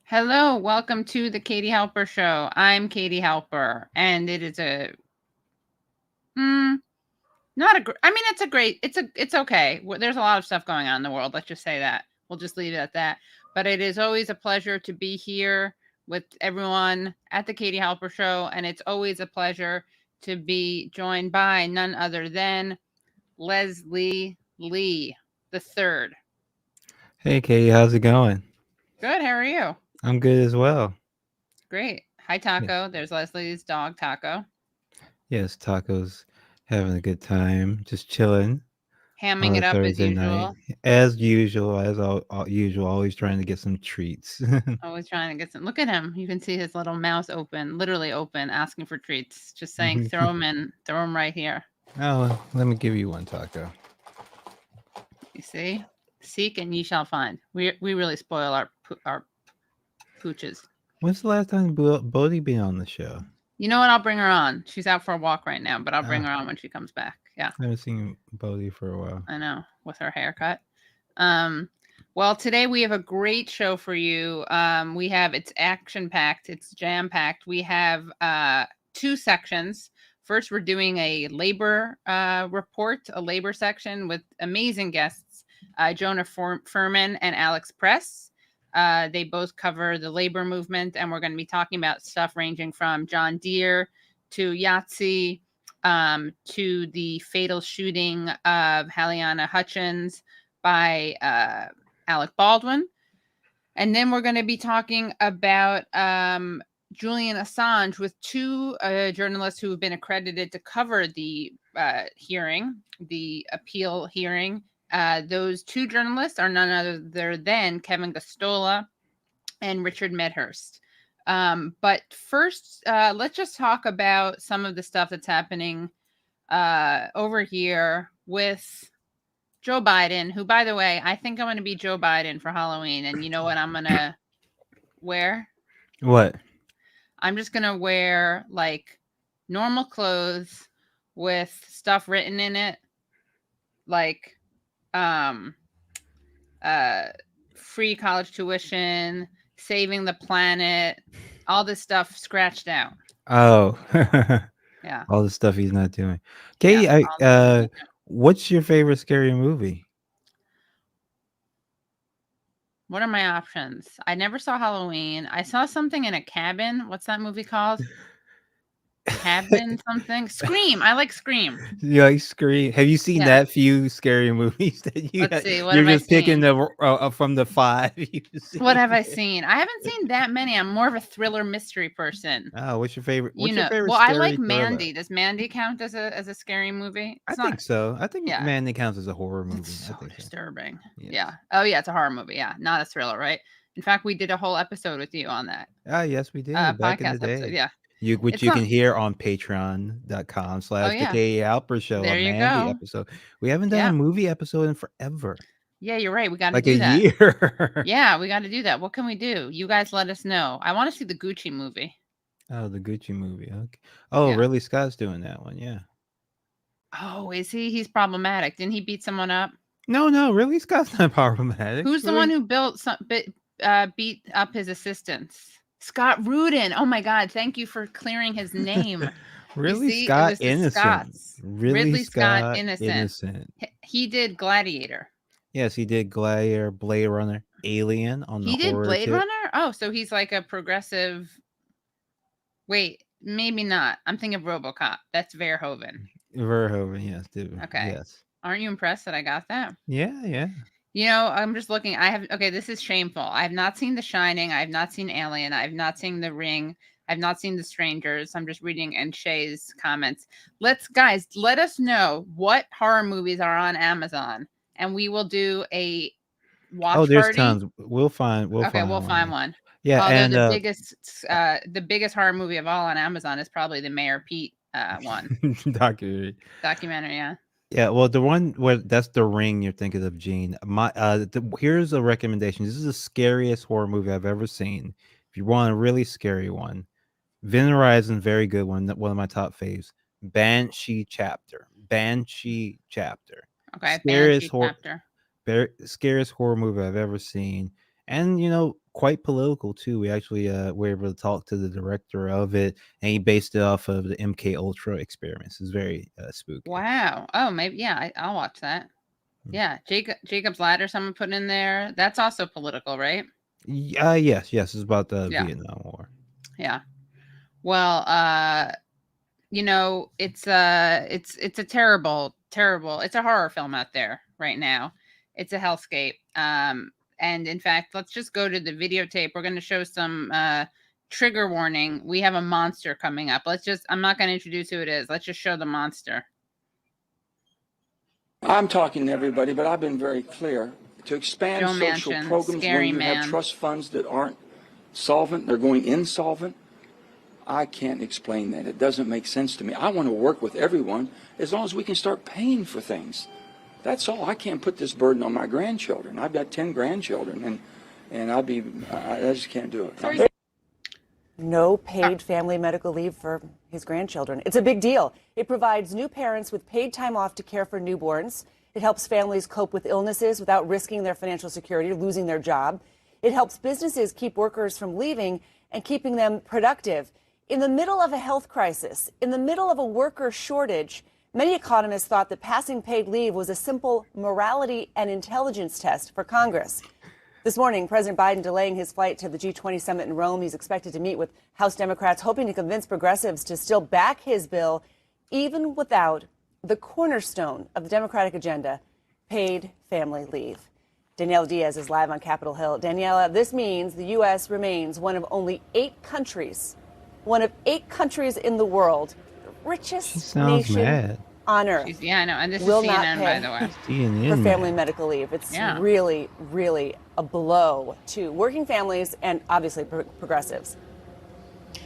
Hello, welcome to the Katie Halper Show. I'm Katie Halper, and it is not a. I mean, it's a great. It's okay. There's a lot of stuff going on in the world. Let's just say that. We'll just leave it at that. But it is always a pleasure to be here with everyone at the Katie Halper Show, and it's always a pleasure to be joined by none other than Leslie Lee the Third. Hey, Katie, how's it going? Good. How are you? I'm good as well. Great. Hi, Yeah. Taco. There's Leslie's dog, Taco. Yes, tacos, having a good time, just chilling Hamming on it a up as Thursday night. usual. As usual, as usual, always trying to get some treats. Always trying to get some. Look at him. You can see his little mouth open, literally open, asking for treats. Just saying, throw him in, throw him right here. Oh, let me give you one taco. You see? Seek and ye shall find. We really spoil our pooches. When's the last time Bodhi been on the show? You know what? I'll bring her on. She's out for a walk right now, but I'll bring Ah, her on when she comes back. Yeah, I haven't seen Bodhi for a while. I know, with her haircut. Well, today we have a great show for you. It's action packed, it's jam packed. We have two sections. First, we're doing a labor report, a labor section with amazing guests, Jonah Furman and Alex Press. They both cover the labor movement, and we're going to be talking about stuff ranging from John Deere to Yahtzee, to the fatal shooting of Halyna Hutchins by Alec Baldwin. And then we're going to be talking about Julian Assange with two journalists who have been accredited to cover the hearing, the appeal hearing. Those two journalists are none other than Kevin Gosztola and Richard Medhurst. But first, let's just talk about some of the stuff that's happening over here with Joe Biden, who, by the way, I think I'm going to be Joe Biden for Halloween. And you know what I'm going to wear? What? I'm just going to wear like normal clothes with stuff written in it, like um, free college tuition, saving the planet, all this stuff scratched out. Oh, Yeah. all the stuff he's not doing. Yeah. Katie, All the stuff he's not doing. what's your favorite scary movie? What are my options? I never saw Halloween. I saw something in a cabin. What's that movie called? Cabin something? Scream. I like Scream. You like Scream? Have you seen Yeah. that few scary movies that Let's see. What you're have I just picking seen? the from the five you've What have seen? I seen? I haven't seen that many. I'm more of a thriller mystery person. Oh, what's your favorite? You What's your know, favorite well, I like scary thriller? Mandy. Does Mandy count as a scary movie? I It's think not. so. I think Yeah, Man, it counts as a horror it's movie. I so think so. disturbing. Yeah. Yes. Oh yeah, it's a horror movie. Yeah, not a thriller, right? In fact, we did a whole episode with you on that Ah, yes, we did back in the podcast episode. day. Yeah, Which it's you on. can hear on patreon.com Oh slash the yeah, K. Alper Show, a there you Mandy go. episode. We haven't done a Yeah, movie episode in forever. yeah, you're right. We got to Like a do that. year. Yeah, we got to do that. What can we do? You guys let us know. I want to see the Gucci movie. Oh, the Gucci movie. Okay. Oh, Yeah. Ridley Scott's doing that one. Yeah. Oh, is he? He's problematic. Didn't he beat someone up? No, Ridley Scott's not problematic. Who's the one who beat up his assistants? Scott Rudin. Oh my God! Thank you for clearing his name. You Ridley see, it Scott was the innocent. Scots. Ridley Ridley Scott, Scott innocent. innocent. He did Gladiator. Yes, he did Gladiator, Blade Runner, Alien on the He did horror Blade tip. Runner. Oh, so he's like a progressive. Wait, maybe not. I'm thinking of RoboCop. That's Verhoeven. Verhoeven, yes, dude. Okay. Yes. Aren't you impressed that I got that? Yeah. You know, I'm just looking. Okay, this is shameful. I have not seen The Shining. I have not seen Alien. I have not seen The Ring. I've not seen The Strangers. I'm just reading and Shay's comments. Guys, let us know what horror movies are on Amazon, and we will do a Oh, watch there's party. tons. We'll Okay, find we'll one. find Yeah. one. Yeah, Although and the biggest horror movie of all on Amazon is probably the Mayor Pete one documentary. documentary. Yeah. Yeah, well, the one where that's The Ring you're thinking of, Gene. Here's a recommendation. This is the scariest horror movie I've ever seen. If you want a really scary one, Vin Horizon, very good one. One of my top faves. Banshee Chapter. Banshee Chapter. Okay, Scariest Banshee horror, chapter. scariest horror movie I've ever seen. and quite political too. We actually were able to talk to the director of it, and he based it off of the MK Ultra experiments. It's very spooky. Wow. Oh, maybe yeah. I'll watch that. Yeah, Jacob's Ladder. Someone put in there. That's also political, right? Yes. It's about the Vietnam War. Yeah. Well, it's a terrible, it's a horror film out there right now. It's a hellscape. And in fact, let's just go to the videotape. We're going to show some trigger warning. We have a monster coming up. I'm not going to introduce who it is. Let's just show the monster. I'm talking to everybody, but I've been very clear. To expand social programs when you have trust funds that aren't solvent, they're going insolvent, I can't explain that. It doesn't make sense to me. I want to work with everyone as long as we can start paying for things. That's all. I can't put this burden on my grandchildren. I've got 10 grandchildren, and I just can't do it. No paid family medical leave for his grandchildren. It's a big deal. It provides new parents with paid time off to care for newborns. It helps families cope with illnesses without risking their financial security or losing their job. It helps businesses keep workers from leaving and keeping them productive. In the middle of a health crisis, in the middle of a worker shortage, many economists thought that passing paid leave was a simple morality and intelligence test for Congress. This morning, President Biden delaying his flight to the G20 summit in Rome. He's expected to meet with House Democrats, hoping to convince progressives to still back his bill, even without the cornerstone of the Democratic agenda, paid family leave. Daniela Diaz is live on Capitol Hill. Daniela, this means the U.S. remains one of only 8 countries in the world, the richest nation on earth. I know. And this is CNN, by the way. For family medical leave. It's really, really a blow to working families and obviously progressives.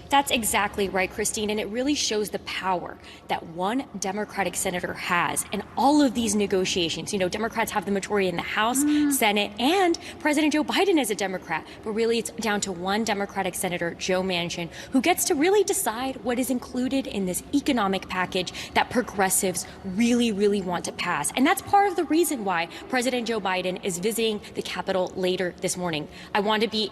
That's exactly right, Christine, and it really shows the power that one Democratic senator has in all of these negotiations. Democrats have the majority in the House, Senate, and President Joe Biden is a Democrat. But really, it's down to one Democratic senator, Joe Manchin, who gets to really decide what is included in this economic package that progressives really, really want to pass. And that's part of the reason why President Joe Biden is visiting the Capitol later this morning. I want to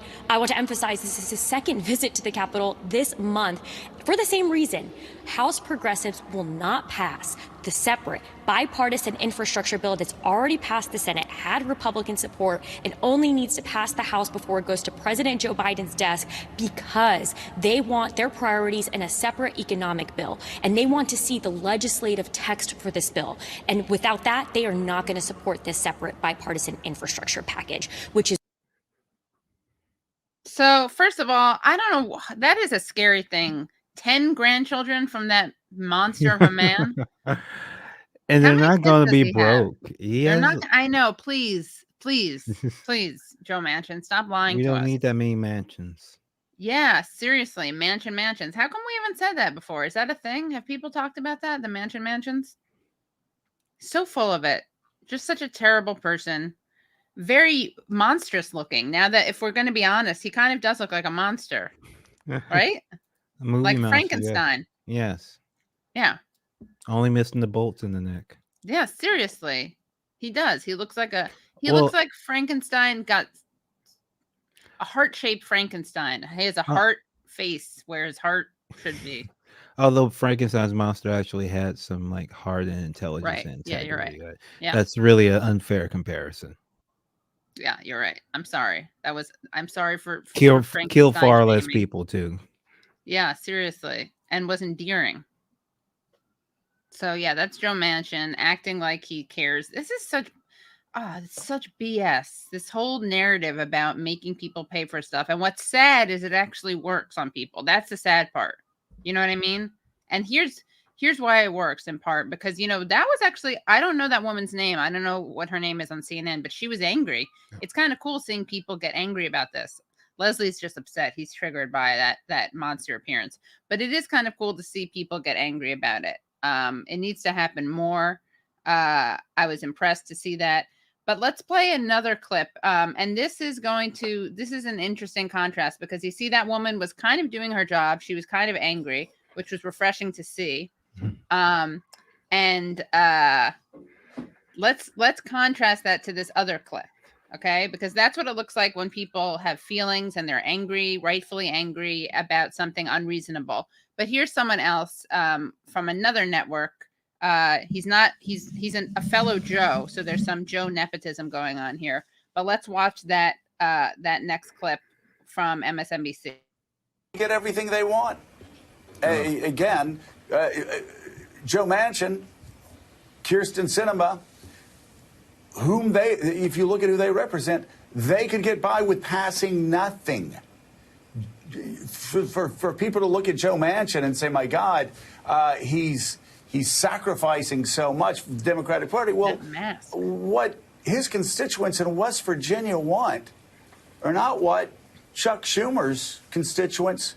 emphasize this is his second visit to the Capitol this month. For the same reason, House progressives will not pass the separate bipartisan infrastructure bill that's already passed the Senate, had Republican support, and only needs to pass the House before it goes to President Joe Biden's desk, because they want their priorities in a separate economic bill, and they want to see the legislative text for this bill. And without that, they are not going to support this separate bipartisan infrastructure package, which is. So, first of all, I don't know. That is a scary thing. 10 grandchildren from that monster of a man. And they're not going to be broke. They're not. I know. Please, Joe Manchin, stop lying to us. We don't need that many mansions. Yeah, seriously. Mansions. How come we haven't said that before? Is that a thing? Have people talked about that? The mansions? So full of it. Just such a terrible person. Very monstrous looking. Now that, if we're going to be honest, he kind of does look like a monster, right? Like monster, Frankenstein. Yes. Yeah. Only missing the bolts in the neck. Yeah, seriously. He does. He looks like looks like Frankenstein got a heart-shaped Frankenstein. He has a heart face where his heart should be. Although Frankenstein's monster actually had some heart and intelligence. Right. And yeah, you're right. Yeah. That's really an unfair comparison. Yeah, you're right. I'm sorry. I'm sorry for kill far less people too. Yeah, seriously. And was endearing. So yeah, that's Joe Manchin acting like he cares. This is such BS. This whole narrative about making people pay for stuff. And what's sad is it actually works on people. That's the sad part. You know what I mean? And here's why it works, in part because, that was actually, I don't know that woman's name. I don't know what her name is on CNN, but she was angry. It's kind of cool seeing people get angry about this. Leslie's just upset. He's triggered by that monster appearance. But it is kind of cool to see people get angry about it. It needs to happen more. I was impressed to see that. But let's play another clip. And this is an interesting contrast, because you see that woman was kind of doing her job. She was kind of angry, which was refreshing to see. Let's contrast that to this other clip. Okay, because that's what it looks like when people have feelings and they're angry, rightfully angry about something unreasonable. But here's someone else from another network. He's a fellow Joe, so there's some Joe nepotism going on here. But let's watch that next clip from MSNBC. Get everything they want. Again, Joe Manchin, Kyrsten Sinema, if you look at who they represent, they could get by with passing nothing. For people to look at Joe Manchin and say, my God, he's sacrificing so much for the Democratic Party. Well, what his constituents in West Virginia want are not what Chuck Schumer's constituents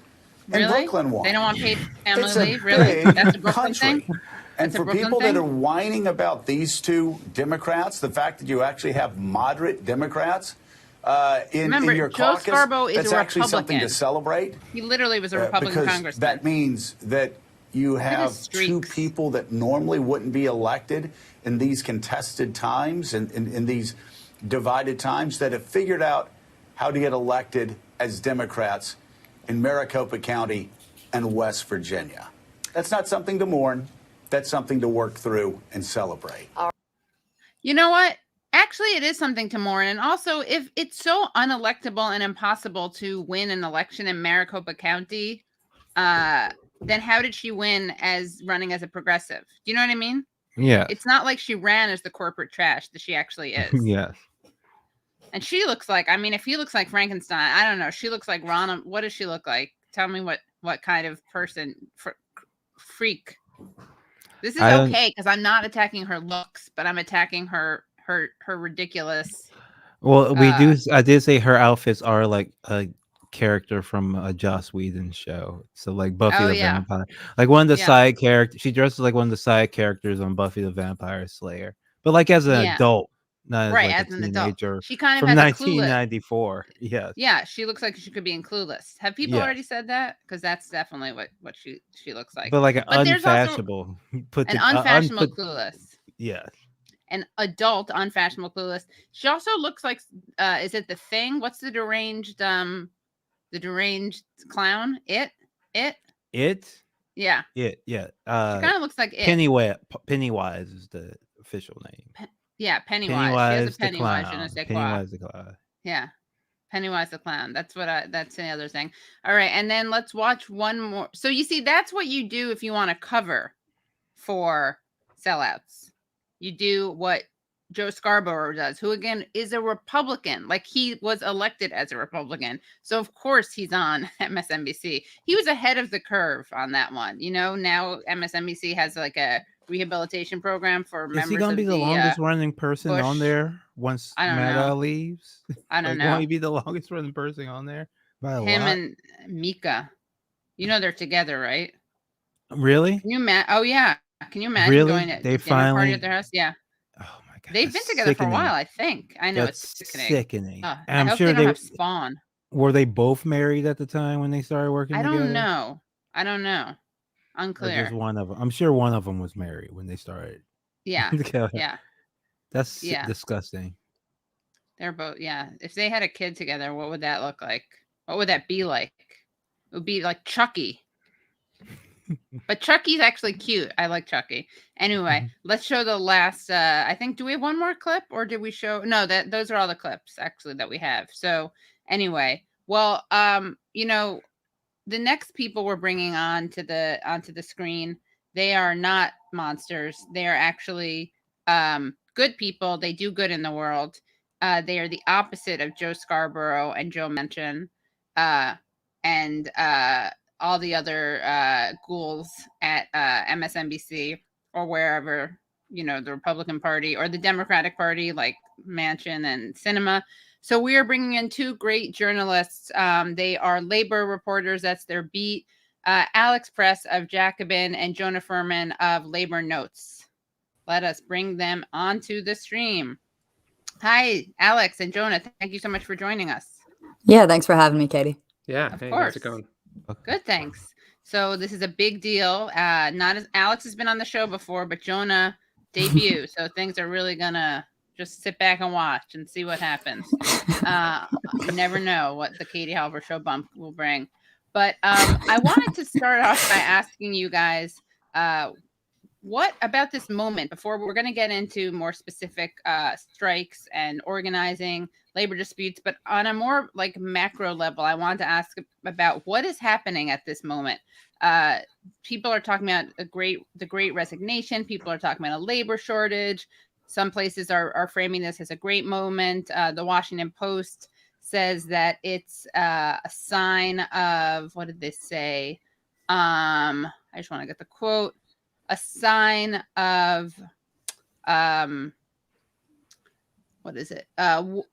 in Brooklyn want. They don't want paid family leave? Really? That's a Brooklyn thing? And for people that thing? are whining about these two Democrats, the fact that you actually have moderate Democrats in your Joe caucus, Scarborough is that's a actually Republican. something to celebrate. He literally was a Republican because congressman. that means that you have two people that normally wouldn't be elected in these contested times and in these divided times that have figured out how to get elected as Democrats in Maricopa County and West Virginia. That's not something to mourn. That's something to work through and celebrate. You know what? Actually, it is something to mourn. And also, if it's so unelectable and impossible to win an election in Maricopa County, then how did she win as running as a progressive? Do you know what I mean? Yeah. It's not like she ran as the corporate trash that she actually is. Yes. And she looks like, I mean, if he looks like Frankenstein, I don't know. She looks like Ron. What does she look like? Tell me what kind of person, freak. This is okay because I'm not attacking her looks, but I'm attacking her ridiculous. Well, I did say her outfits are like a character from a Joss Whedon show. So like Buffy the Vampire, like one of the side characters. She dresses like one of the side characters on Buffy the Vampire Slayer, but like as an adult, not right, as, like as a an adult. teenager. She kind of from has 1994. Yes. Yeah, she looks like she could be in Clueless. Have people already said that? Because that's definitely what she looks like. But like an unfashionable, unfashionable Clueless. Yes. An adult unfashionable Clueless. She also looks like is it The Thing? What's the deranged clown? It? Yeah. It, yeah. She kind of looks like it. Pennywise is the official name. Pennywise. She has a Pennywise. Pennywise the clown. Yeah. Pennywise the clown. That's the other thing. All right. And then let's watch one more. So you see, that's what you do if you want to cover for sellouts. You do what Joe Scarborough does, who again is a Republican. Like he was elected as a Republican. So of course he's on MSNBC. He was ahead of the curve on that one. You know, now MSNBC has like a rehabilitation program for members. Is he going to be the longest running person Bush. On there once Meta leaves? I don't know. Will he be the longest running person on there? By Him and Mika. You know they're together, right? Really? Can you oh yeah. Can you imagine going to dinner party at their house? Yeah. Oh my God. They've been together for a while, I think. I know it's sickening. And I'm sure they don't have Spawn. Were they both married at the time when they started working together? I don't know. Unclear. Just one of them. I'm sure one of them was married when they started. Yeah. together. Yeah. That's disgusting. They're both, If they had a kid together, what would that look like? What would that be like? It would be like Chucky. But Chucky's actually cute. I like Chucky. Anyway, let's show the last. I think, do we have one more clip, or did we show? No, those are all the clips actually that we have. So anyway, well, you know, the next people we're bringing onto the screen, they are not monsters. They are actually good people. They do good in the world. They are the opposite of Joe Scarborough and Joe Manchin, and all the other ghouls at MSNBC or wherever, you know, the Republican Party or the Democratic Party like Manchin and Sinema. So we are bringing in two great journalists. They are labor reporters. That's their beat. Alex Press of Jacobin and Jonah Furman of Labor Notes. Let us bring them onto the stream. Hi, Alex and Jonah. Thank you so much for joining us. Yeah, thanks for having me, Katie. Yeah, of hey, course. How's it going? Good, thanks. So this is a big deal. Not as Alex has been on the show before, but Jonah debut. So things are really gonna Just sit back and watch and see what happens. You never know what the Katie Halper show bump will bring. But I wanted to start off by asking you guys, what about this moment before we're going to get into more specific strikes and organizing, labor disputes, but on a more like macro level, I wanted to ask about what is happening at this moment. People are talking about the great resignation. People are talking about a labor shortage. Some places are framing this as a great moment. The Washington Post says that it's a sign of, what did they say? I just want to get the quote. A sign of, what is it?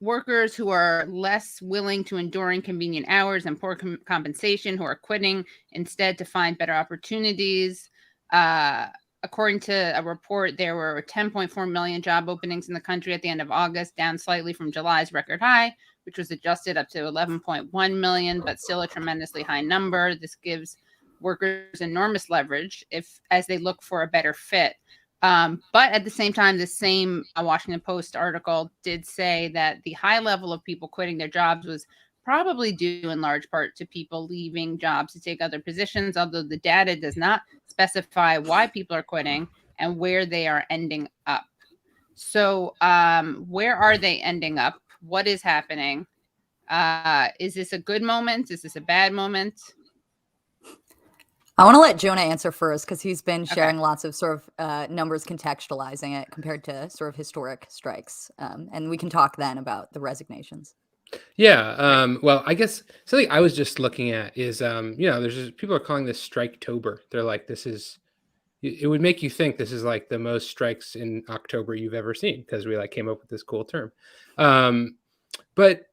Workers who are less willing to endure inconvenient hours and poor compensation, who are quitting instead to find better opportunities. According to a report, there were 10.4 million job openings in the country at the end of August, down slightly from July's record high, which was adjusted up to 11.1 million, but still a tremendously high number. This gives workers enormous leverage as they look for a better fit. But at the same time, the same Washington Post article did say that the high level of people quitting their jobs was probably due in large part to people leaving jobs to take other positions, although the data does not specify why people are quitting and where they are ending up. So where are they ending up? What is happening? Is this a good moment? Is this a bad moment? I want to let Jonah answer first because he's been sharing lots of sort of numbers contextualizing it compared to sort of historic strikes. And we can talk then about the resignations. Yeah. Well, I guess something I was just looking at is, there's people are calling this Striketober. They're like, it would make you think this is like the most strikes in October you've ever seen because we like came up with this cool term. But,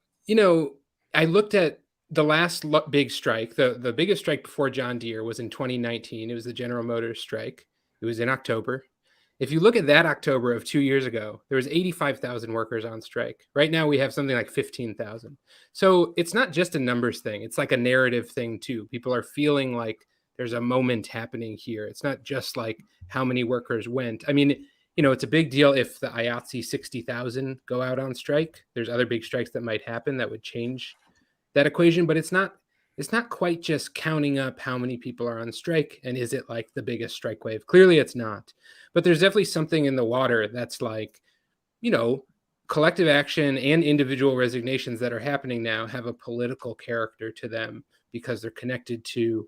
I looked at the last big strike, the biggest strike before John Deere was in 2019. It was the General Motors strike. It was in October. If you look at that October of 2 years ago, there was 85,000 workers on strike. Right now we have something like 15,000. So it's not just a numbers thing. It's like a narrative thing too. People are feeling like there's a moment happening here. It's not just like how many workers went. I mean, it's a big deal if the IATSE 60,000 go out on strike. There's other big strikes that might happen that would change that equation, but it's not quite just counting up how many people are on strike and is it like the biggest strike wave? Clearly it's not, but there's definitely something in the water that's like, collective action and individual resignations that are happening now have a political character to them because they're connected to,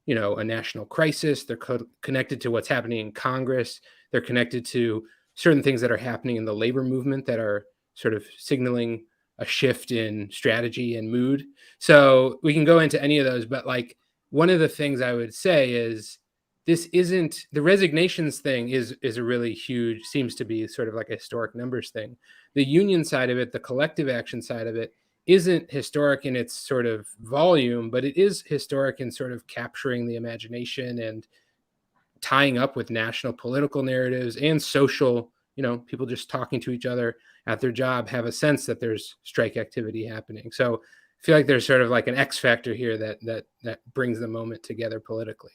a national crisis. They're connected to what's happening in Congress. They're connected to certain things that are happening in the labor movement that are sort of signaling a shift in strategy and mood. So we can go into any of those, but like one of the things I would say is this isn't the resignations thing is a really huge, seems to be sort of like a historic numbers thing. The union side of it, the collective action side of it isn't historic in its sort of volume, but it is historic in sort of capturing the imagination and tying up with national political narratives and social, people just talking to each other at their job have a sense that there's strike activity happening. So I feel like there's sort of like an X factor here that brings the moment together politically.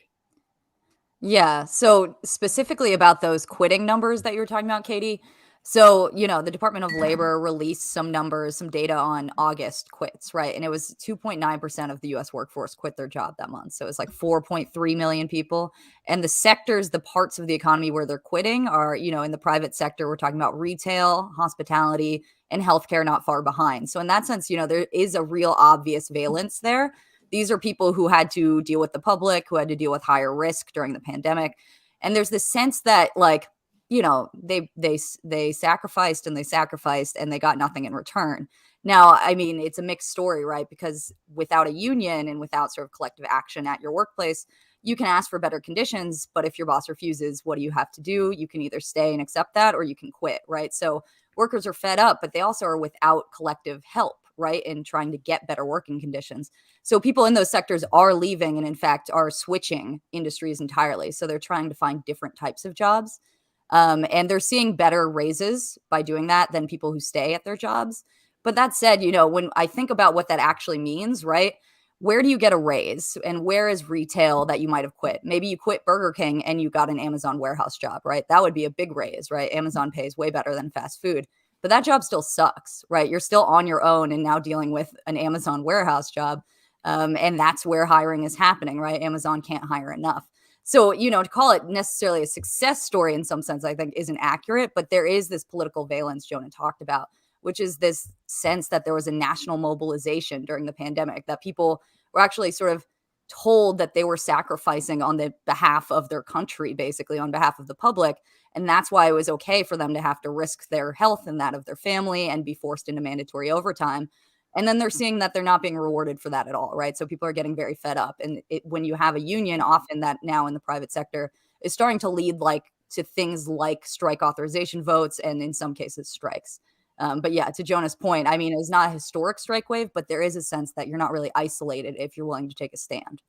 Yeah. So specifically about those quitting numbers that you were talking about, Katie. So, the Department of Labor released some numbers, some data on August quits, right? And it was 2.9% of the U.S. workforce quit their job that month. So it's like 4.3 million people. And the sectors, the parts of the economy where they're quitting are, in the private sector, we're talking about retail, hospitality, and healthcare not far behind. So in that sense, there is a real obvious valence there. These are people who had to deal with the public, who had to deal with higher risk during the pandemic. And there's this sense that like, they sacrificed and they got nothing in return. Now, I mean, it's a mixed story, right? Because without a union and without sort of collective action at your workplace, you can ask for better conditions, but if your boss refuses, what do you have to do? You can either stay and accept that or you can quit, right? So workers are fed up, but they also are without collective help, right? In trying to get better working conditions. So people in those sectors are leaving and in fact are switching industries entirely. So they're trying to find different types of jobs. And they're seeing better raises by doing that than people who stay at their jobs. But that said, when I think about what that actually means, right? Where do you get a raise and where is retail that you might have quit? Maybe you quit Burger King and you got an Amazon warehouse job, right? That would be a big raise, right? Amazon pays way better than fast food. but that job still sucks, right? You're still on your own and now dealing with an Amazon warehouse job. And that's where hiring is happening, right? Amazon can't hire enough. So, to call it necessarily a success story in some sense, I think isn't accurate, but there is this political valence Jonah talked about, which is this sense that there was a national mobilization during the pandemic, that people were actually sort of told that they were sacrificing on the behalf of their country, basically on behalf of the public. And that's why it was okay for them to have to risk their health and that of their family and be forced into mandatory overtime. And then they're seeing that they're not being rewarded for that at all, right? So people are getting very fed up. And when you have a union, often that now in the private sector is starting to lead to things like strike authorization votes and in some cases strikes. But yeah, to Jonah's point, I mean, it's not a historic strike wave, but there is a sense that you're not really isolated if you're willing to take a stand.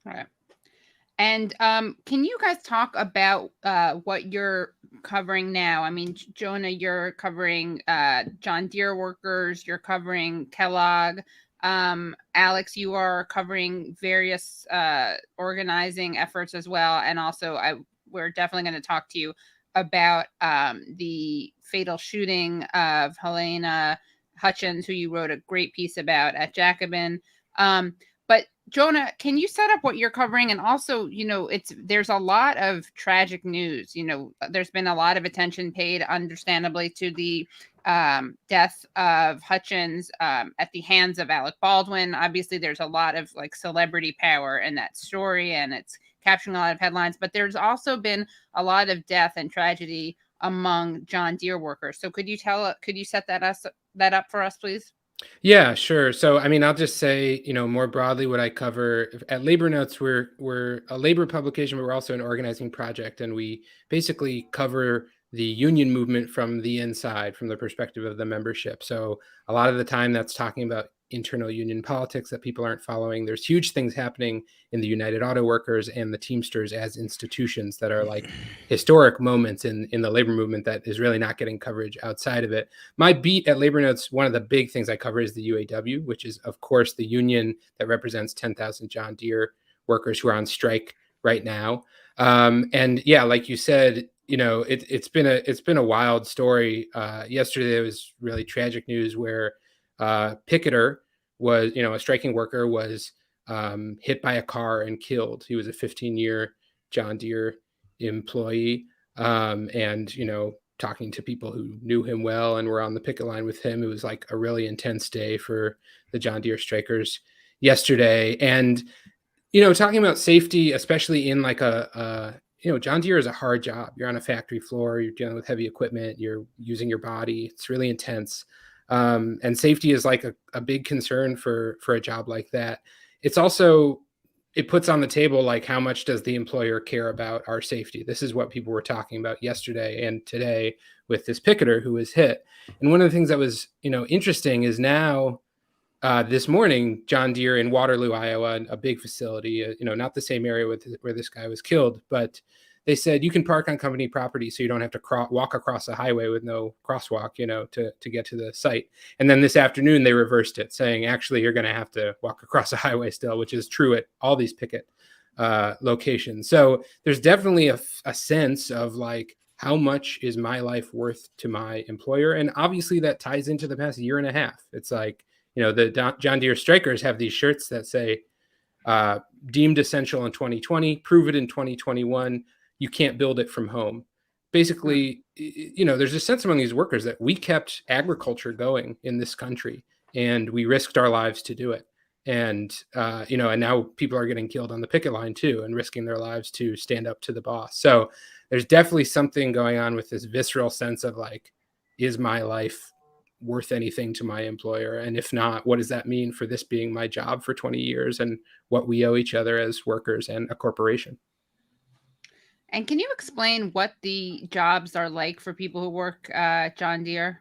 All right. And can you guys talk about what you're covering now? I mean, Jonah, you're covering John Deere workers, you're covering Kellogg. Alex, you are covering various organizing efforts as well. And also, we're definitely going to talk to you about the fatal shooting of Halyna Hutchins, who you wrote a great piece about at Jacobin. But Jonah, can you set up what you're covering? And also, there's a lot of tragic news. There's been a lot of attention paid, understandably, to the death of Hutchins at the hands of Alec Baldwin. Obviously, there's a lot of celebrity power in that story, and it's capturing a lot of headlines. But there's also been a lot of death and tragedy among John Deere workers. So could you set that up for us, please? Yeah, sure. So, I mean, I'll just say, more broadly what I cover at Labor Notes, we're a labor publication, but we're also an organizing project. And we basically cover the union movement from the inside, from the perspective of the membership. So a lot of the time that's talking about internal union politics that people aren't following. There's huge things happening in the United Auto Workers and the Teamsters as institutions that are historic moments in the labor movement that is really not getting coverage outside of it. My beat at Labor Notes, one of the big things I cover is the UAW, which is, of course, the union that represents 10,000 John Deere workers who are on strike right now. And yeah, like you said, it's been a wild story. Yesterday, there was really tragic news where picketer was, a striking worker was hit by a car and killed. He was a 15-year John Deere employee. And, talking to people who knew him well and were on the picket line with him, it was a really intense day for the John Deere strikers yesterday. And, talking about safety, especially in John Deere is a hard job. You're on a factory floor, you're dealing with heavy equipment, you're using your body. It's really intense. And safety is a big concern for a job like that. It's also, it puts on the table, how much does the employer care about our safety? This is what people were talking about yesterday and today with this picketer who was hit. And one of the things that was, interesting is now this morning, John Deere in Waterloo, Iowa, a big facility, not the same area where this guy was killed, but they said you can park on company property so you don't have to walk across a highway with no crosswalk, to get to the site. And then this afternoon, they reversed it, saying, actually, you're going to have to walk across a highway still, which is true at all these picket locations. So there's definitely a sense of how much is my life worth to my employer? And obviously that ties into the past year and a half. It's the John Deere strikers have these shirts that say, deemed essential in 2020, prove it in 2021. You can't build it from home. Basically, there's a sense among these workers that we kept agriculture going in this country and we risked our lives to do it. And, and now people are getting killed on the picket line too, and risking their lives to stand up to the boss. So there's definitely something going on with this visceral sense of is my life worth anything to my employer? And if not, what does that mean for this being my job for 20 years and what we owe each other as workers and a corporation? And can you explain what the jobs are like for people who work John Deere?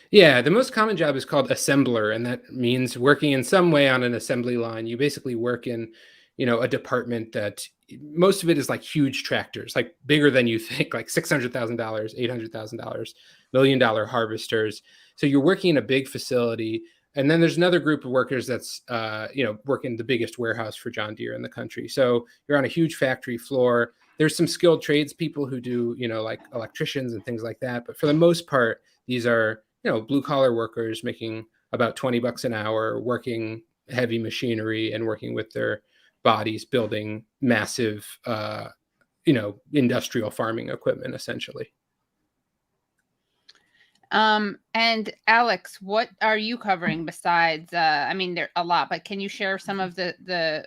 Yeah, the most common job is called assembler, and that means working in some way on an assembly line. You basically work in, a department that most of it is huge tractors, bigger than you think, $600,000, $800,000, $1 million harvesters. So you're working in a big facility. And then there's another group of workers that's, working the biggest warehouse for John Deere in the country. So you're on a huge factory floor. There's some skilled trades people who do, electricians and things like that. But for the most part, These are, blue collar workers making about $20 an hour, working heavy machinery and working with their bodies, building massive, industrial farming equipment, essentially. And Alex, what are you covering besides, I mean, there are a lot, but can you share some of the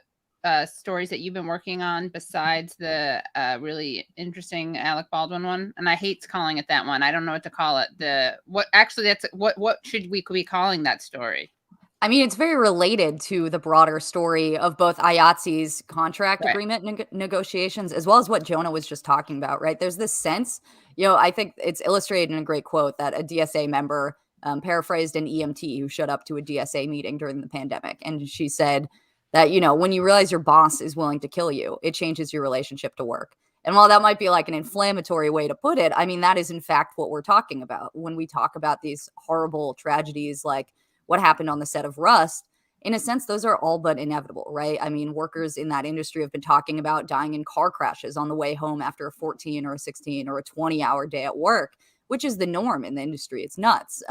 stories that you've been working on besides the really interesting Alec Baldwin one? And I hate calling it that one. I don't know what to call it. What should we be calling that story? I mean, it's very related to the broader story of both IATSE's contract agreement negotiations, as well as what Jonah was just talking about, right? There's this sense, I think it's illustrated in a great quote that a DSA member paraphrased an EMT who showed up to a DSA meeting during the pandemic. And she said that, when you realize your boss is willing to kill you, it changes your relationship to work. And while that might be like an inflammatory way to put it, I mean, that is in fact what we're talking about when we talk about these horrible tragedies like what happened on the set of Rust. In a sense, those are all but inevitable, right? I mean, workers in that industry have been talking about dying in car crashes on the way home after a 14 or a 16 or a 20-hour day at work, which is the norm in the industry. It's nuts.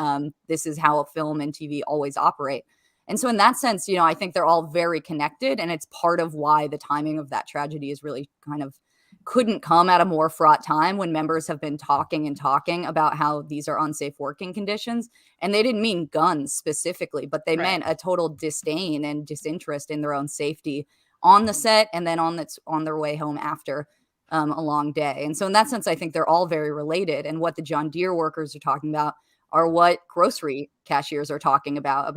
This is how film and TV always operate. And so in that sense, I think they're all very connected, and it's part of why the timing of that tragedy is really kind of couldn't come at a more fraught time when members have been talking about how these are unsafe working conditions. And they didn't mean guns specifically, but they meant a total disdain and disinterest in their own safety on the set and then on their way home after a long day. And so in that sense, I think they're all very related. And what the John Deere workers are talking about are what grocery cashiers are talking about,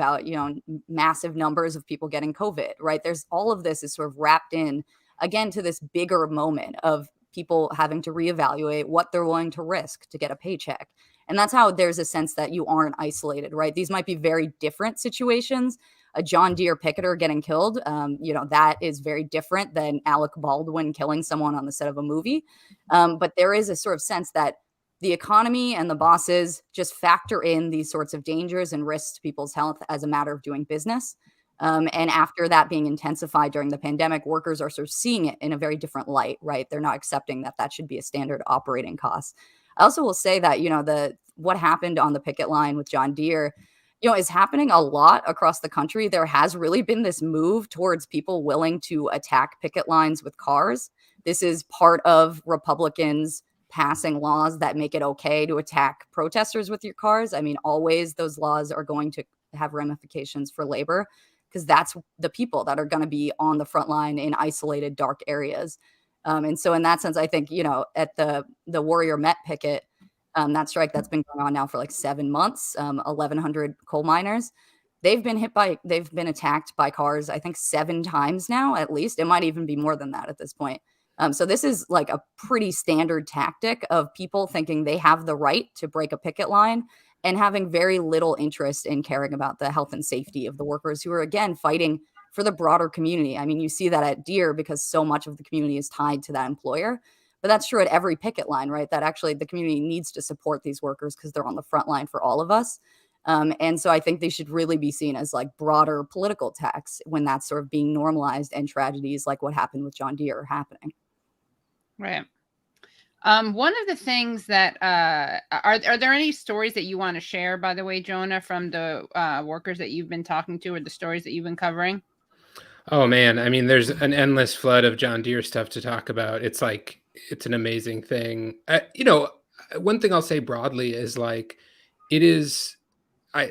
massive numbers of people getting COVID, right? There's all of this is sort of wrapped in again to this bigger moment of people having to reevaluate what they're willing to risk to get a paycheck. And that's how there's a sense that you aren't isolated, right? These might be very different situations. A John Deere picketer getting killed, that is very different than Alec Baldwin killing someone on the set of a movie. But there is a sort of sense that the economy and the bosses just factor in these sorts of dangers and risks to people's health as a matter of doing business. And after that being intensified during the pandemic, workers are sort of seeing it in a very different light, right? They're not accepting that should be a standard operating cost. I also will say that, what happened on the picket line with John Deere, is happening a lot across the country. There has really been this move towards people willing to attack picket lines with cars. This is part of Republicans passing laws that make it okay to attack protesters with your cars. I mean, always those laws are going to have ramifications for labor, because that's the people that are going to be on the front line in isolated, dark areas. And so in that sense, I think, at the Warrior Met picket, that strike that's been going on now for like 7 months, 1,100 coal miners, they've been attacked by cars, I think 7 times now, at least. It might even be more than that at this point. So this is like a pretty standard tactic of people thinking they have the right to break a picket line and having very little interest in caring about the health and safety of the workers who are, again, fighting for the broader community. I mean, you see that at Deere because so much of the community is tied to that employer. But that's true at every picket line, right? That actually the community needs to support these workers because they're on the front line for all of us. And so I think they should really be seen as like broader political attacks when that's sort of being normalized and tragedies like what happened with John Deere are happening. Right. One of the things that are there any stories that you want to share, by the way, Jonah, from the workers that you've been talking to, or the stories that you've been covering? Oh man, I mean, there's an endless flood of John Deere stuff to talk about. It's an amazing thing. One thing I'll say broadly is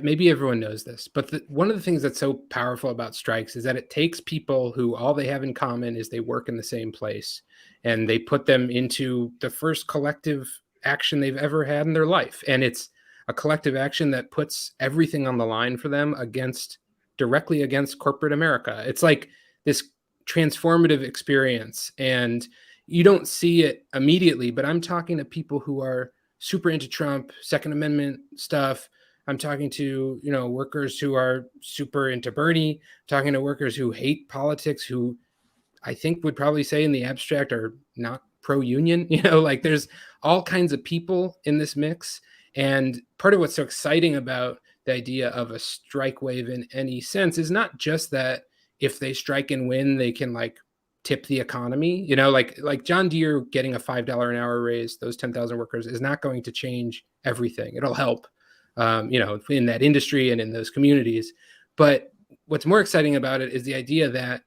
maybe everyone knows this, but one of the things that's so powerful about strikes is that it takes people who all they have in common is they work in the same place, and they put them into the first collective action they've ever had in their life. And it's a collective action that puts everything on the line for them directly against corporate America. It's like this transformative experience, and you don't see it immediately, but I'm talking to people who are super into Trump, Second Amendment stuff. I'm talking to, workers who are super into Bernie, talking to workers who hate politics, who I think would probably say in the abstract are not pro-union. There's all kinds of people in this mix. And part of what's so exciting about the idea of a strike wave in any sense is not just that if they strike and win, they can tip the economy, like John Deere getting a $5 an hour raise, those 10,000 workers, is not going to change everything. It'll help. in that industry and in those communities. But what's more exciting about it is the idea that,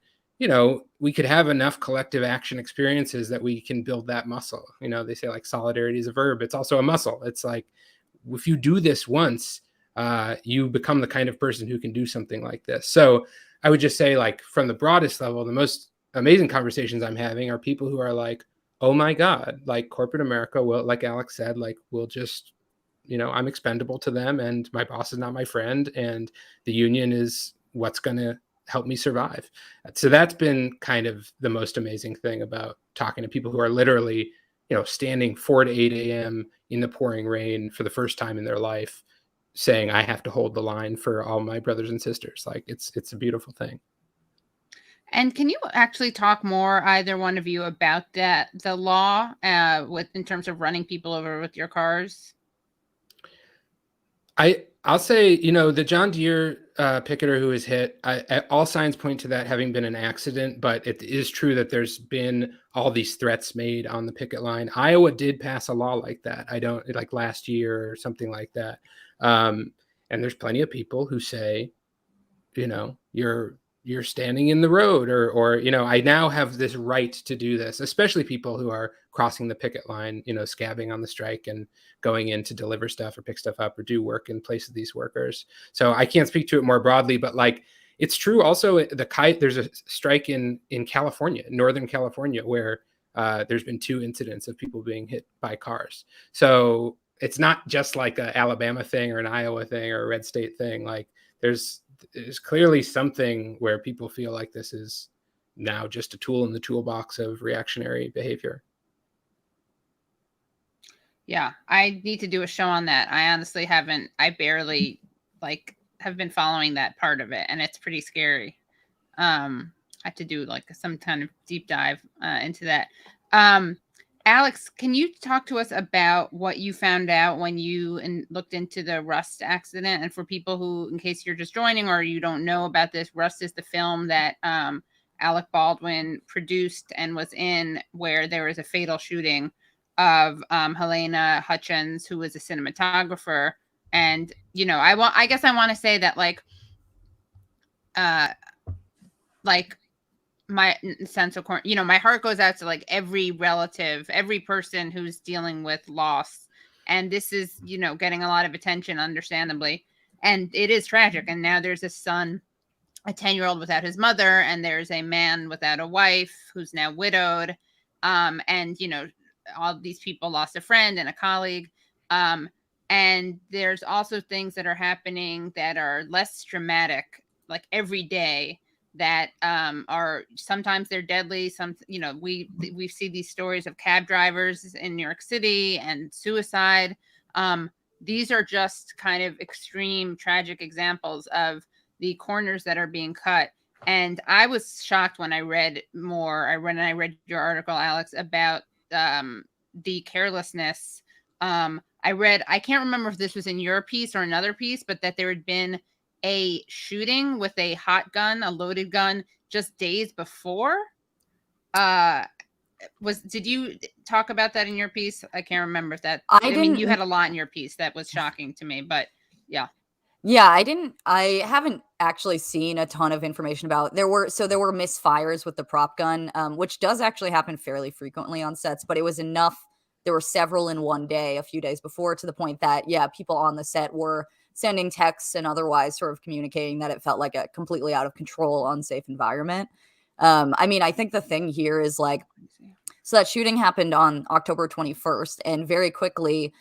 we could have enough collective action experiences that we can build that muscle. They say like solidarity is a verb. It's also a muscle. It's like, if you do this once, you become the kind of person who can do something like this. So I would just say, like, from the broadest level, the most amazing conversations I'm having are people who are like, oh my God, like corporate America will, like Alex said, like, we'll just, I'm expendable to them, and my boss is not my friend, and the union is what's going to help me survive. So that's been kind of the most amazing thing about talking to people who are literally, standing 4 to 8 a.m. in the pouring rain for the first time in their life, saying, I have to hold the line for all my brothers and sisters. Like, it's a beautiful thing. And can you actually talk more, either one of you, about the law in terms of running people over with your cars? I'll say, the John Deere picketer who was hit, all signs point to that having been an accident, but it is true that there's been all these threats made on the picket line. Iowa did pass a law like that. Like last year or something like that. And there's plenty of people who say, you're standing in the road, or I now have this right to do this, especially people who are crossing the picket line, scabbing on the strike and going in to deliver stuff or pick stuff up or do work in place of these workers. So I can't speak to it more broadly, but like, it's true also there's a strike in California, Northern California, where there's been 2 incidents of people being hit by cars. So it's not just like an Alabama thing or an Iowa thing or a red state thing. Like, there's clearly something where people feel like this is now just a tool in the toolbox of reactionary behavior. Yeah, I need to do a show on that. I honestly haven't. I barely have been following that part of it, and it's pretty scary. I have to do like some kind of deep dive into that. Alex, can you talk to us about what you found out when you looked into the Rust accident? And for people who, in case you're just joining or you don't know about this, Rust is the film that Alec Baldwin produced and was in, where there was a fatal shooting of Halyna Hutchins, who was a cinematographer. And, I guess I want to say that my sense of, my heart goes out to like every relative, every person who's dealing with loss. And this is, getting a lot of attention, understandably. And it is tragic. And now there's a son, a 10-year-old without his mother, and there's a man without a wife who's now widowed. And, all these people lost a friend and a colleague. And there's also things that are happening that are less dramatic, like every day, that are sometimes they're deadly. We see these stories of cab drivers in New York City and suicide. These are just kind of extreme, tragic examples of the corners that are being cut. And I was shocked when I read more. When I read your article, Alex, about the carelessness. I can't remember if this was in your piece or another piece, but that there had been a shooting with a hot gun, a loaded gun, just days before. Did you talk about that in your piece? I can't remember if that. I mean, you had a lot in your piece that was shocking to me, but yeah. Yeah, I haven't actually seen a ton of information about. There were misfires with the prop gun, which does actually happen fairly frequently on sets, but it was enough. There were several in one day, a few days before, to the point that, people on the set were sending texts and otherwise sort of communicating that it felt like a completely out of control, unsafe environment. I think the thing here is so that shooting happened on October 21st, and very quickly,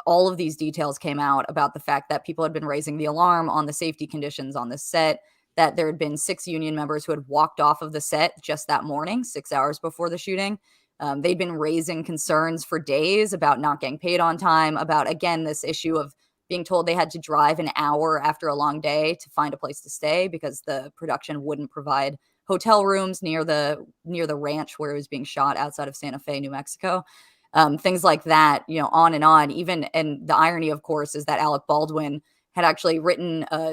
all of these details came out about the fact that people had been raising the alarm on the safety conditions on this set, that there had been 6 union members who had walked off of the set just that morning, 6 hours before the shooting. They'd been raising concerns for days about not getting paid on time, about, again, this issue of being told they had to drive an hour after a long day to find a place to stay because the production wouldn't provide hotel rooms near the ranch where it was being shot outside of Santa Fe, New Mexico. Things like that, on and on. And the irony, of course, is that Alec Baldwin had actually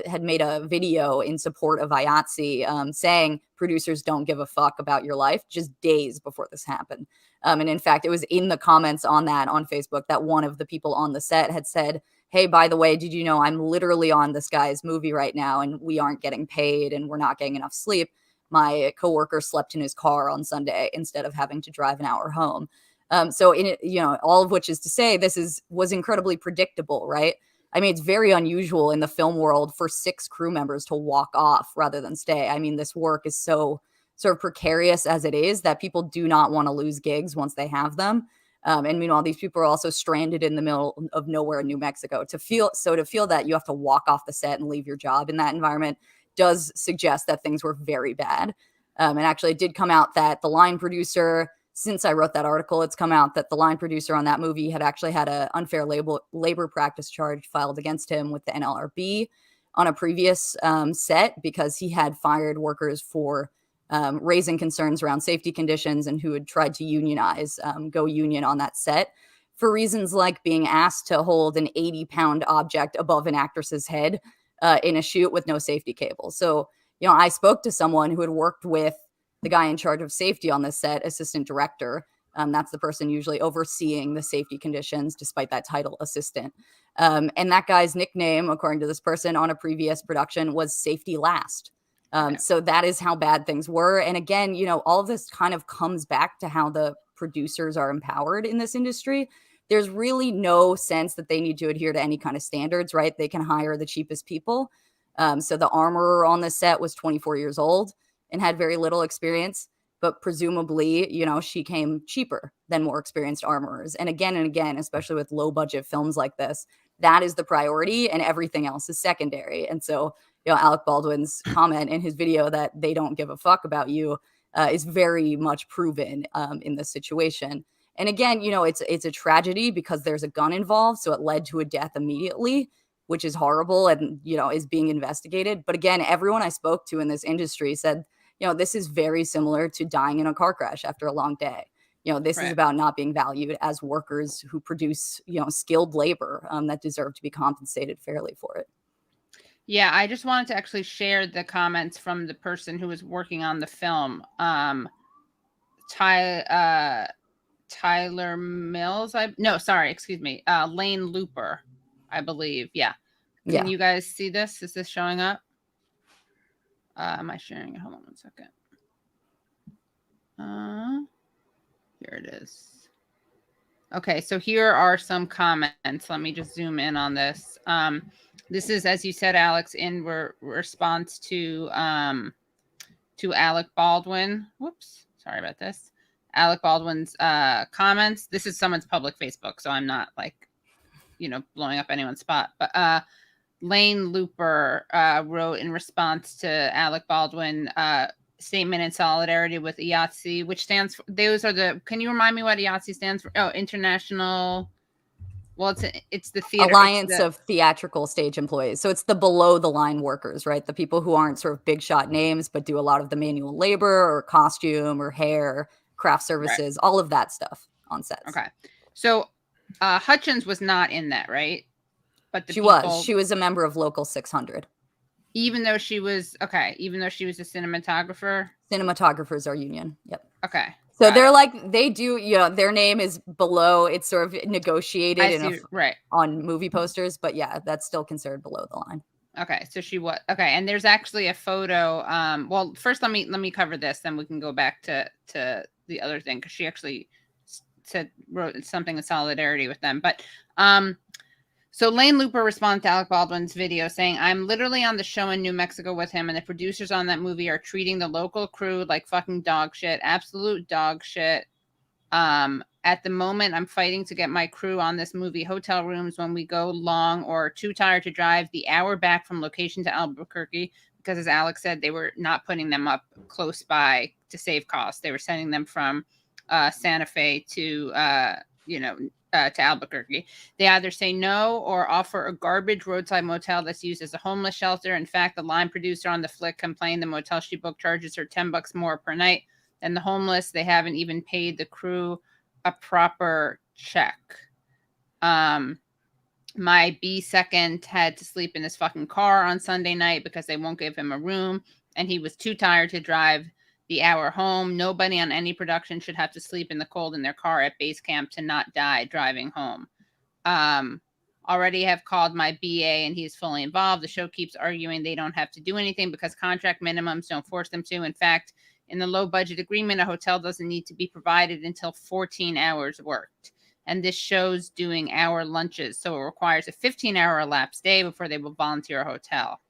had made a video in support of IATSE, saying producers don't give a fuck about your life, just days before this happened. And in fact, it was in the comments on Facebook that one of the people on the set had said, hey, by the way, did you know I'm literally on this guy's movie right now and we aren't getting paid and we're not getting enough sleep. My coworker slept in his car on Sunday instead of having to drive an hour home. So in it, all of which is to say was incredibly predictable, right? I mean, it's very unusual in the film world for 6 crew members to walk off rather than stay. I mean, this work is so sort of precarious as it is that people do not want to lose gigs once they have them. And meanwhile, these people are also stranded in the middle of nowhere in New Mexico. To feel that you have to walk off the set and leave your job in that environment does suggest that things were very bad. And actually, it did come out that the line producer, since I wrote that article, it's come out that the line producer on that movie had actually had an unfair labor practice charge filed against him with the NLRB on a previous set because he had fired workers for raising concerns around safety conditions and who had tried to unionize, go union on that set for reasons like being asked to hold an 80-pound object above an actress's head in a shoot with no safety cable. So, I spoke to someone who had worked with the guy in charge of safety on the set, assistant director. That's the person usually overseeing the safety conditions, despite that title, assistant. And that guy's nickname, according to this person on a previous production, was Safety Last. So that is how bad things were. And again, all of this kind of comes back to how the producers are empowered in this industry. There's really no sense that they need to adhere to any kind of standards, right? They can hire the cheapest people. So the armorer on the set was 24 years old and had very little experience, but presumably, she came cheaper than more experienced armorers. And again, especially with low budget films like this, that is the priority and everything else is secondary. And so, Alec Baldwin's comment in his video that they don't give a fuck about you is very much proven in this situation. And again, it's a tragedy because there's a gun involved. So it led to a death immediately, which is horrible and, is being investigated. But again, everyone I spoke to in this industry said, this is very similar to dying in a car crash after a long day. This is about not being valued as workers who produce, skilled labor that deserve to be compensated fairly for it. Yeah, I just wanted to actually share the comments from the person who was working on the film. Tyler Mills. Lane Looper, I believe. Yeah. Can you guys see this? Is this showing up? Am I sharing it? Hold on one second. Here it is. Okay, so here are some comments. Let me just zoom in on this. This is, as you said, Alex, in response to Alec Baldwin. Whoops, sorry about this. Alec Baldwin's comments. This is someone's public Facebook, so I'm not blowing up anyone's spot. But Lane Looper wrote in response to Alec Baldwin statement in solidarity with IATSE, which stands for, can you remind me what IATSE stands for? Oh, International. Well, it's the theater Alliance of Theatrical Stage Employees. So it's the below the line workers, right? The people who aren't sort of big shot names, but do a lot of the manual labor or costume or hair, craft services, all of that stuff on sets. Okay. So Hutchins was not in that, right? But she was a member of Local 600. Even though she was a cinematographer? Cinematographers are union. Yep. Okay. So they're they do, their name is below. It's sort of negotiated on movie posters, but yeah, that's still considered below the line. Okay. So she was, okay. And there's actually a photo. Well, first let me cover this, then we can go back to the other thing. Cause she actually wrote something in solidarity with them. But, so Lane Looper responded to Alec Baldwin's video saying, I'm literally on the show in New Mexico with him, and the producers on that movie are treating the local crew like fucking dog shit, absolute dog shit. At the moment, I'm fighting to get my crew on this movie hotel rooms when we go long or too tired to drive the hour back from location to Albuquerque, because as Alex said, they were not putting them up close by to save costs. They were sending them from Santa Fe to Albuquerque. They either say no or offer a garbage roadside motel that's used as a homeless shelter. In fact, the line producer on the flick complained the motel she booked charges her $10 more per night than the homeless. They haven't even paid the crew a proper check. My B-second had to sleep in his fucking car on Sunday night because they won't give him a room, and he was too tired to drive the hour home. Nobody on any production should have to sleep in the cold in their car at base camp to not die driving home. already have called my BA and he's fully involved. The show keeps arguing they don't have to do anything because contract minimums don't force them to. In fact, in the low budget agreement, a hotel doesn't need to be provided until 14 hours worked. And this show's doing hour lunches. So it requires a 15-hour elapsed day before they will volunteer a hotel.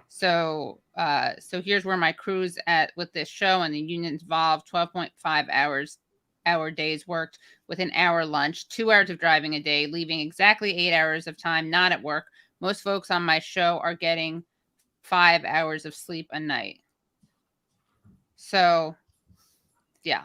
So here's where my crew's at with this show, and the union's involved. 12.5 hour days worked with an hour lunch, 2 hours of driving a day, leaving exactly 8 hours of time not at work. Most folks on my show are getting 5 hours of sleep a night. So, yeah.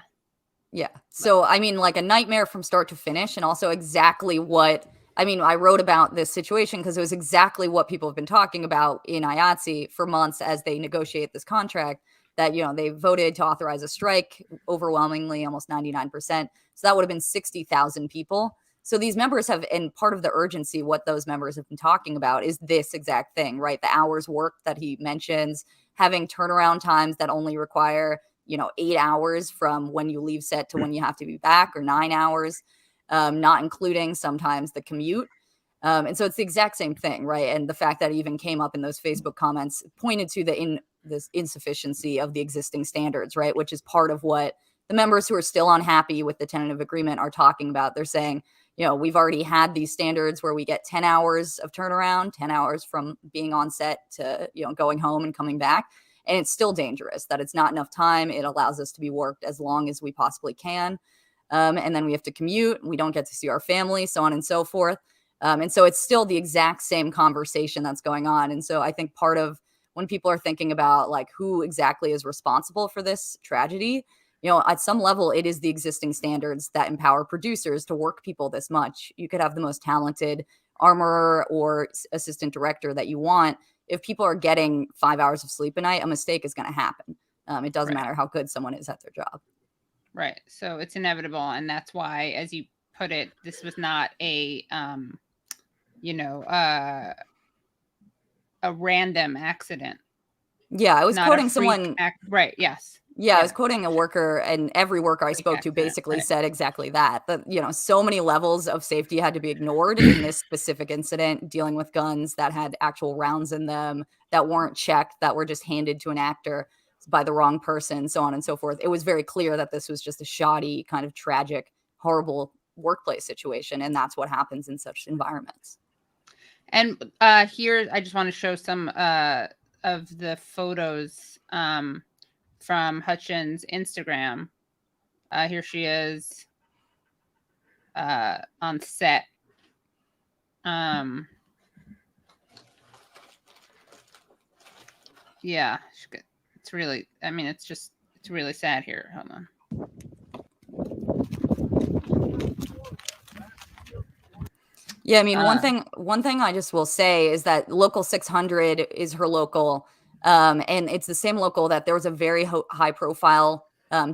Yeah. So, I mean, like a nightmare from start to finish, and also exactly what, I mean, I wrote about this situation because it was exactly what people have been talking about in IATSE for months as they negotiate this contract, that, you know, they voted to authorize a strike overwhelmingly, almost 99%. So that would have been 60,000 people. So these members have, and part of the urgency, what those members have been talking about is this exact thing, right? The hours worked that he mentions, having turnaround times that only require, you know, 8 hours from when you leave set to when you have to be back, or 9 hours, not including sometimes the commute. And so it's the exact same thing, right? And the fact that it even came up in those Facebook comments pointed to this insufficiency of the existing standards, right? Which is part of what the members who are still unhappy with the tentative agreement are talking about. They're saying, you know, we've already had these standards where we get 10 hours of turnaround, 10 hours from being on set to, you know, going home and coming back. And it's still dangerous that it's not enough time. It allows us to be worked as long as we possibly can. And then we have to commute. We don't get to see our family, so on and so forth. And so it's still the exact same conversation that's going on. And so I think part of when people are thinking about like who exactly is responsible for this tragedy, you know, at some level, it is the existing standards that empower producers to work people this much. You could have the most talented armorer or assistant director that you want. If people are getting 5 hours of sleep a night, a mistake is going to happen. It doesn't matter how good someone is at their job. Right. So it's inevitable. And that's why, as you put it, this was not a, a random accident. Yeah, I was quoting someone. Right. Yes. Yeah, I was quoting a worker, and every worker I spoke to basically said exactly that, you know, so many levels of safety had to be ignored in this specific incident, dealing with guns that had actual rounds in them, that weren't checked, that were just handed to an actor by the wrong person, so on and so forth. It was very clear that this was just a shoddy, kind of tragic, horrible workplace situation, and that's what happens in such environments. And here, I just want to show some of the photos from Hutchins' Instagram. Here she is on set. Yeah, it's really, I mean, it's really sad here. Hold on. Yeah, I mean, one thing I just will say is that Local 600 is her local, and it's the same local that there was a very high profile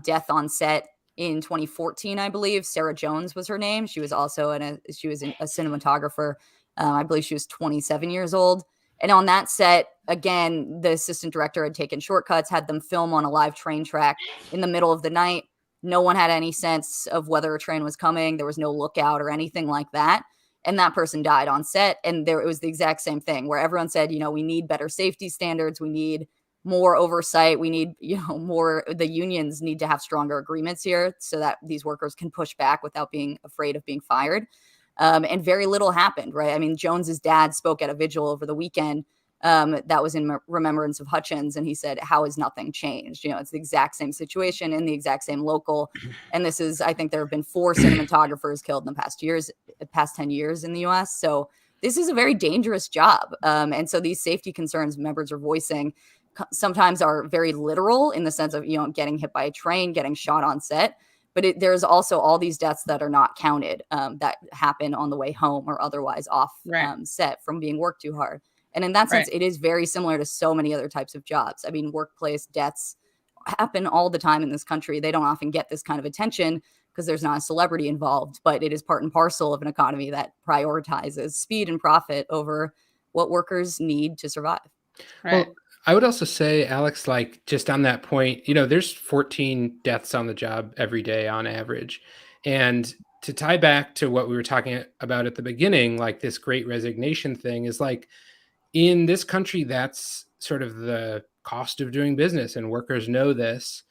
death on set in 2014, I believe. Sarah Jones was her name. She was also a cinematographer. I believe she was 27 years old. And on that set, again, the assistant director had taken shortcuts, had them film on a live train track in the middle of the night. No one had any sense of whether a train was coming. There was no lookout or anything like that. And that person died on set. And it was the exact same thing where everyone said, you know, we need better safety standards. We need more oversight. We need, you know, more, the unions need to have stronger agreements here so that these workers can push back without being afraid of being fired. And very little happened, right? I mean, Jones's dad spoke at a vigil over the weekend that was in remembrance of Hutchins. And he said, how has nothing changed? You know, it's the exact same situation in the exact same local. And this is, I think there have been 4 cinematographers killed in the past 10 years in the US. So this is a very dangerous job. And so these safety concerns members are voicing sometimes are very literal in the sense of, you know, getting hit by a train, getting shot on set. But there's also all these deaths that are not counted that happen on the way home or otherwise off set from being worked too hard. And in that sense, it is very similar to so many other types of jobs. I mean, workplace deaths happen all the time in this country. They don't often get this kind of attention because there's not a celebrity involved, but it is part and parcel of an economy that prioritizes speed and profit over what workers need to survive. Right. Well, I would also say, Alex, like just on that point, you know, there's 14 deaths on the job every day on average. And to tie back to what we were talking about at the beginning, like this great resignation thing is like, in this country, that's sort of the cost of doing business, and workers know this.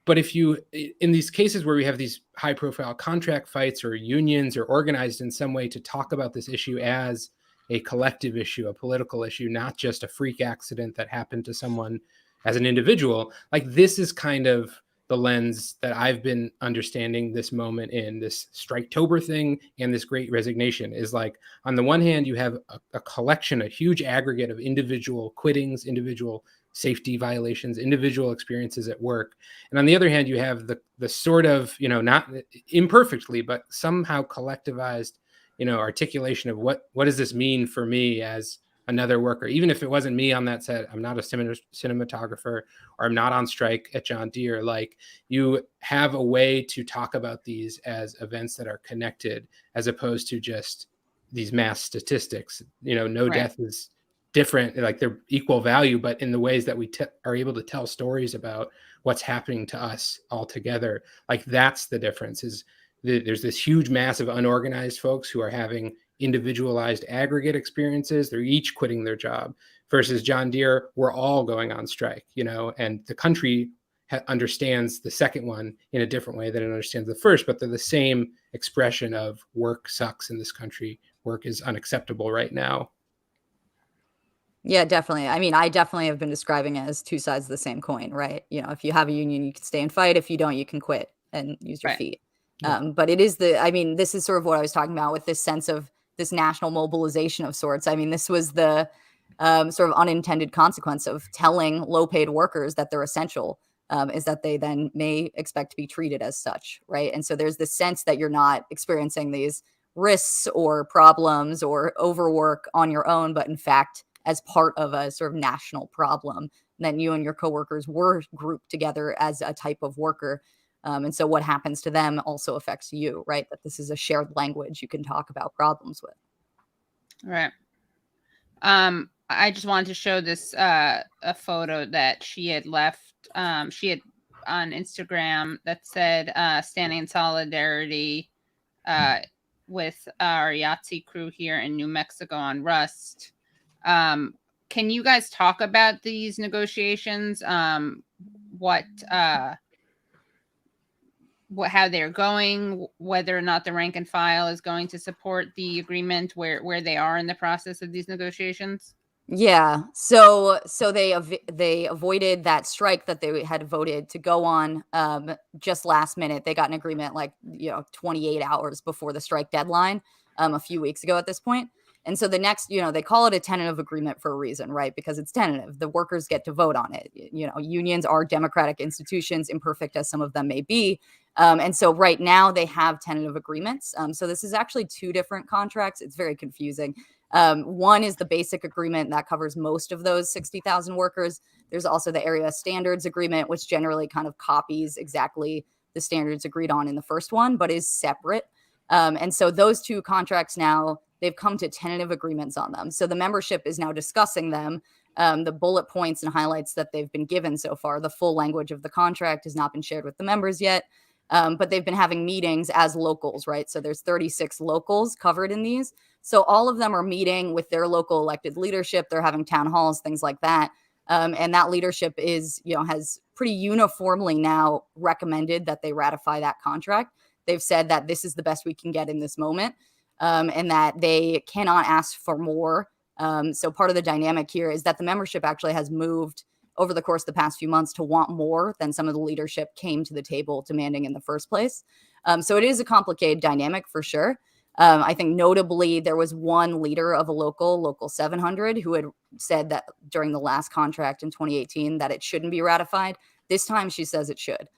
But if you, in these cases where we have these high profile contract fights, or unions are organized in some way to talk about this issue as a collective issue, a political issue, not just a freak accident that happened to someone as an individual, like this is kind of the lens that I've been understanding this moment in, this Striketober thing and this great resignation is like, on the one hand, you have a collection, a huge aggregate of individual quittings, individual safety violations, individual experiences at work. And on the other hand, you have the sort of, not imperfectly, but somehow collectivized, articulation of what does this mean for me as another worker, even if it wasn't me on that set. I'm not a cinematographer, or I'm not on strike at John Deere. Like, you have a way to talk about these as events that are connected, as opposed to just these mass statistics. No right. Death is different, like they're equal value, but in the ways that we are able to tell stories about what's happening to us all together, like that's the difference. Is there's this huge mass of unorganized folks who are having individualized aggregate experiences. They're each quitting their job, versus John Deere, we're all going on strike, and the country understands the second one in a different way than it understands the first, but they're the same expression of work sucks in this country. Work is unacceptable right now. Yeah, definitely. I mean, I definitely have been describing it as two sides of the same coin, right? If you have a union, you can stay and fight. If you don't, you can quit and use your right. feet. But it is this is sort of what I was talking about with this sense of this national mobilization of sorts. I mean, this was the sort of unintended consequence of telling low-paid workers that they're essential, is that they then may expect to be treated as such, right? And so there's this sense that you're not experiencing these risks or problems or overwork on your own, but in fact, as part of a sort of national problem. And then you and your coworkers were grouped together as a type of worker. And so what happens to them also affects you, right? That this is a shared language you can talk about problems with. Right. I just wanted to show this a photo that she had left. She had on Instagram that said, standing in solidarity with our Yahtzee crew here in New Mexico on Rust. Can you guys talk about these negotiations? How they're going, whether or not the rank and file is going to support the agreement, where they are in the process of these negotiations? Yeah. So they avoided that strike that they had voted to go on just last minute. They got an agreement 28 hours before the strike deadline a few weeks ago at this point. And so the next, they call it a tentative agreement for a reason, right? Because it's tentative. The workers get to vote on it. Unions are democratic institutions, imperfect as some of them may be. And so right now they have tentative agreements. So this is actually two different contracts. It's very confusing. One is the basic agreement that covers most of those 60,000 workers. There's also the area standards agreement, which generally kind of copies exactly the standards agreed on in the first one, but is separate. And so those two contracts now, they've come to tentative agreements on them. So the membership is now discussing them, the bullet points and highlights that they've been given so far. The full language of the contract has not been shared with the members yet, but they've been having meetings as locals, right? So there's 36 locals covered in these. So all of them are meeting with their local elected leadership. They're having town halls, things like that. And that leadership has pretty uniformly now recommended that they ratify that contract. They've said that this is the best we can get in this moment. And that they cannot ask for more. So part of the dynamic here is that the membership actually has moved over the course of the past few months to want more than some of the leadership came to the table demanding in the first place. So it is a complicated dynamic for sure. I think notably there was one leader of a local 700, who had said that during the last contract in 2018 that it shouldn't be ratified. This time she says it should.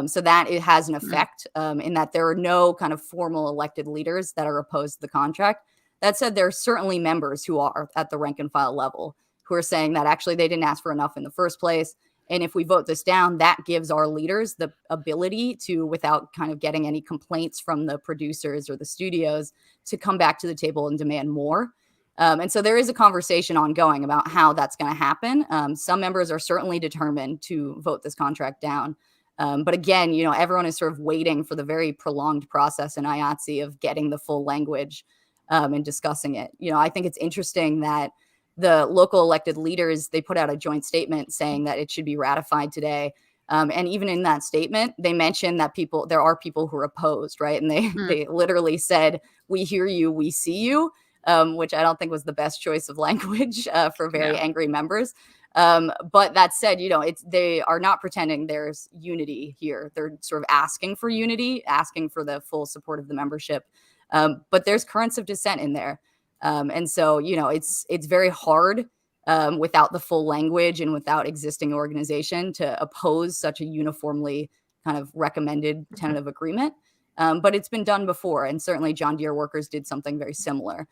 So that it has an effect in that there are no kind of formal elected leaders that are opposed to the contract. That said, there are certainly members who are at the rank and file level who are saying that actually they didn't ask for enough in the first place. And if we vote this down, that gives our leaders the ability to, without kind of getting any complaints from the producers or the studios, to come back to the table and demand more. And so there is a conversation ongoing about how that's going to happen. Some members are certainly determined to vote this contract down. But again, everyone is sort of waiting for the very prolonged process in IATSE of getting the full language and discussing it. I think it's interesting that the local elected leaders, they put out a joint statement saying that it should be ratified today. And even in that statement, they mentioned that there are people who are opposed, right? And they literally said, "We hear you, we see you," which I don't think was the best choice of language for very angry members. But that said, they are not pretending there's unity here. They're sort of asking for unity, asking for the full support of the membership. But there's currents of dissent in there. And so, it's very hard without the full language and without existing organization to oppose such a uniformly kind of recommended tentative agreement. But it's been done before. And certainly John Deere workers did something very similar.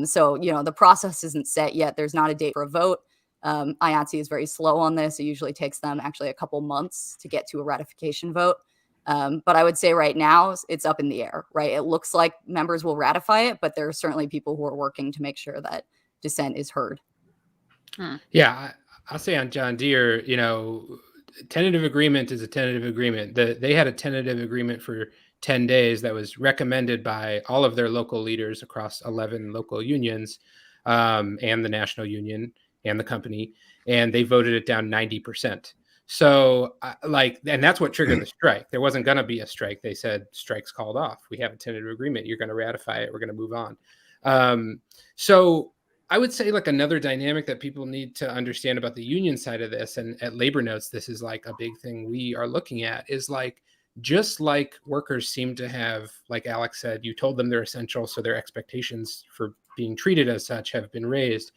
So, the process isn't set yet. There's not a date for a vote. IATSE is very slow on this. It usually takes them actually a couple months to get to a ratification vote. But I would say right now it's up in the air, right? It looks like members will ratify it, but there are certainly people who are working to make sure that dissent is heard. Yeah, I'll say on John Deere, tentative agreement is a tentative agreement. They had a tentative agreement for 10 days that was recommended by all of their local leaders across 11 local unions and the national union and the company, and they voted it down 90%. So and that's what triggered the strike. There wasn't going to be a strike. They said strike's called off. We have a tentative agreement. You're going to ratify it. We're going to move on. So I would say another dynamic that people need to understand about the union side of this, and at Labor Notes, this is a big thing we are looking at, is just like workers seem to have, like Alex said, you told them they're essential, so their expectations for being treated as such have been raised.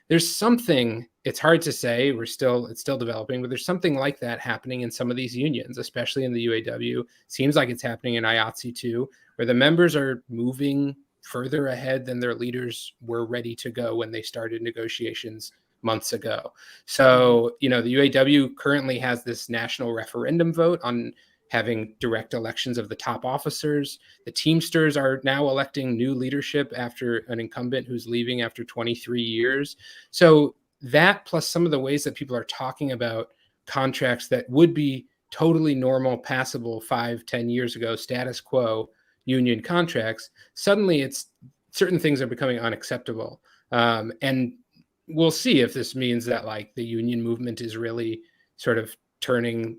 There's something, it's hard to say, it's still developing, but there's something like that happening in some of these unions, especially in the UAW. Seems like it's happening in IATSE too, where the members are moving further ahead than their leaders were ready to go when they started negotiations months ago. So, the UAW currently has this national referendum vote on having direct elections of the top officers. The Teamsters are now electing new leadership after an incumbent who's leaving after 23 years. So that, plus some of the ways that people are talking about contracts that would be totally normal, passable 5-10 years ago, status quo union contracts, suddenly certain things are becoming unacceptable. And we'll see if this means that the union movement is really sort of turning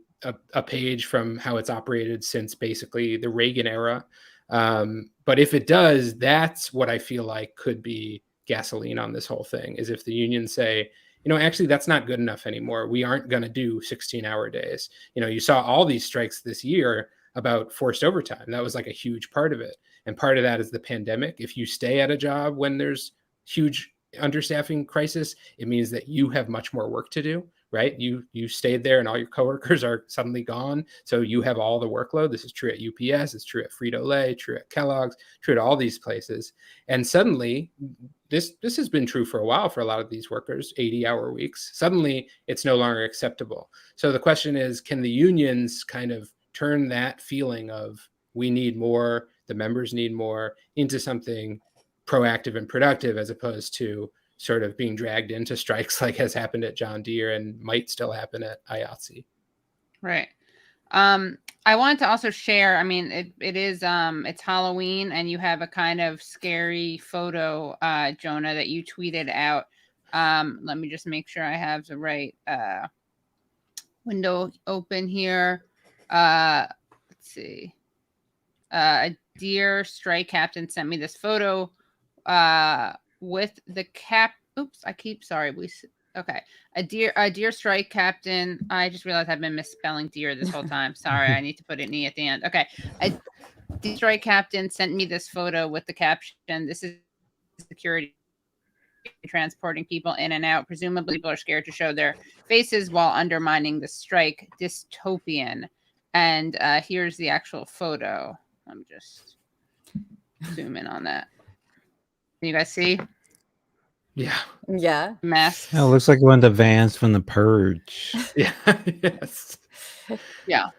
a page from how it's operated since basically the Reagan era. But if it does, that's what I feel like could be gasoline on this whole thing, is if the unions say, actually, that's not good enough anymore. We aren't going to do 16-hour days. You saw all these strikes this year about forced overtime. That was a huge part of it. And part of that is the pandemic. If you stay at a job when there's huge understaffing crisis, it means that you have much more work to do. Right? You stayed there and all your coworkers are suddenly gone. So you have all the workload. This is true at UPS. It's true at Frito-Lay, true at Kellogg's, true at all these places. And suddenly this has been true for a while for a lot of these workers, 80-hour weeks. Suddenly it's no longer acceptable. So the question is, can the unions kind of turn that feeling of we need more, the members need more, into something proactive and productive, as opposed to sort of being dragged into strikes like has happened at John Deere and might still happen at IATSE. Right. I wanted to also share, it is, it's Halloween and you have a kind of scary photo, Jonah, that you tweeted out. Let me just make sure I have the right, window open here. Let's see. A Deere strike captain sent me this photo, with the cap. Oops, okay. A Deere strike captain. I just realized I've been misspelling Deere this whole time. Sorry, I need to put an E at the end. Okay. A Deere strike captain sent me this photo with the caption, "This is security transporting people in and out. Presumably people are scared to show their faces while undermining the strike. Dystopian." And here's the actual photo. Let me just zoom in on that. Can you guys see? Yeah. Masks. Oh, it looks like one of the vans from The Purge. Yeah. Yes. Yeah.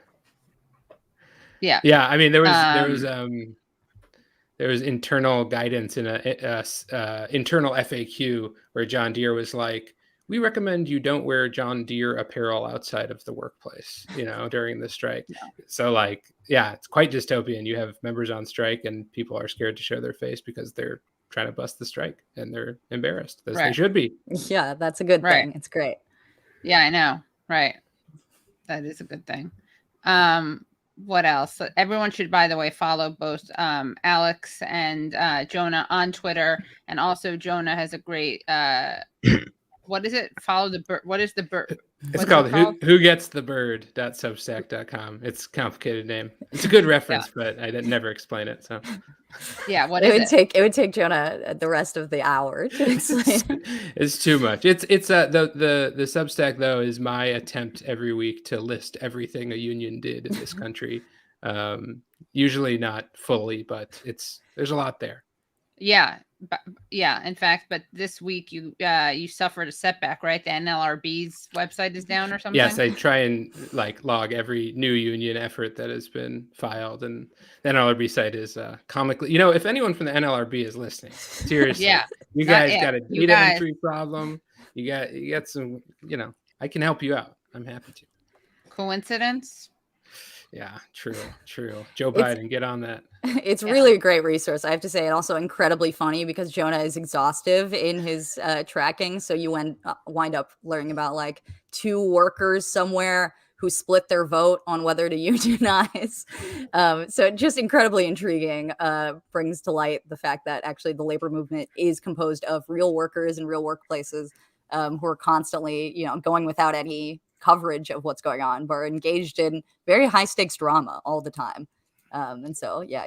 There was internal guidance in a internal FAQ where John Deere was like, we recommend you don't wear John Deere apparel outside of the workplace, during the strike. No. So like, yeah, it's quite dystopian. You have members on strike and people are scared to show their face because they're trying to bust the strike and they're embarrassed, as they should be. Yeah, that's a good thing. It's great. Yeah, I know. Right. That is a good thing. What else? Everyone should, by the way, follow both Alex and Jonah on Twitter. And also Jonah has a great what is it? Follow the bird. What is the bird? It's called Who Gets the Bird.substack.com. It's a complicated name. It's a good reference, but I didn't never explain it. So yeah, it would take Jonah the rest of the hour to explain. It's too much. It's the Substack though is my attempt every week to list everything a union did in this country. Usually not fully, but there's a lot there. Yeah. In fact, but this week you suffered a setback, right? The NLRB's website is down or something. Yes, I try and log every new union effort that has been filed, and the NLRB site is comically. If anyone from the NLRB is listening, seriously, you guys got a data entry problem. You got some. I can help you out. I'm happy to. Coincidence? Yeah, true. Joe Biden, get on that. It's really a great resource, I have to say, and also incredibly funny because Jonah is exhaustive in his tracking. So you wind up learning about 2 workers somewhere who split their vote on whether to unionize. So just incredibly intriguing, brings to light the fact that actually the labor movement is composed of real workers in real workplaces who are constantly, going without any coverage of what's going on, but are engaged in very high stakes drama all the time. And so, yeah,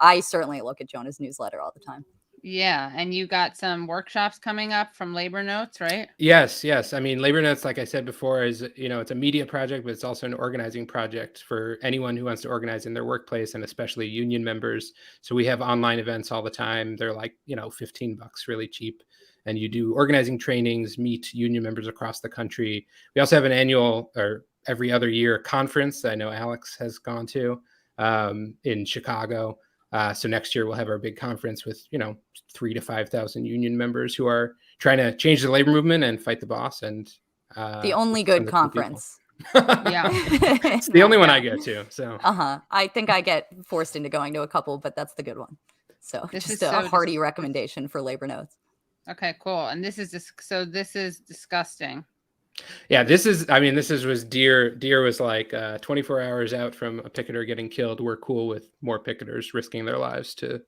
I certainly look at Jonah's newsletter all the time. Yeah. And you got some workshops coming up from Labor Notes, right? Yes. I mean, Labor Notes, like I said before, is, it's a media project, but it's also an organizing project for anyone who wants to organize in their workplace, and especially union members. So we have online events all the time. They're $15, really cheap. And you do organizing trainings, meet union members across the country. We also have an annual or every other year conference that I know Alex has gone to in Chicago. So next year we'll have our big conference with, 3,000 to 5,000 union members who are trying to change the labor movement and fight the boss. And the only good conference. Yeah. It's the only one I go to. So I think I get forced into going to a couple, but that's the good one. So just a hearty recommendation for Labor Notes. Okay, cool. And this is disgusting. Yeah, this was Deere. Deere was 24 hours out from a picketer getting killed. We're cool with more picketers risking their lives to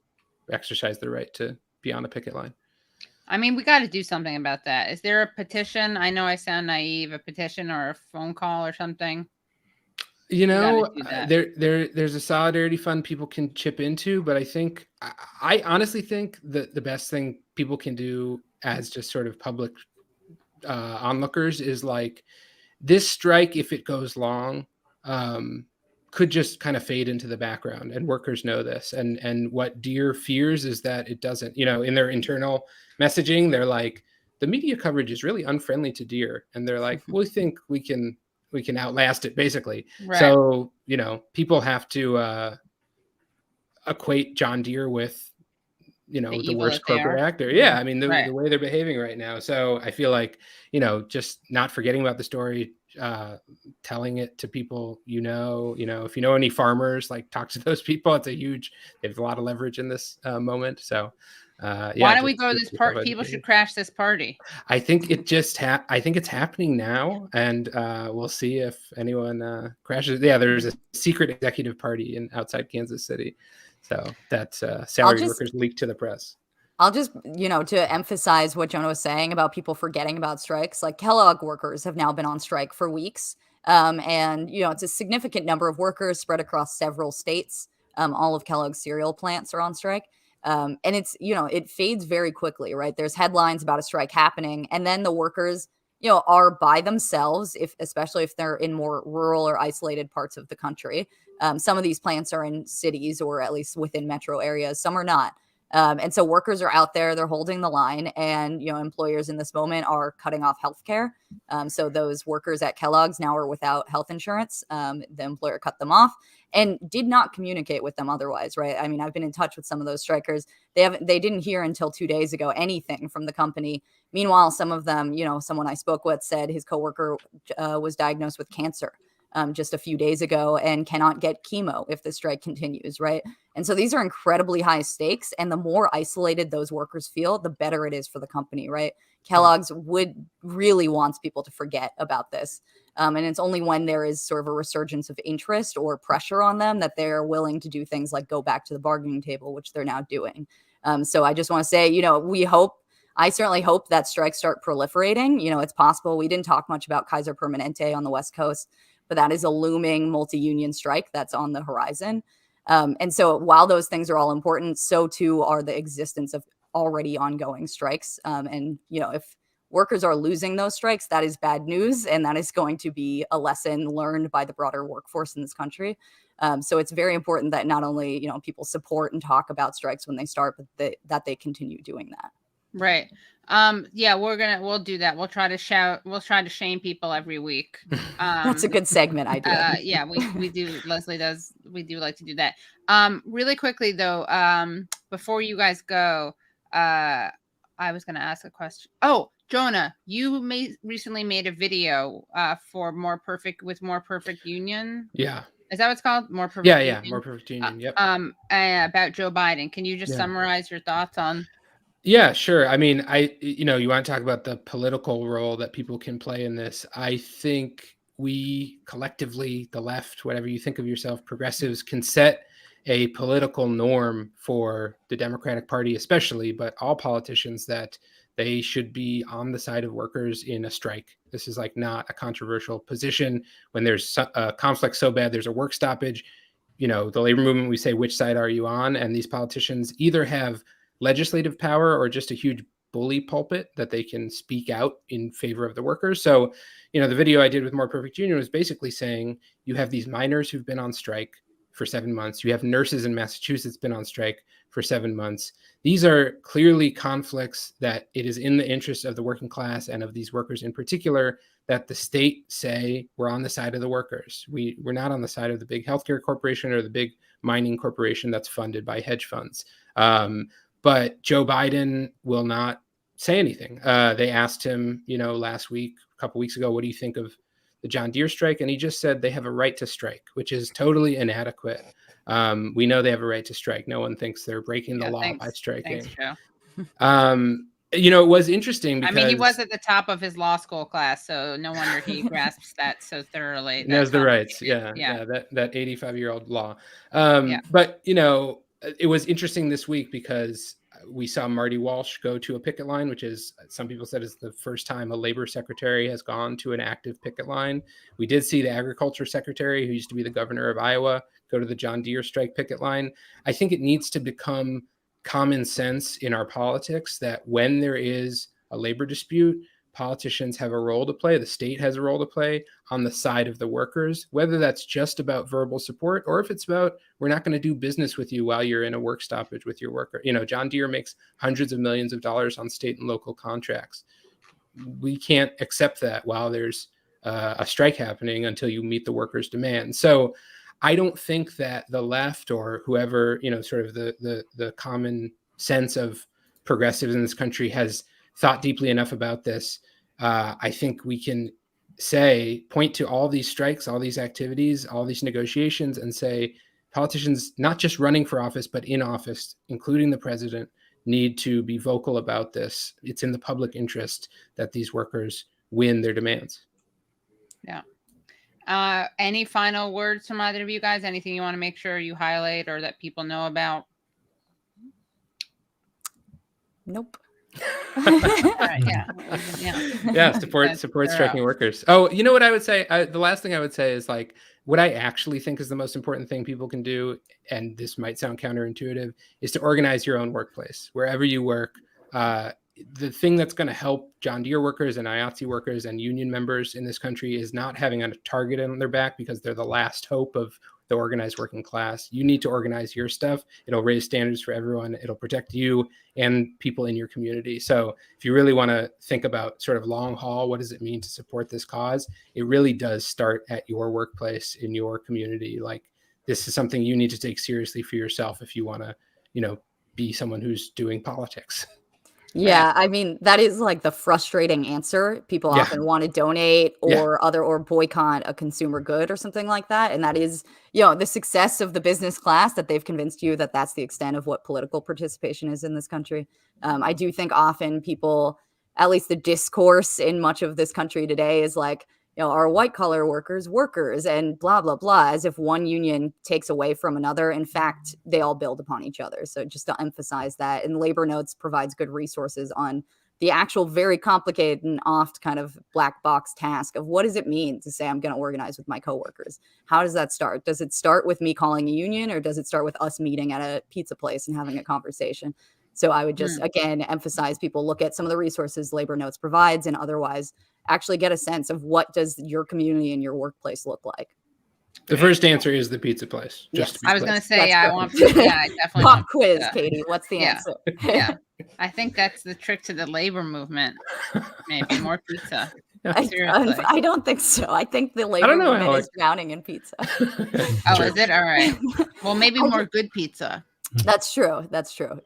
exercise their right to be on the picket line. I mean, we got to do something about that. Is there a petition? I know I sound naive, a petition or a phone call or something? There's a solidarity fund people can chip into, but I honestly think that the best thing people can do as just sort of public onlookers is this strike, if it goes long, could just kind of fade into the background, and workers know this. And what Deere fears is that it doesn't, in their internal messaging, they're the media coverage is really unfriendly to Deere, and they're we think we can outlast it, basically. Right. So, people have to equate John Deere with, the worst corporate actor. Yeah. I mean, the way they're behaving right now. So I feel just not forgetting about the story, telling it to people, if you know any farmers, talk to those people. They have a lot of leverage in this moment. So why don't we go to this part? People should crash this party. I think I think it's happening now, and we'll see if anyone crashes. Yeah, there's a secret executive party outside Kansas City, so that's salary workers leaked to the press. I'll just, to emphasize what Jonah was saying about people forgetting about strikes, Kellogg workers have now been on strike for weeks, and it's a significant number of workers spread across several states. All of Kellogg's cereal plants are on strike. And it's, it fades very quickly, right? There's headlines about a strike happening, and then the workers, are by themselves, especially if they're in more rural or isolated parts of the country. Some of these plants are in cities or at least within metro areas. Some are not. And so workers are out there, they're holding the line, and employers in this moment are cutting off healthcare. So those workers at Kellogg's now are without health insurance. The employer cut them off and did not communicate with them otherwise, right? I mean, I've been in touch with some of those strikers. They didn't hear until 2 days ago anything from the company. Meanwhile, some of them, someone I spoke with said his coworker was diagnosed with cancer just a few days ago and cannot get chemo if the strike continues, right? And so these are incredibly high stakes, and the more isolated those workers feel, the better it is for the company, right? Kellogg's really wants people to forget about this. And it's only when there is sort of a resurgence of interest or pressure on them that they're willing to do things like go back to the bargaining table, which they're now doing. So I just want to say, I certainly hope that strikes start proliferating. It's possible. We didn't talk much about Kaiser Permanente on the West Coast, but that is a looming multi-union strike that's on the horizon. And so while those things are all important, so too are the existence of already ongoing strikes. And if workers are losing those strikes, that is bad news. And that is going to be a lesson learned by the broader workforce in this country. So it's very important that not only, people support and talk about strikes when they start, but that they continue doing that. Right. Yeah, we'll do that. We'll try to shame people every week. That's a good segment idea. Yeah, we do. Leslie does. We do like to do that. Really quickly though, before you guys go, I was going to ask a question. Oh, Jonah, you recently made a video for More Perfect Union. Yeah. Is that what it's called? More Perfect Union? Yeah, More Perfect Union. Yep. About Joe Biden. Can you just summarize your thoughts on? Yeah, sure. I mean, you want to talk about the political role that people can play in this. I think we collectively, the left, whatever you think of yourself, progressives, can set a political norm for the Democratic Party, especially, but all politicians, that they should be on the side of workers in a strike. This is not a controversial position. When there's a conflict so bad, there's a work stoppage, the labor movement, we say, which side are you on? And these politicians either have legislative power or just a huge bully pulpit that they can speak out in favor of the workers. So, the video I did with More Perfect Union was basically saying you have these miners who've been on strike for 7 months. You have nurses in Massachusetts been on strike for 7 months. These are clearly conflicts that it is in the interest of the working class and of these workers in particular that the state say we're on the side of the workers. We're not on the side of the big healthcare corporation or the big mining corporation that's funded by hedge funds. But Joe Biden will not say anything. They asked him, last week, a couple weeks ago, what do you think of the John Deere strike? And he just said they have a right to strike, which is totally inadequate. We know they have a right to strike. No one thinks they're breaking the law by striking. Thanks, Joe. It was interesting because he was at the top of his law school class, so no wonder he grasps that so thoroughly. Knows the rights. Yeah. That 85-year-old law. But it was interesting this week because we saw Marty Walsh go to a picket line, which is, some people said, is the first time a labor secretary has gone to an active picket line. We did see the agriculture secretary, who used to be the governor of Iowa, go to the John Deere strike picket line. I think it needs to become common sense in our politics that when there is a labor dispute, politicians have a role to play, the state has a role to play on the side of the workers, whether that's just about verbal support or if it's about, we're not going to do business with you while you're in a work stoppage with your worker. John Deere makes hundreds of millions of dollars on state and local contracts. We can't accept that while there's a strike happening until you meet the workers' demand. So I don't think that the left or whoever, sort of the common sense of progressives in this country has thought deeply enough about this. I think we can point to all these strikes, all these activities, all these negotiations, and say politicians, not just running for office, but in office, including the president, need to be vocal about this. It's in the public interest that these workers win their demands. Yeah. Any final words from either of you guys? Anything you want to make sure you highlight or that people know about? Nope. Support striking workers. Oh, you know what I would say? The last thing I would say is what I actually think is the most important thing people can do, and this might sound counterintuitive, is to organize your own workplace wherever you work. The thing that's going to help John Deere workers and IATSE workers and union members in this country is not having a target on their back because they're the last hope of the organized working class. You need to organize your stuff. It'll raise standards for everyone. It'll protect you and people in your community. So if you really want to think about sort of long haul, what does it mean to support this cause? It really does start at your workplace, in your community. Like, this is something you need to take seriously for yourself if you want to, be someone who's doing politics. Yeah, I mean, that is like the frustrating answer. People often want to donate or boycott a consumer good or something like that. And that is, the success of the business class, that they've convinced you that that's the extent of what political participation is in this country. I do think often people, at least the discourse in much of this country today, is like, are white collar workers and blah, blah, blah, as if one union takes away from another. In fact, they all build upon each other. So just to emphasize that, and Labor Notes provides good resources on the actual very complicated and oft kind of black box task of what does it mean to say I'm going to organize with my coworkers? How does that start? Does it start with me calling a union, or does it start with us meeting at a pizza place and having a conversation? So I would just, again, emphasize people look at some of the resources Labor Notes provides, and otherwise actually get a sense of what does your community and your workplace look like. The first answer is the pizza place. I was going to say, I want pizza. Yeah, I definitely Pop want quiz, pizza. Katie. What's the answer? Yeah. I think that's the trick to the labor movement. Maybe more pizza. Seriously. I don't think so. I think the labor movement is drowning in pizza. Is it? All right. Well, maybe more good pizza. That's true.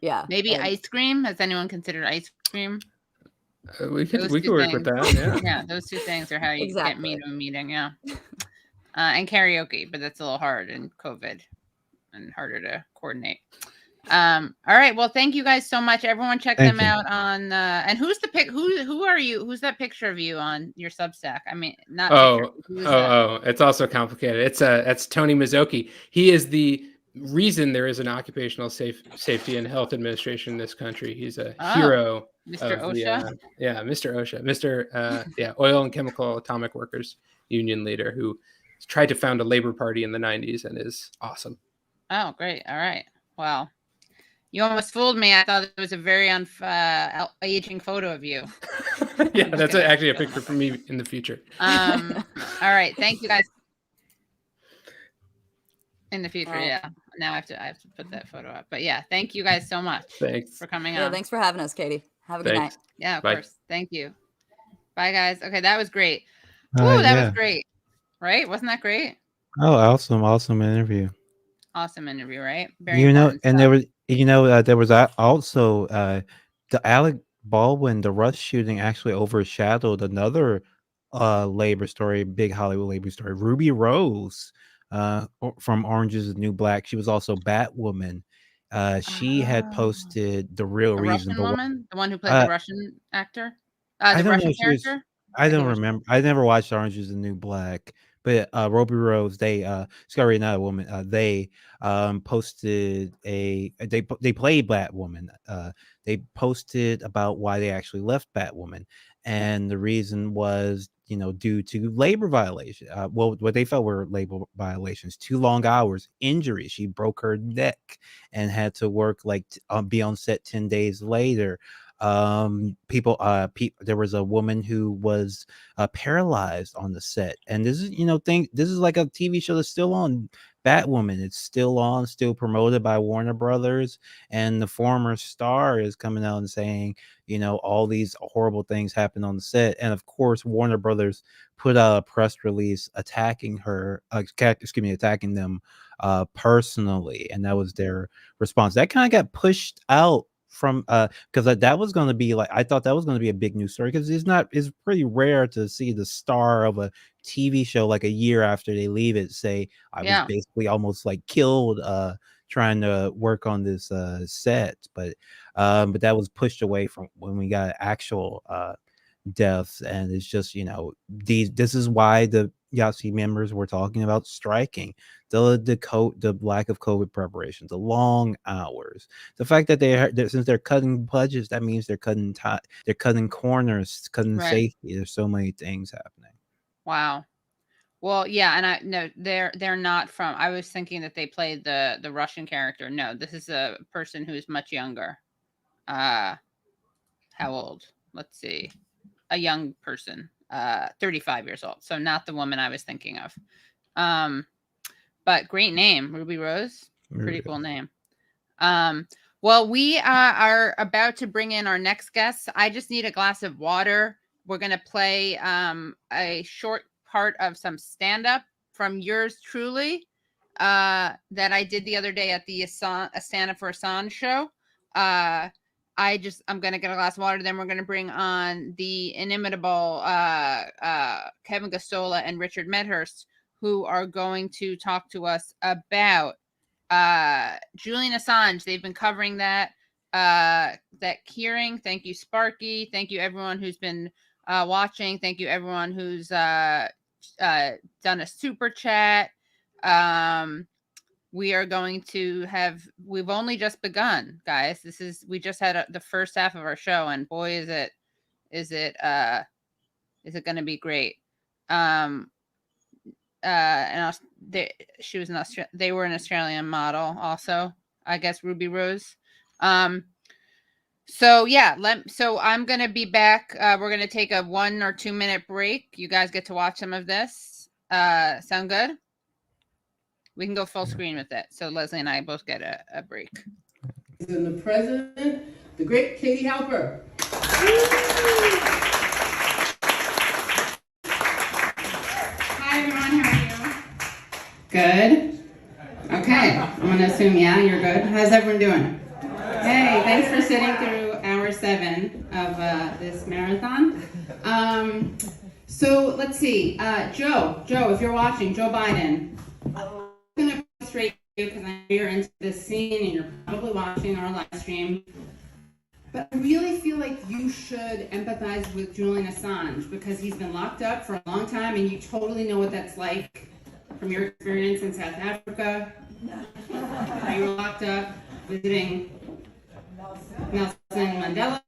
Yeah. Maybe ice cream. Has anyone considered ice cream? We could work with that. Yeah. Yeah, those two things are how you get me to a meeting. Yeah. And karaoke, but that's a little hard in COVID and harder to coordinate. All right. Well, thank you guys so much. Everyone check them out on and who's the pic? Who are you? Who's that picture of you on your Substack? I mean, not it's also complicated. That's Tony Mazzocchi. He is the reason there is an occupational safety and health administration in this country. He's a hero. Mr. OSHA? Mr. OSHA. Mr. Oil and Chemical Atomic Workers Union leader who tried to found a labor party in the 90s and is awesome. Oh, great. All right. Wow. You almost fooled me. I thought it was a very aging photo of you. Yeah, that's actually a picture for me in the future. All right. Thank you guys. In the future, yeah. Now I have to put that photo up. But yeah, thank you guys so much. Thanks for coming on. Yeah, thanks for having us, Katie. Have a good night. Yeah, of course. Thank you. Bye, guys. Okay, that was great. That was great. Right? Wasn't that great? Oh, awesome interview. Awesome interview, right? Very important and stuff. there was also the Alec Baldwin, the Rush shooting actually overshadowed another labor story, big Hollywood labor story. Ruby Rose from Orange Is the New Black. She was also Batwoman. She had posted the real reason. Russian woman, the one who played the Russian actor, the Russian character. I don't remember. I never watched Orange Is the New Black, but Ruby Rose, sorry, not a woman. They posted they played Batwoman. They posted about why they actually left Batwoman, and the reason was due to labor violation. What they felt were labor violations, too long hours, injuries. She broke her neck and had to work be on set 10 days later. There was a woman who was paralyzed on the set, and this is this is like a TV show that's still on. Batwoman, it's still on, still promoted by Warner Brothers, and the former star is coming out and saying all these horrible things happen on the set. And of course Warner Brothers put out a press release attacking them personally, and that was their response. That kind of got pushed out from because that was going to be I thought that was going to be a big news story, because it's pretty rare to see the star of a TV show a year after they leave it say I was basically almost killed trying to work on this set, but that was pushed away from when we got actual deaths. And it's just this is why the YATSE members were talking about striking. The lack of COVID preparation, the long hours, the fact that since they're cutting budgets, that means they're cutting corners, cutting safety. There's so many things happening. Wow. Well, yeah, and they're not from. I was thinking that they played the Russian character. No, this is a person who's much younger. How old? Let's see. A young person, 35 years old. So not the woman I was thinking of. but great name, Ruby Rose. Pretty cool name. Well, we are about to bring in our next guest. I just need a glass of water. We're going to play a short part of some stand-up from yours truly that I did the other day at the Stand-Up for Assange show. I'm going to get a glass of water. Then we're going to bring on the inimitable Kevin Gosztola and Richard Medhurst, who are going to talk to us about Julian Assange. They've been covering that hearing. Thank you, Sparky. Thank you, everyone who's been watching. Thank you, everyone who's done a super chat. We are going to we've only just begun, guys. We just had the first half of our show, and boy, is it going to be great. She was they were an Australian model also, I guess, Ruby Rose. So yeah, so I'm going to be back. We're going to take a 1 or 2 minute break. You guys get to watch some of this. Sound good? We can go full screen with it. So Leslie and I both get a break. And the president, the great Katie Halper. Hi everyone, how are you? Good? Okay, I'm going to assume, yeah, you're good. How's everyone doing? Hey, thanks for sitting through hour 7 of this marathon. So let's see, Joe, if you're watching, Joe Biden. I'm going to go straight to you because I know you're into this scene and you're probably watching our live stream. But I really feel like you should empathize with Julian Assange because he's been locked up for a long time and you totally know what that's like from your experience in South Africa. You were locked up visiting Nelson Mandela,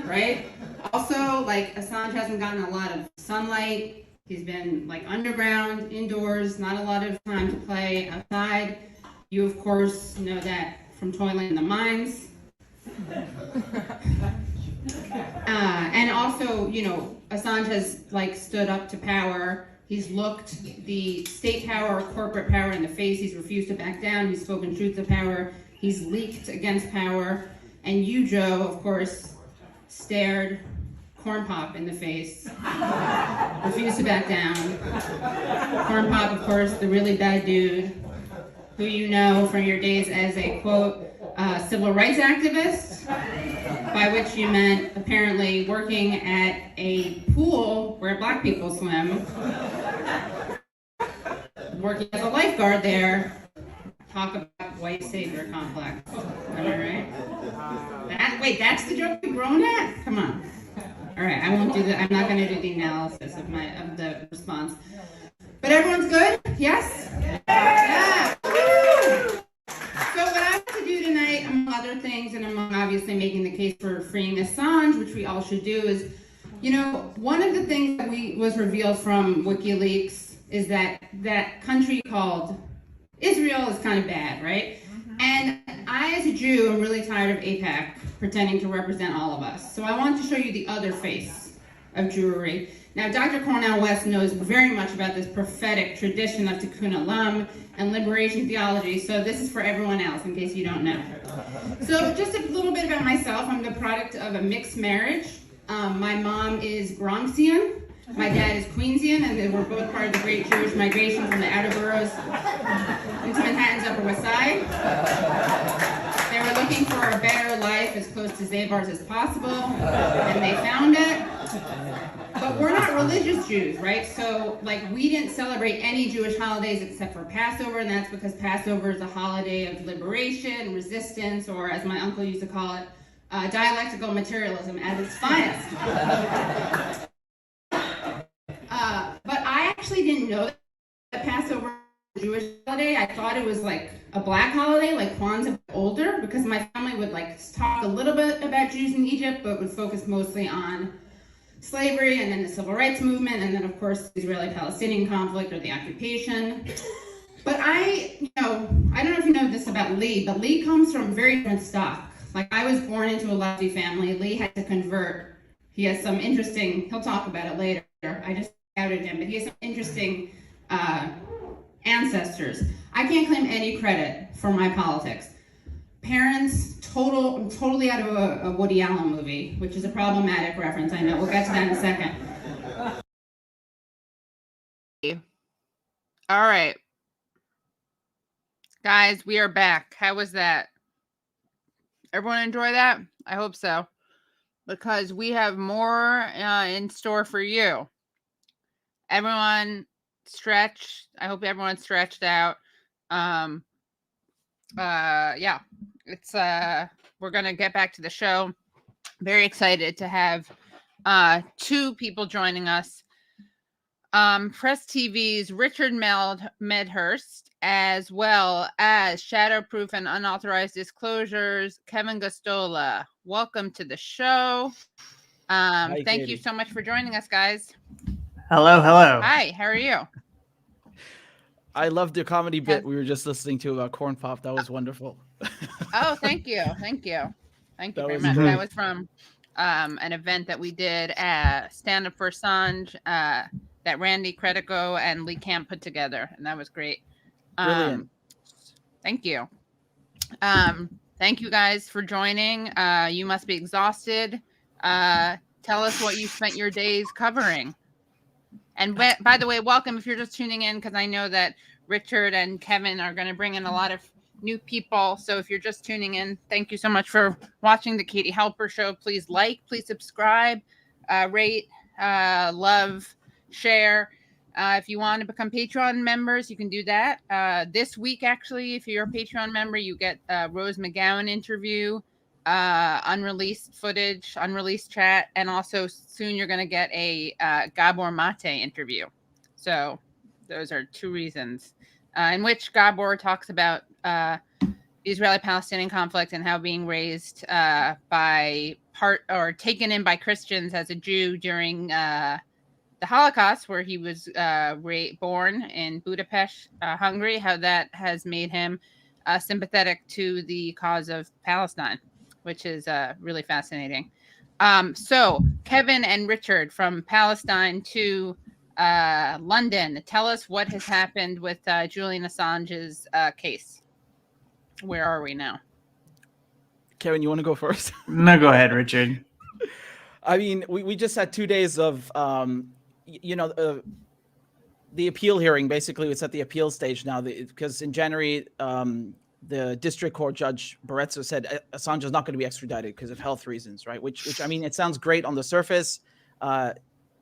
right? Also, like, Assange hasn't gotten a lot of sunlight. He's been like underground, indoors, not a lot of time to play outside. You, of course, know that from toiling in the mines. And also, you know, Assange has like stood up to power. He's looked the state power or corporate power in the face. He's refused to back down. He's spoken truth to power. He's leaked against power. And you, Joe, of course, stared Corn Pop in the face, refused to back down. Corn Pop, of course, the really bad dude, who you know from your days as a, quote, civil rights activist, by which you meant apparently working at a pool where black people swim, working as a lifeguard there. Talk about white savior complex. Am I right? Wait, that's the joke you've grown at? Come on. All right, I won't do that. I'm not going to do the analysis of the response. But everyone's good? Yes? Yeah. Woo! So what I want to do tonight, among other things, and among obviously making the case for freeing Assange, which we all should do, is, you know, one of the things that was revealed from WikiLeaks is that country called Israel is kind of bad, right? And I, as a Jew, am really tired of AIPAC pretending to represent all of us. So I want to show you the other face of Jewry. Now, Dr. Cornell West knows very much about this prophetic tradition of Tikkun Olam and liberation theology, so this is for everyone else, in case you don't know. So just a little bit about myself. I'm the product of a mixed marriage. My mom is Bronxian. My dad is Queensian, and they were both part of the great Jewish migration from the outer boroughs into Manhattan's Upper West Side. They were looking for a better life as close to Zabar's as possible, and they found it. But we're not religious Jews, right? So, like, we didn't celebrate any Jewish holidays except for Passover, and that's because Passover is a holiday of liberation, resistance, or as my uncle used to call it, dialectical materialism at its finest. But I actually didn't know that Passover was a Jewish holiday. I thought it was like a black holiday, like Kwanzaa, but older, because my family would like talk a little bit about Jews in Egypt, but would focus mostly on slavery and then the civil rights movement, and then of course the Israeli-Palestinian conflict or the occupation. But I don't know if you know this about Lee, but Lee comes from very different stock. Like, I was born into a lefty family. Lee had to convert. He has some interesting, he'll talk about it later. I just outed him, but he has some interesting ancestors. I can't claim any credit for my politics. Parents, totally out of a Woody Allen movie, which is a problematic reference. I know. We'll get to that in a second. All right. Guys, we are back. How was that? Everyone enjoy that? I hope so. Because we have more in store for you. Everyone stretch. I hope everyone stretched out. Yeah. It's we're gonna get back to the show. Very excited to have two people joining us. Press TV's Richard Medhurst, as well as Shadowproof and Unauthorized Disclosures, Kevin Gosztola. Welcome to the show. Hi, thank you so much for joining us, guys. Hello. Hi, how are you? I loved the comedy bit we were just listening to about Corn Pop. That was wonderful. Oh, thank you. Thank you very much. That was from an event that we did at Stand Up for Assange that Randy Credico and Lee Camp put together, and that was great. Brilliant. Thank you. Thank you guys for joining. You must be exhausted. Tell us what you spent your days covering. And by the way, welcome if you're just tuning in, because I know that Richard and Kevin are going to bring in a lot of new people. So if you're just tuning in, thank you so much for watching the Katie Halper Show. Please like, please subscribe, rate, love, share. If you want to become Patreon members, you can do that. This week, actually, if you're a Patreon member, you get a Rose McGowan interview, unreleased footage, unreleased chat, and also soon you're going to get a Gabor Mate interview. So those are two reasons in which Gabor talks about the Israeli-Palestinian conflict and how being raised taken in by Christians as a Jew during the Holocaust, where he was born in Budapest, Hungary, how that has made him sympathetic to the cause of Palestine, which is really fascinating. So Kevin and Richard, from Palestine to London, tell us what has happened with Julian Assange's case. Where are we now? Kevin, you want to go first? No, go ahead, Richard. I mean, we just had 2 days of, the appeal hearing. Basically, it's at the appeal stage now, because in January, the district court judge Barretza said Assange is not going to be extradited because of health reasons, right? Which I mean, it sounds great on the surface.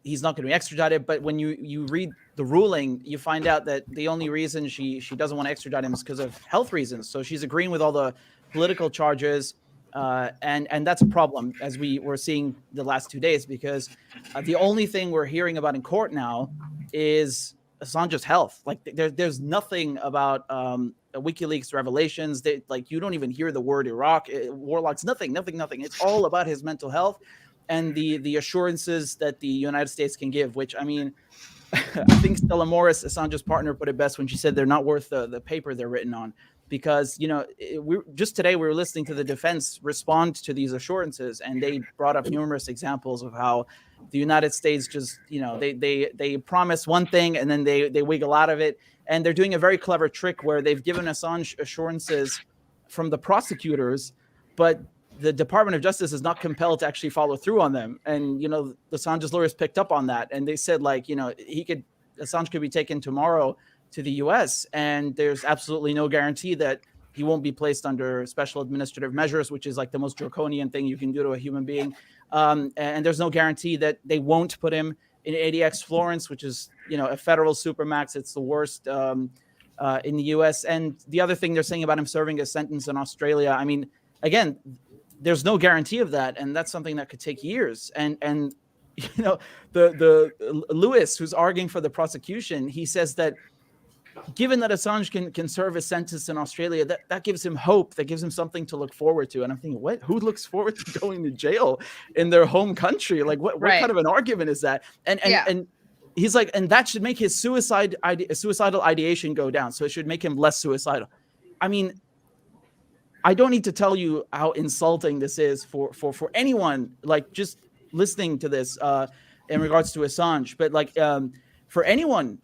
He's not going to be extradited, but when you read the ruling, you find out that the only reason she doesn't want to extradite him is because of health reasons. So she's agreeing with all the political charges, and that's a problem, as we were seeing the last 2 days, because the only thing we're hearing about in court now is Assange's health. Like there's nothing about WikiLeaks revelations. You don't even hear the word Iraq, warlocks, nothing. It's all about his mental health and the assurances that the United States can give, which, I mean, I think Stella Morris, Assange's partner, put it best when she said they're not worth the paper they're written on. Because, just today we were listening to the defense respond to these assurances, and they brought up numerous examples of how the United States just, they promise one thing and then they wiggle out of it. And they're doing a very clever trick where they've given Assange assurances from the prosecutors, but the Department of Justice is not compelled to actually follow through on them. And, Assange's lawyers picked up on that, and they said, Assange could be taken tomorrow to the US, and there's absolutely no guarantee that he won't be placed under special administrative measures, which is like the most draconian thing you can do to a human being. And there's no guarantee that they won't put him in ADX Florence, which is, a federal supermax. It's the worst in the US. And the other thing they're saying about him serving a sentence in Australia, I mean, again, there's no guarantee of that, and that's something that could take years. And the Lewis, who's arguing for the prosecution, he says that given that Assange can serve a sentence in Australia, that gives him hope, that gives him something to look forward to. And I'm thinking, who looks forward to going to jail in their home country? Like, what kind of an argument is that? And he's like, and that should make his suicidal ideation go down. So it should make him less suicidal. I mean, I don't need to tell you how insulting this is for anyone, like, just listening to this in regards to Assange. But for anyone,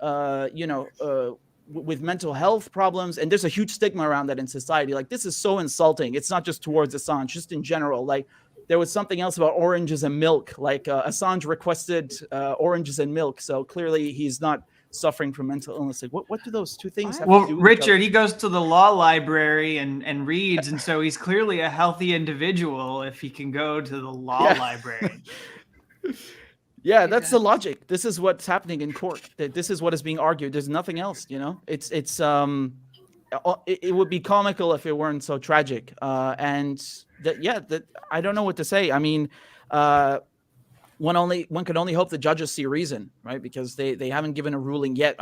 with mental health problems, and there's a huge stigma around that in society. Like, this is so insulting. It's not just towards Assange, just in general. Like, there was something else about oranges and milk. Like, Assange requested oranges and milk, so clearly he's not suffering from mental illness. Like, what do those two things have to do with Richard, he goes to the law library and reads, and so he's clearly a healthy individual if he can go to the law library. Yeah, that's the logic. This is what's happening in court. This is what is being argued. There's nothing else, you know. It would be comical if it weren't so tragic. And that I don't know what to say. I mean, one can only hope the judges see reason, right? Because they haven't given a ruling yet.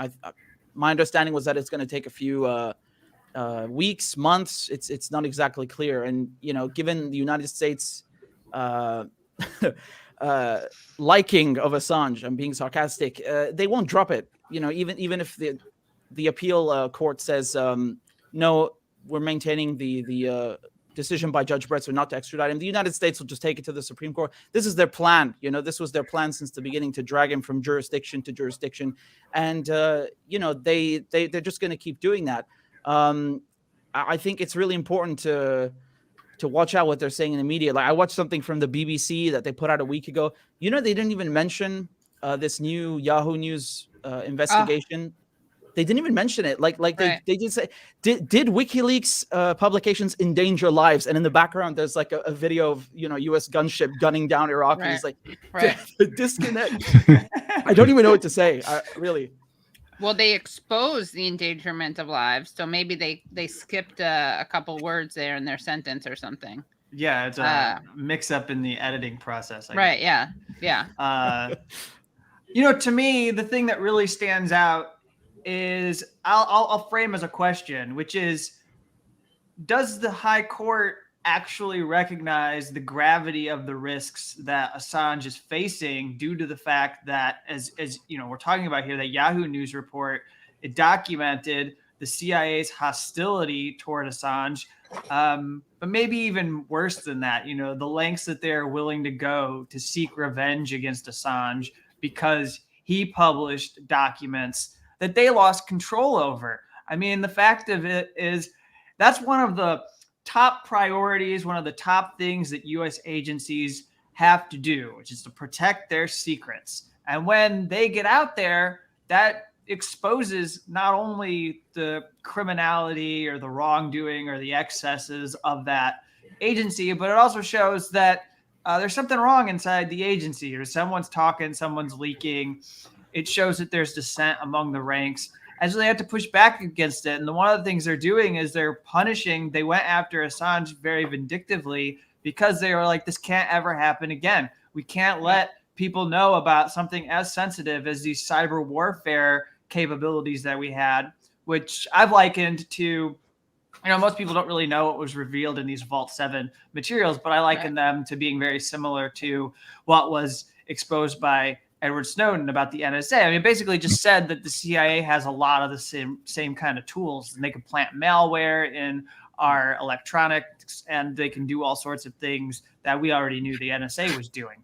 My understanding was that it's going to take a few weeks, months. It's not exactly clear. And, you know, given the United States liking of Assange, I'm being sarcastic, they won't drop it. You know, even if the appeal court says no, we're maintaining the decision by Judge Bretzer not to extradite him, the United States will just take it to the Supreme Court. This is their plan. You know, this was their plan since the beginning, to drag him from jurisdiction to jurisdiction. And, you know, they're just going to keep doing that. I think it's really important to watch out what they're saying in the media. Like, I watched something from the BBC that they put out a week ago. You know, they didn't even mention this new Yahoo News investigation. They didn't even mention it. Like they did say, did WikiLeaks publications endanger lives? And in the background, there's like a video of, you know, U.S. gunship gunning down Iraq. And it's like, the disconnect. I don't even know what to say. Really. Well, they exposed the endangerment of lives, so maybe they skipped a couple words there in their sentence or something. Yeah, it's a mix-up in the editing process. Right, yeah. You know, to me, the thing that really stands out is, I'll frame as a question, which is, does the High Court actually recognize the gravity of the risks that Assange is facing due to the fact that, as you know, we're talking about here, that Yahoo News report, it documented the CIA's hostility toward Assange, but maybe even worse than that, you know, the lengths that they're willing to go to seek revenge against Assange because he published documents that they lost control over. I mean, the fact of it is, that's one of the top priorities, one of the top things that U.S. agencies have to do, which is to protect their secrets. And when they get out there, that exposes not only the criminality or the wrongdoing or the excesses of that agency, but it also shows that there's something wrong inside the agency, or someone's talking, someone's leaking. It shows that there's dissent among the ranks. And so they have to push back against it. And one of the things they're doing is they went after Assange very vindictively, because they were like, this can't ever happen again. We can't let people know about something as sensitive as these cyber warfare capabilities that we had, which I've likened to, you know, most people don't really know what was revealed in these Vault 7 materials, but I liken them to being very similar to what was exposed by Edward Snowden about the NSA. I mean, basically just said that the CIA has a lot of the same kind of tools, and they can plant malware in our electronics, and they can do all sorts of things that we already knew the NSA was doing.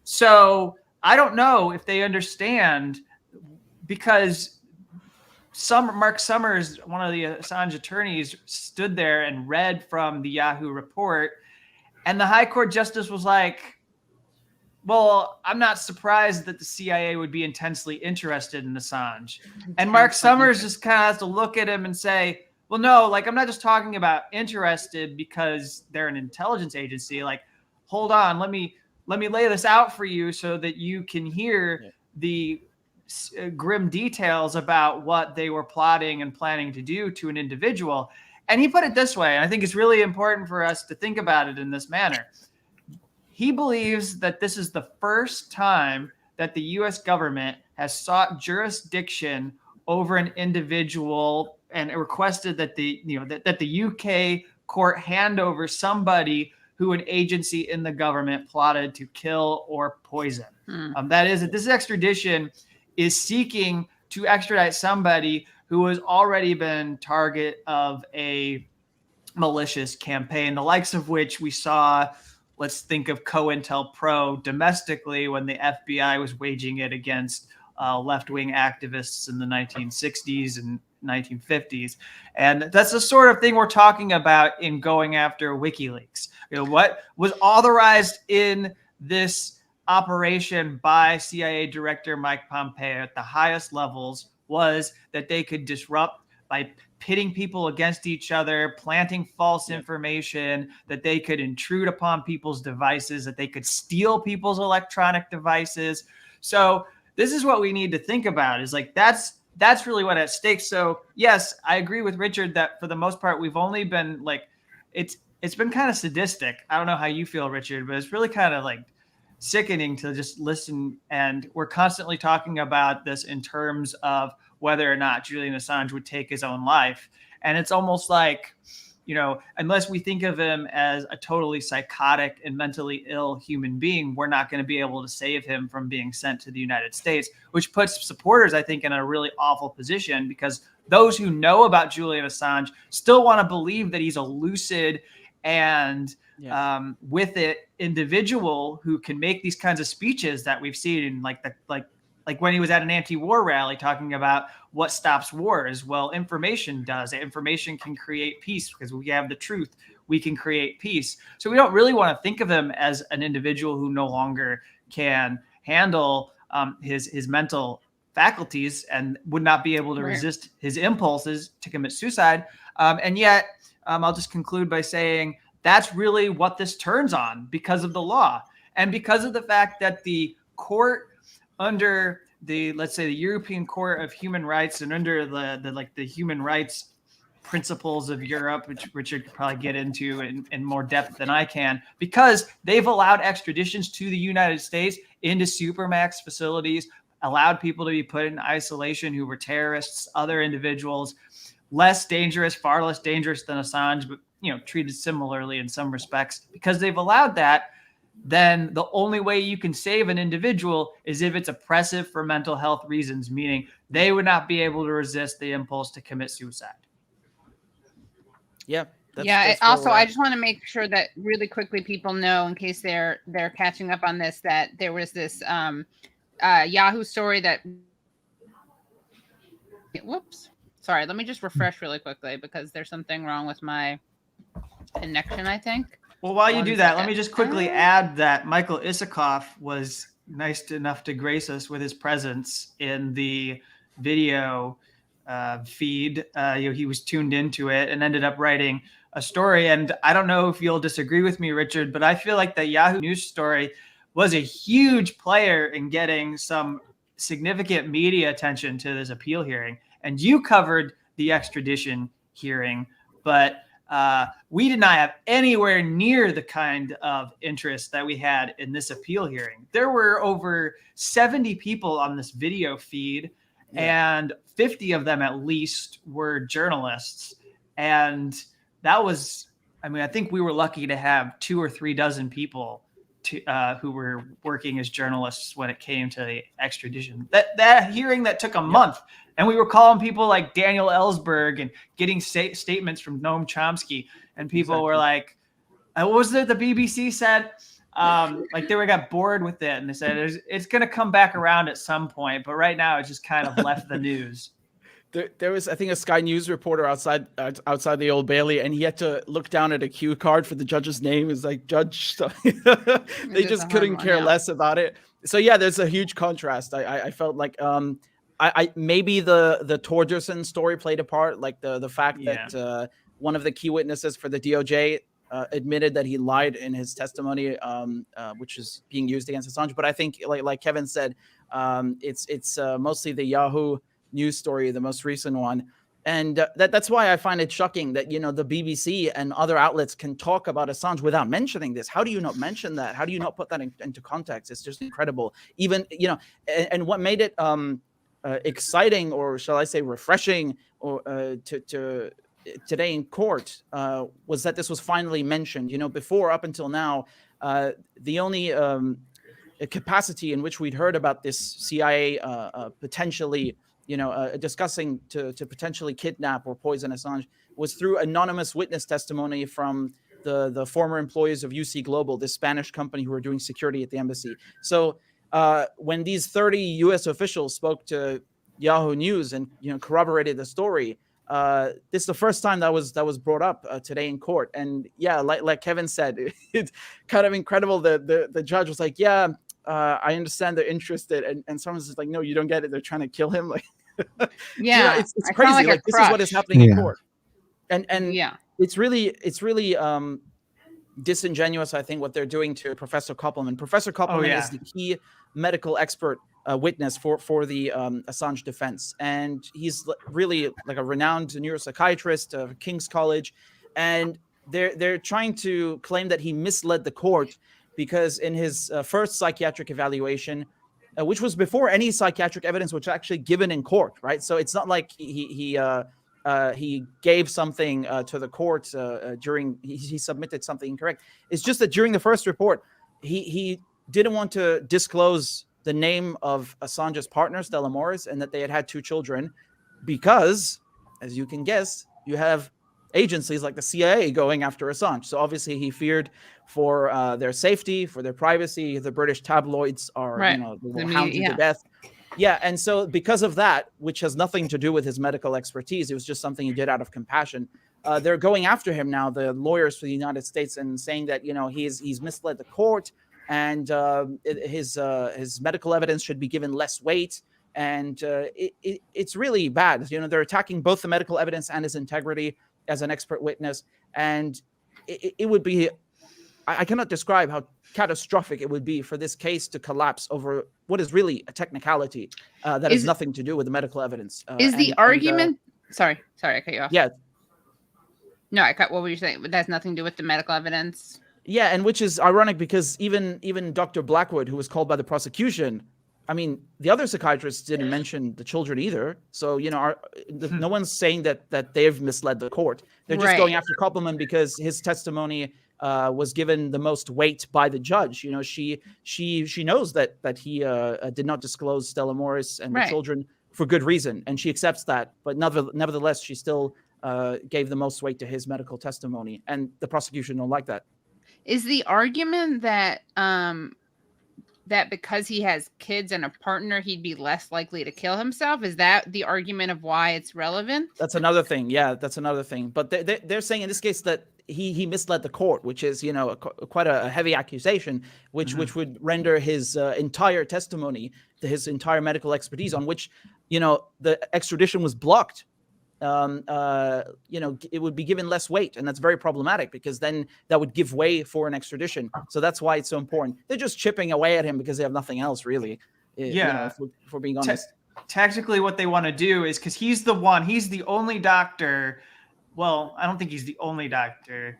So I don't know if they understand, because Mark Summers, one of the Assange attorneys, stood there and read from the Yahoo report, and the High Court justice was like, well, I'm not surprised that the CIA would be intensely interested in Assange. And Mark Summers just kind of has to look at him and say, well, no, like, I'm not just talking about interested because they're an intelligence agency. Like, hold on, let me lay this out for you so that you can hear the grim details about what they were plotting and planning to do to an individual. And he put it this way, and I think it's really important for us to think about it in this manner. He believes that this is the first time that the U.S. government has sought jurisdiction over an individual and requested that that the UK court hand over somebody who an agency in the government plotted to kill or poison. That is, that this extradition is seeking to extradite somebody who has already been target of a malicious campaign, the likes of which we saw. Let's think of COINTELPRO domestically when the FBI was waging it against left-wing activists in the 1960s and 1950s. And that's the sort of thing we're talking about in going after WikiLeaks. What was authorized in this operation by CIA Director Mike Pompeo at the highest levels was that they could disrupt by pitting people against each other, planting false information, that they could intrude upon people's devices, that they could steal people's electronic devices. So this is what we need to think about, is like that's really what at stake. So yes, I agree with Richard that for the most part we've only been like it's been kind of sadistic. I don't know how you feel, Richard, but it's really kind of like sickening to just listen. And we're constantly talking about this in terms of whether or not Julian Assange would take his own life. And it's almost like, unless we think of him as a totally psychotic and mentally ill human being, we're not going to be able to save him from being sent to the United States, which puts supporters, I think, in a really awful position, because those who know about Julian Assange still want to believe that he's a lucid and with it individual who can make these kinds of speeches that we've seen in like when he was at an anti-war rally talking about what stops wars. Well, information does. Information can create peace because we have the truth. We can create peace. So we don't really want to think of him as an individual who no longer can handle his mental faculties and would not be able to resist his impulses to commit suicide. And yet, I'll just conclude by saying that's really what this turns on because of the law and because of the fact that the court under the, let's say, the European Court of Human Rights and under the human rights principles of Europe, which Richard could probably get into in more depth than I can, because they've allowed extraditions to the United States into supermax facilities, allowed people to be put in isolation who were terrorists, other individuals, less dangerous, far less dangerous than Assange, but treated similarly in some respects. Because they've allowed that, then the only way you can save an individual is if it's oppressive for mental health reasons, meaning they would not be able to resist the impulse to commit suicide. Yeah. Also, I just want to make sure that really quickly people know, in case they're catching up on this, that there was this Yahoo story that. Whoops. Sorry. Let me just refresh really quickly because there's something wrong with my connection, I think. Well, while you do that, let me just quickly add that Michael Isikoff was nice enough to grace us with his presence in the video feed. He was tuned into it and ended up writing a story. And I don't know if you'll disagree with me, Richard, but I feel like the Yahoo News story was a huge player in getting some significant media attention to this appeal hearing. And you covered the extradition hearing, but we did not have anywhere near the kind of interest that we had in this appeal hearing. There were over 70 people on this video feed, and 50 of them at least were journalists. And that was, I think we were lucky to have 2 or 3 dozen people who were working as journalists when it came to the extradition. That hearing that took a month. And we were calling people like Daniel Ellsberg and getting statements from Noam Chomsky. And people were like, what was it the BBC said? Like they got bored with it. And they said, it's going to come back around at some point. But right now, it just kind of left the news. There was, I think, a Sky News reporter outside the Old Bailey, and he had to look down at a cue card for the judge's name. It's like, Judge. So they just couldn't care less about it. So yeah, there's a huge contrast. I felt like I maybe the Torgerson story played a part, like the fact that one of the key witnesses for the DOJ admitted that he lied in his testimony, which is being used against Assange. But I think, like Kevin said, it's mostly the Yahoo News story, the most recent one. And that's why I find it shocking that, the BBC and other outlets can talk about Assange without mentioning this. How do you not mention that? How do you not put that into context? It's just incredible. Even, and what made it exciting, or shall I say refreshing, or to today in court was that this was finally mentioned. Before, up until now, the only capacity in which we'd heard about this CIA potentially discussing to potentially kidnap or poison Assange was through anonymous witness testimony from the former employees of UC Global, this Spanish company who were doing security at the embassy. So when these 30 U.S. officials spoke to Yahoo News and corroborated the story, this is the first time that was brought up today in court. And yeah, like Kevin said, it's kind of incredible. The judge was like, yeah, I understand they're interested, and someone's just like, no, you don't get it. They're trying to kill him. Like, yeah, it's crazy. Like this is what is happening in court, and yeah, it's really disingenuous, I think, what they're doing to Professor Koppelman. Professor Koppelman is the key medical expert witness for the Assange defense, and he's really like a renowned neuropsychiatrist of King's College, and they're trying to claim that he misled the court because in his first psychiatric evaluation, which was before any psychiatric evidence was actually given in court, right? So it's not like he gave something to the court during he submitted something incorrect. It's just that during the first report, he didn't want to disclose the name of Assange's partner, Stella Morris, and that they had 2 children, because, as you can guess, you have agencies like the CIA going after Assange. So obviously he feared for their safety, for their privacy. The British tabloids are, they will hound you to death. Yeah, and so because of that, which has nothing to do with his medical expertise, it was just something he did out of compassion. They're going after him now, the lawyers for the United States, and saying that he's misled the court, and his medical evidence should be given less weight. And it's really bad. They're attacking both the medical evidence and his integrity as an expert witness, and it would be. I cannot describe how catastrophic it would be for this case to collapse over what is really a technicality that has nothing to do with the medical evidence. Is the argument? Sorry, I cut you off. Yeah. No, what were you saying? That has nothing to do with the medical evidence. Yeah, and which is ironic because even Dr. Blackwood, who was called by the prosecution, I mean, the other psychiatrists didn't mention the children either. So, no one's saying that they've misled the court. They're just going after Koppelman because his testimony was given the most weight by the judge. She knows that he did not disclose Stella Morris and the children for good reason, and she accepts that. But nevertheless, she still gave the most weight to his medical testimony, and the prosecution don't like that. Is the argument that that because he has kids and a partner, he'd be less likely to kill himself? Is that the argument of why it's relevant? That's another thing. Yeah, that's another thing. But they're saying in this case that he misled the court, which is quite a heavy accusation, which would render his entire testimony, his entire medical expertise, on which the extradition was blocked. It would be given less weight, and that's very problematic because then that would give way for an extradition. So that's why it's so important. They're just chipping away at him because they have nothing else, really. If we're being honest. Tactically, what they want to do is, because he's the only doctor. Well, I don't think he's the only doctor.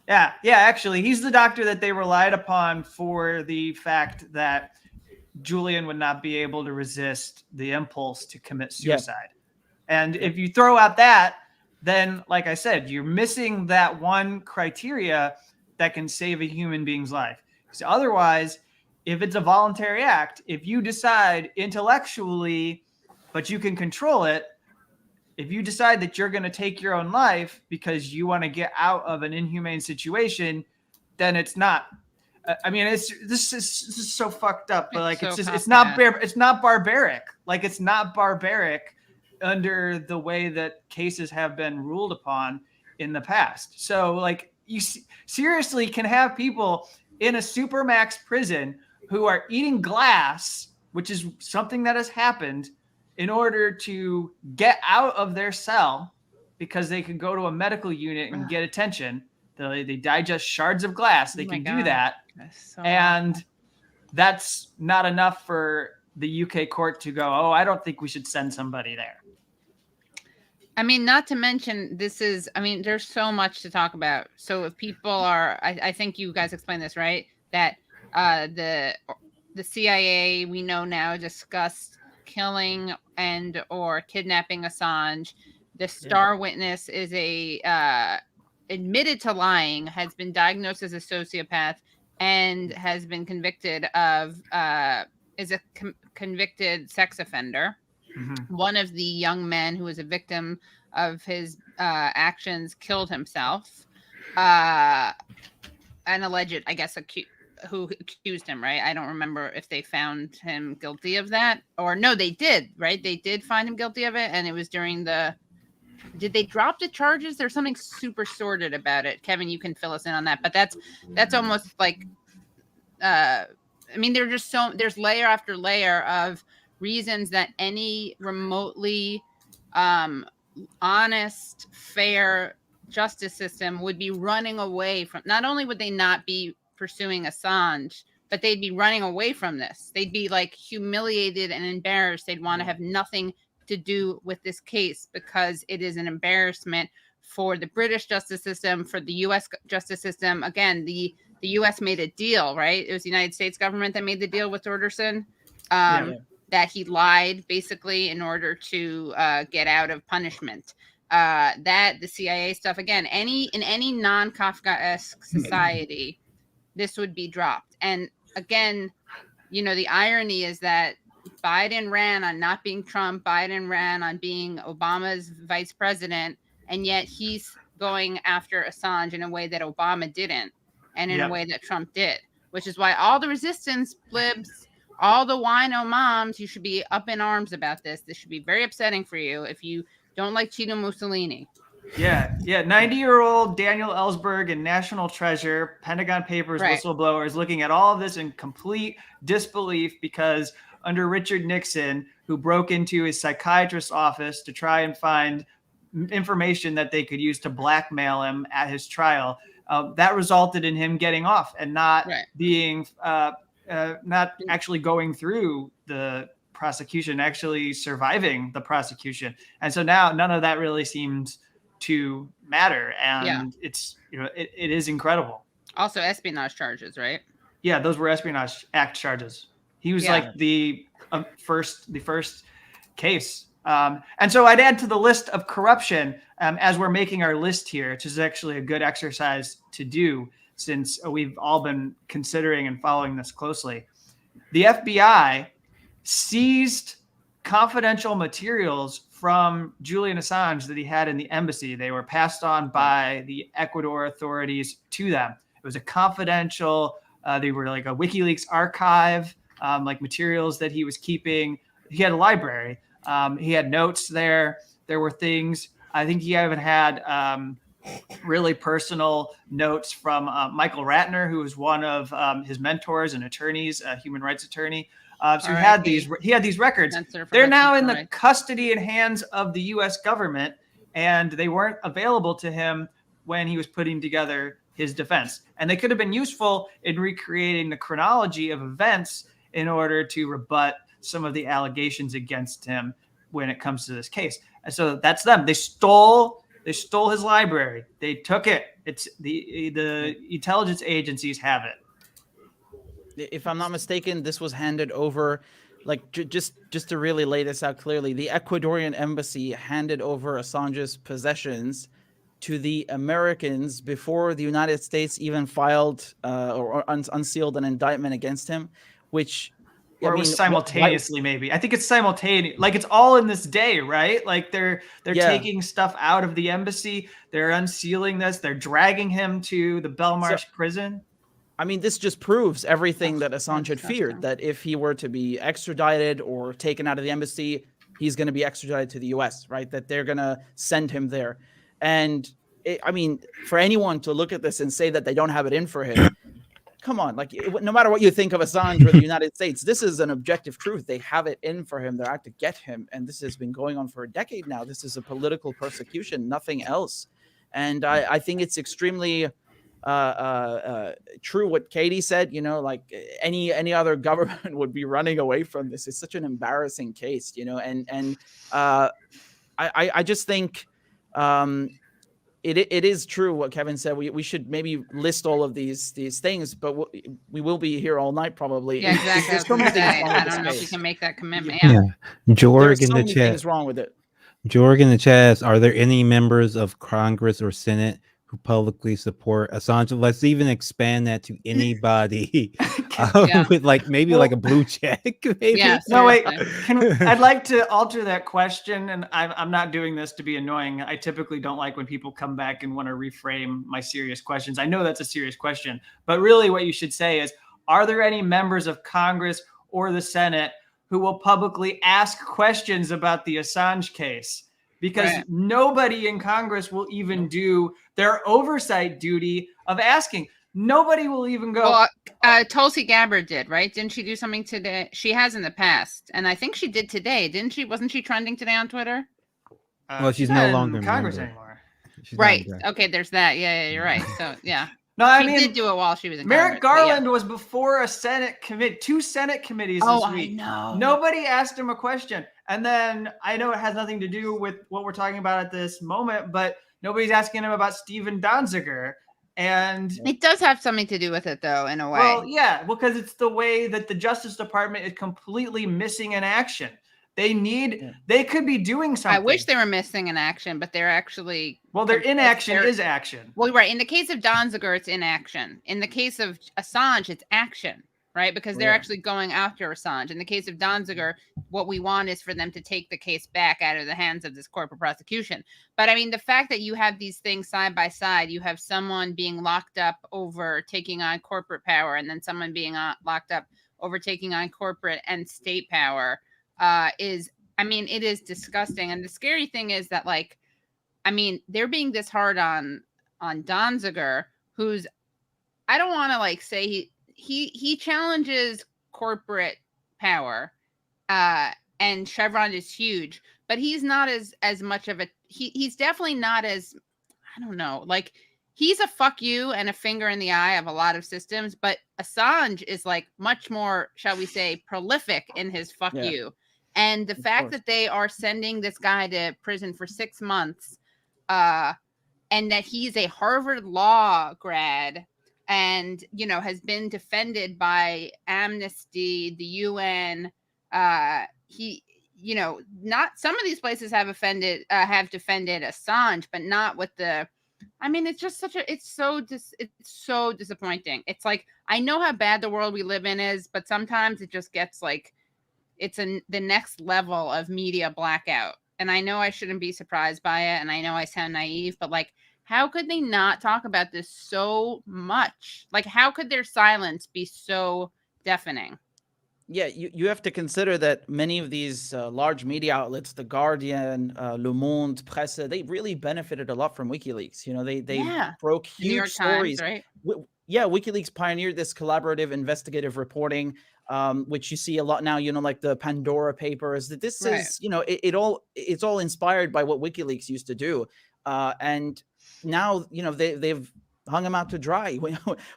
Yeah, actually, he's the doctor that they relied upon for the fact that Julian would not be able to resist the impulse to commit suicide. Yeah. And if you throw out that, then, like I said, you're missing that one criteria that can save a human being's life. So otherwise, if it's a voluntary act, if you decide intellectually, but you can control it, if you decide that you're going to take your own life because you want to get out of an inhumane situation, then it's not. I mean, this is so fucked up, but like it's not barbaric. Like it's not barbaric under the way that cases have been ruled upon in the past. So like you seriously can have people in a supermax prison who are eating glass, which is something that has happened, in order to get out of their cell because they can go to a medical unit and get attention. They digest shards of glass. They can do that. And that's not enough for the UK court to go, oh, I don't think we should send somebody there. I mean, not to mention, there's so much to talk about. So if people are, I think you guys explained this, right? That the CIA, we know now, discussed killing and or kidnapping Assange. The star witness is admitted to lying, has been diagnosed as a sociopath, and has been convicted of, is a convicted sex offender. Mm-hmm. One of the young men who was a victim of his actions killed himself. An alleged, who accused him, right? I don't remember if they found him guilty of that, or no, they did, right? They did find him guilty of it, and it was during the. Did they drop the charges? There's something super sordid about it. Kevin, you can fill us in on that, but that's almost like. I mean, there's layer after layer of reasons that any remotely honest, fair justice system would be running away from. Not only would they not be pursuing Assange, but they'd be running away from this. They'd be like humiliated and embarrassed. They'd want to have nothing to do with this case because it is an embarrassment for the British justice system, for the U.S. justice system. Again, the U.S. made a deal, right? It was the United States government that made the deal with Orderson. That he lied basically in order to get out of punishment. That the CIA stuff, again, in any non-Kafkaesque society, this would be dropped. And again, the irony is that Biden ran on not being Trump. Biden ran on being Obama's vice president, and yet he's going after Assange in a way that Obama didn't, and in a way that Trump did, which is why all the resistance blibs, all the wino moms, you should be up in arms about this. This should be very upsetting for you if you don't like Cheeto Mussolini. Yeah. 90-year-old Daniel Ellsberg and National Treasure, Pentagon Papers whistleblower is looking at all of this in complete disbelief because under Richard Nixon, who broke into his psychiatrist's office to try and find information that they could use to blackmail him at his trial, that resulted in him getting off and not being not actually going through the prosecution, actually surviving the prosecution. And so now none of that really seems to matter. And it's, it is incredible. Also espionage charges, right? Yeah, those were Espionage Act charges. He was like the first case. And so I'd add to the list of corruption as we're making our list here, which is actually a good exercise to do since we've all been considering and following this closely. The FBI seized confidential materials from Julian Assange that he had in the embassy. They were passed on by the Ecuador authorities to them. It was a confidential, they were like a WikiLeaks archive, like materials that he was keeping. He had a library. He had notes there. There were things. I think he even had really personal notes from Michael Ratner, who was one of his mentors and attorneys, a human rights attorney. So he had these records. They're now in the custody and hands of the U.S. government, and they weren't available to him when he was putting together his defense. And they could have been useful in recreating the chronology of events in order to rebut some of the allegations against him when it comes to this case. And so that's them. They stole his library. They took it. It's the intelligence agencies have it. If I'm not mistaken, this was handed over, like just to really lay this out clearly, the Ecuadorian embassy handed over Assange's possessions to the Americans before the United States even filed or unsealed an indictment against him, which... Or it was simultaneously, maybe. I think it's simultaneous. Like it's all in this day, right? Like they're taking stuff out of the embassy. They're unsealing this. They're dragging him to the Belmarsh prison. I mean, this just proves everything that Assange had feared, that if he were to be extradited or taken out of the embassy, he's going to be extradited to the U.S., right? That they're going to send him there. And I mean, for anyone to look at this and say that they don't have it in for him, come on, like no matter what you think of Assange or the United States, this is an objective truth. They have it in for him. They're out to get him. And this has been going on for a decade now. This is a political persecution, nothing else. And I think it's extremely true what Katie said, like any other government would be running away from this. It's such an embarrassing case, and I just think it is true what Kevin said. We should maybe list all of these things, but we will be here all night probably. Yeah, exactly. I don't know if you can make that commitment. Yeah. Jorg in so the many chat. things wrong with it. Jorg in the chat asks, are there any members of Congress or Senate who publicly support Assange? Let's even expand that to anybody with like like a blue check. Maybe. Yeah, no, wait. I'd like to alter that question, and I'm not doing this to be annoying. I typically don't like when people come back and want to reframe my serious questions. I know that's a serious question, but really what you should say is, are there any members of Congress or the Senate who will publicly ask questions about the Assange case? Because nobody in Congress will even do their oversight duty of asking. Nobody will even go. Well, Tulsi Gabbard did, right? Didn't she do something today? She has in the past, and I think she did today, didn't she? Wasn't she trending today on Twitter? Well, she's no longer in Congress anymore. Right. Okay, there's that. Yeah, you're right. So yeah. No, I she mean, did do it while she was in Merrick Congress, Garland was before a Senate committee, 2 Senate committees this week. I know. Nobody asked him a question. And then I know it has nothing to do with what we're talking about at this moment, but nobody's asking him about Stephen Donziger. And it does have something to do with it, though, in a way. Well, yeah, because it's the way that the Justice Department is completely missing in action. They could be doing something. I wish they were missing in action, but they're actually. Well, their inaction is action. Well, right. In the case of Donziger, it's inaction. In the case of Assange, it's action, right? Because they're actually going after Assange. In the case of Donziger, what we want is for them to take the case back out of the hands of this corporate prosecution. But I mean, the fact that you have these things side by side, you have someone being locked up over taking on corporate power, and then someone being locked up over taking on corporate and state power. It is disgusting. And the scary thing is that, like, I mean, they're being this hard on Donziger, who's, I don't want to like say he challenges corporate power, and Chevron is huge, but he's not as much of a, he's definitely not as, I don't know, like, he's a fuck you and a finger in the eye of a lot of systems, but Assange is like much more, shall we say, prolific in his fuck you. And the fact that they are sending this guy to prison for 6 months, and that he's a Harvard law grad and, you know, has been defended by Amnesty, the UN, he, you know, not, some of these places have defended Assange, but not with the, I mean, it's just such a, it's so disappointing. It's like, I know how bad the world we live in is, but sometimes it just gets like, it's the next level of media blackout. And I know I shouldn't be surprised by it, and I know I sound naive, but like, how could they not talk about this so much? Like, how could their silence be so deafening? Yeah, you have to consider that many of these large media outlets, The Guardian, Le Monde, Presse, they really benefited a lot from WikiLeaks. You know, they broke huge stories. Times, right? WikiLeaks pioneered this collaborative investigative reporting, which you see a lot now, you know, like the Pandora Papers. That this is, you know, it's all inspired by what WikiLeaks used to do. And now, you know, they've hung him out to dry.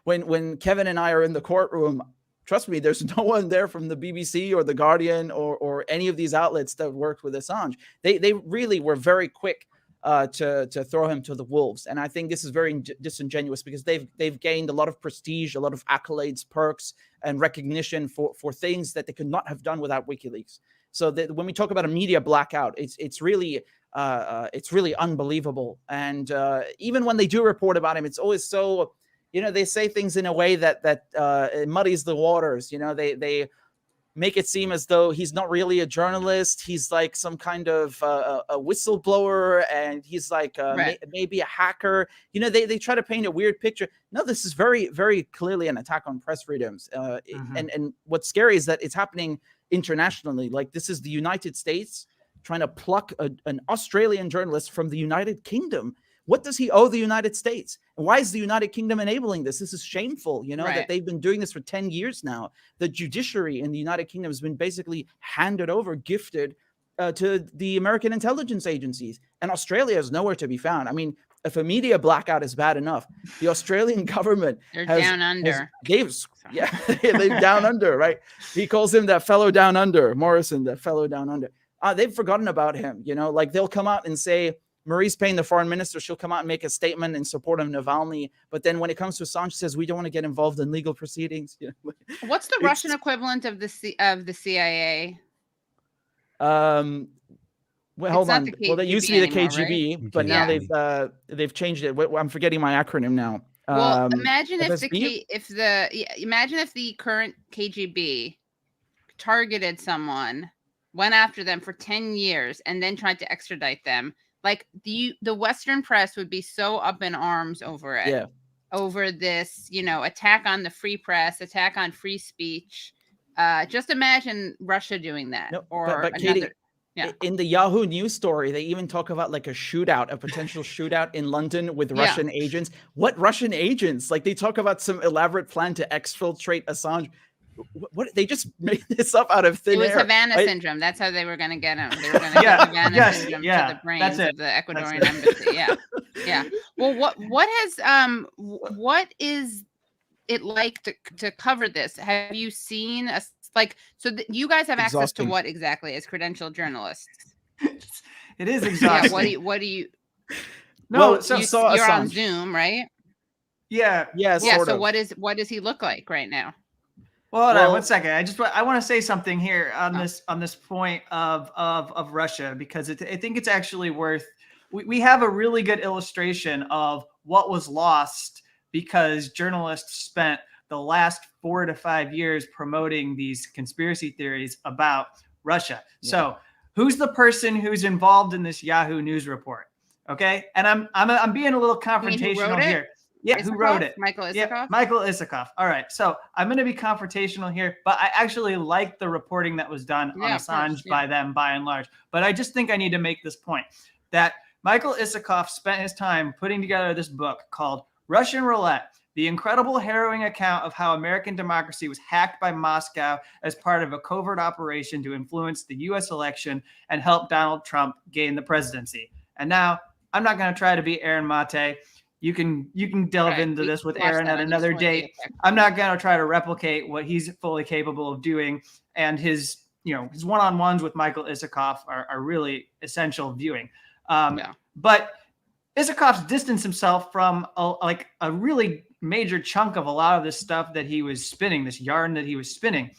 When Kevin and I are in the courtroom, trust me, there's no one there from the BBC or the Guardian or any of these outlets that worked with Assange. They really were very quick to throw him to the wolves. And I think this is very disingenuous because they've gained a lot of prestige, a lot of accolades, perks, and recognition for things that they could not have done without WikiLeaks. So that when we talk about a media blackout, it's really unbelievable. And even when they do report about him, it's always so, you know, they say things in a way that it muddies the waters. You know, they make it seem as though he's not really a journalist. He's like some kind of a whistleblower, and he's like maybe a hacker. You know, they try to paint a weird picture. No, this is very, very clearly an attack on press freedoms. And what's scary is that it's happening internationally. Like, this is the United States trying to pluck an Australian journalist from the United Kingdom. What does he owe the United States? And why is the United Kingdom enabling this? This is shameful, you know, that they've been doing this for 10 years now. The judiciary in the United Kingdom has been basically handed over, gifted to the American intelligence agencies. And Australia is nowhere to be found. I mean, if a media blackout is bad enough, the Australian government they're down under. They're down under, right? He calls him that fellow down under, Morrison, that fellow down under. They've forgotten about him, you know, like they'll come out and say, Maurice Payne, the foreign minister, she'll come out and make a statement in support of Navalny. But then when it comes to Assange, she says, we don't want to get involved in legal proceedings. You know? What's the Russian equivalent of the CIA? Well, hold on. Well, they used to be the KGB, right? But now they've changed it. I'm forgetting my acronym now. Well, imagine if the current KGB targeted someone, went after them for 10 years, and then tried to extradite them. Like, the Western press would be so up in arms over it. Yeah. over this, attack on the free press, attack on free speech. Just imagine Russia doing that. No, or but Katie, yeah. In the Yahoo News story, they even talk about like a potential shootout in London with Russian agents. What Russian agents? Like they talk about some elaborate plan to exfiltrate Assange. What they just made this up out of thin air. It was Havana syndrome. That's how they were going to get him. They were going to get Havana syndrome to the brains of the Ecuadorian embassy. Yeah. Well, what is it like to cover this? Have you seen you guys have access to what exactly as credentialed journalists? It is exhausting. Yeah. What do you? No, well, so you're on Zoom, right? Yeah. Sort of. What does he look like right now? Well, hold on 1 second. I want to say something here on this point of Russia, because I think it's actually worth. We have a really good illustration of what was lost because journalists spent the last 4 to 5 years promoting these conspiracy theories about Russia. Yeah. So, who's the person who's involved in this Yahoo News report? Okay, and I'm being a little confrontational here. Yeah, Isikoff? Who wrote it? Michael Isikoff? Yeah, Michael Isikoff. All right. So I'm going to be confrontational here, but I actually like the reporting that was done on Assange by them by and large. But I just think I need to make this point that Michael Isikoff spent his time putting together this book called Russian Roulette, the incredible harrowing account of how American democracy was hacked by Moscow as part of a covert operation to influence the U.S. election and help Donald Trump gain the presidency. And now I'm not going to try to be Aaron Mate. You can delve into this with Aaron at another date. I'm not going to try to replicate what he's fully capable of doing. And his one-on-ones with Michael Isikoff are really essential viewing. But Isikoff's distanced himself from a really major chunk of a lot of this stuff that he was spinning, this yarn that he was spinning.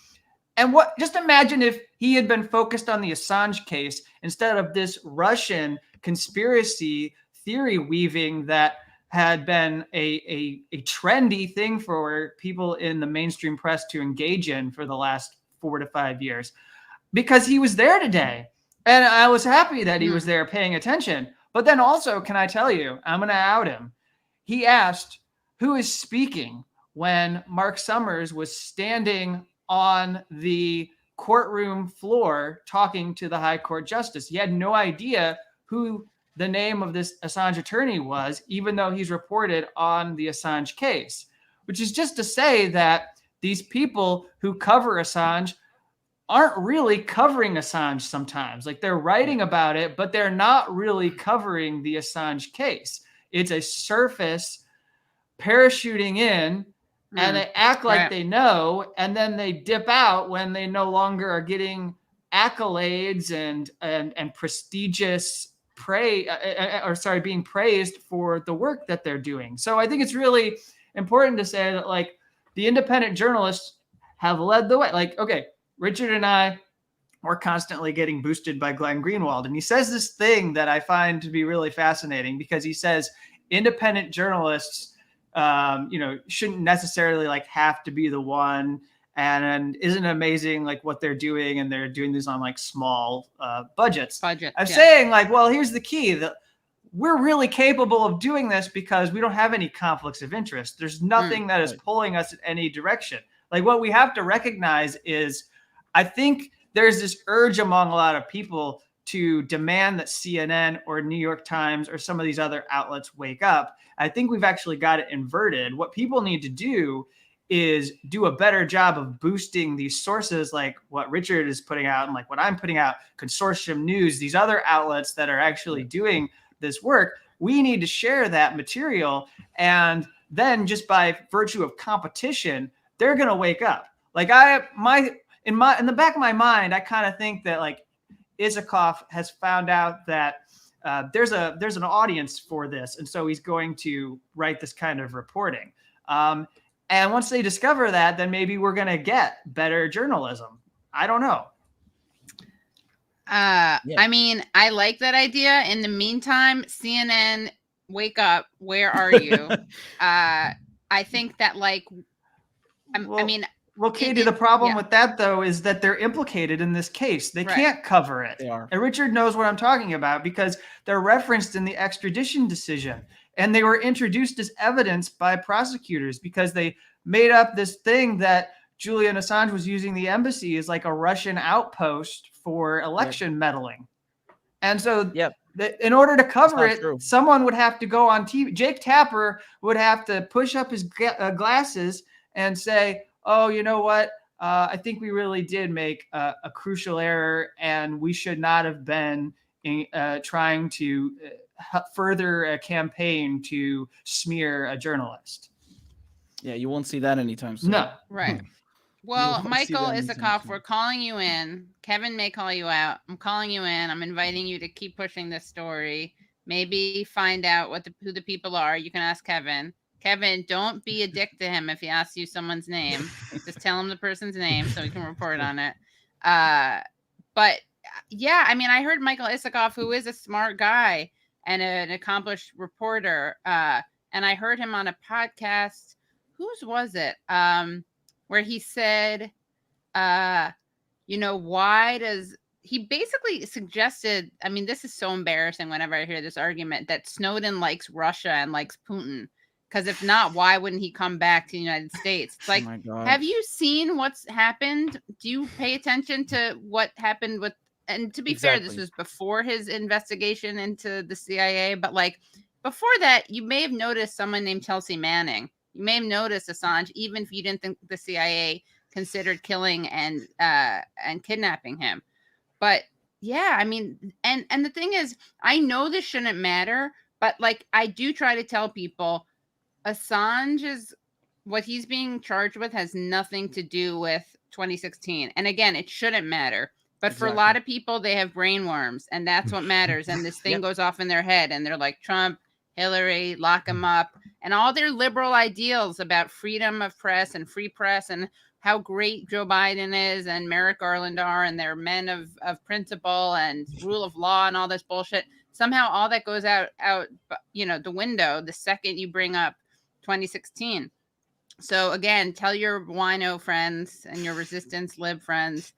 And just imagine if he had been focused on the Assange case instead of this Russian conspiracy theory weaving that had been a trendy thing for people in the mainstream press to engage in for the last 4 to 5 years, because he was there today. And I was happy that he was there paying attention. But then also, can I tell you, I'm going to out him. He asked, who is speaking, when Mark Summers was standing on the courtroom floor talking to the High Court Justice. He had no idea who the name of this Assange attorney was, even though he's reported on the Assange case, which is just to say that these people who cover Assange aren't really covering Assange sometimes. Like, they're writing about it, but they're not really covering the Assange case. It's a surface parachuting in, and they act like they know, and then they dip out when they no longer are getting accolades and prestigious being praised for the work that they're doing. So I think it's really important to say that, like, the independent journalists have led the way. Like, okay, Richard and I were constantly getting boosted by Glenn Greenwald, and he says this thing that I find to be really fascinating, because he says independent journalists, shouldn't necessarily have to be the one. And isn't it amazing what they're doing, and they're doing this on small budgets. I'm saying well, here's the key, that we're really capable of doing this because we don't have any conflicts of interest. There's nothing that is pulling us in any direction. What we have to recognize is, I think there's this urge among a lot of people to demand that CNN or New York Times or some of these other outlets wake up. I think we've actually got it inverted. What people need to do is do a better job of boosting these sources, like what Richard is putting out and what I'm putting out, Consortium News, these other outlets that are actually doing this work. We need to share that material. And then just by virtue of competition, they're going to wake up. In the back of my mind, I kind of think that Isikoff has found out that there's an audience for this. And so he's going to write this kind of reporting. And once they discover that, then maybe we're going to get better journalism. I don't know. I mean, I like that idea. In the meantime, CNN, wake up. Where are you? I think that Well, Katie, the problem with that, though, is that they're implicated in this case. They can't cover it. They are. And Richard knows what I'm talking about because they're referenced in the extradition decision. And they were introduced as evidence by prosecutors because they made up this thing that Julian Assange was using the embassy as like a Russian outpost for election meddling. And so in order to cover it, someone would have to go on TV. Jake Tapper would have to push up his glasses and say, oh, you know what? I think we really did make a crucial error, and we should not have been trying to further a campaign to smear a journalist. Yeah, you won't see that anytime soon. No. Right. Well, Michael Isikoff, we're calling you in. Kevin may call you out. I'm calling you in. I'm inviting you to keep pushing this story. Maybe find out who the people are. You can ask Kevin. Kevin, don't be a dick to him if he asks you someone's name. Just tell him the person's name so he can report on it. But yeah, I mean, I heard Michael Isikoff, who is a smart guy and an accomplished reporter, and I heard him on a podcast. Whose was it? Where he said, you know, why does he basically suggested, I mean, this is so embarrassing whenever I hear this argument, that Snowden likes Russia and likes Putin. Because if not, why wouldn't he come back to the United States? It's like, have you seen what's happened? Do you pay attention to what happened with, and to be fair, this was before his investigation into the CIA, but like before that, you may have noticed someone named Chelsea Manning. You may have noticed Assange, even if you didn't think the CIA considered killing and kidnapping him. But yeah, I mean, and the thing is, I know this shouldn't matter, but like I do try to tell people, Assange is what he's being charged with has nothing to do with 2016. And again, it shouldn't matter. But for a lot of people, they have brain worms, and that's what matters. And this thing goes off in their head, and they're like, Trump, Hillary, lock them up, and all their liberal ideals about freedom of press and free press and how great Joe Biden is and Merrick Garland are, and they're men of principle and rule of law and all this bullshit. Somehow all that goes out, you know, the window the second you bring up 2016. So again, tell your wino friends and your resistance lib friends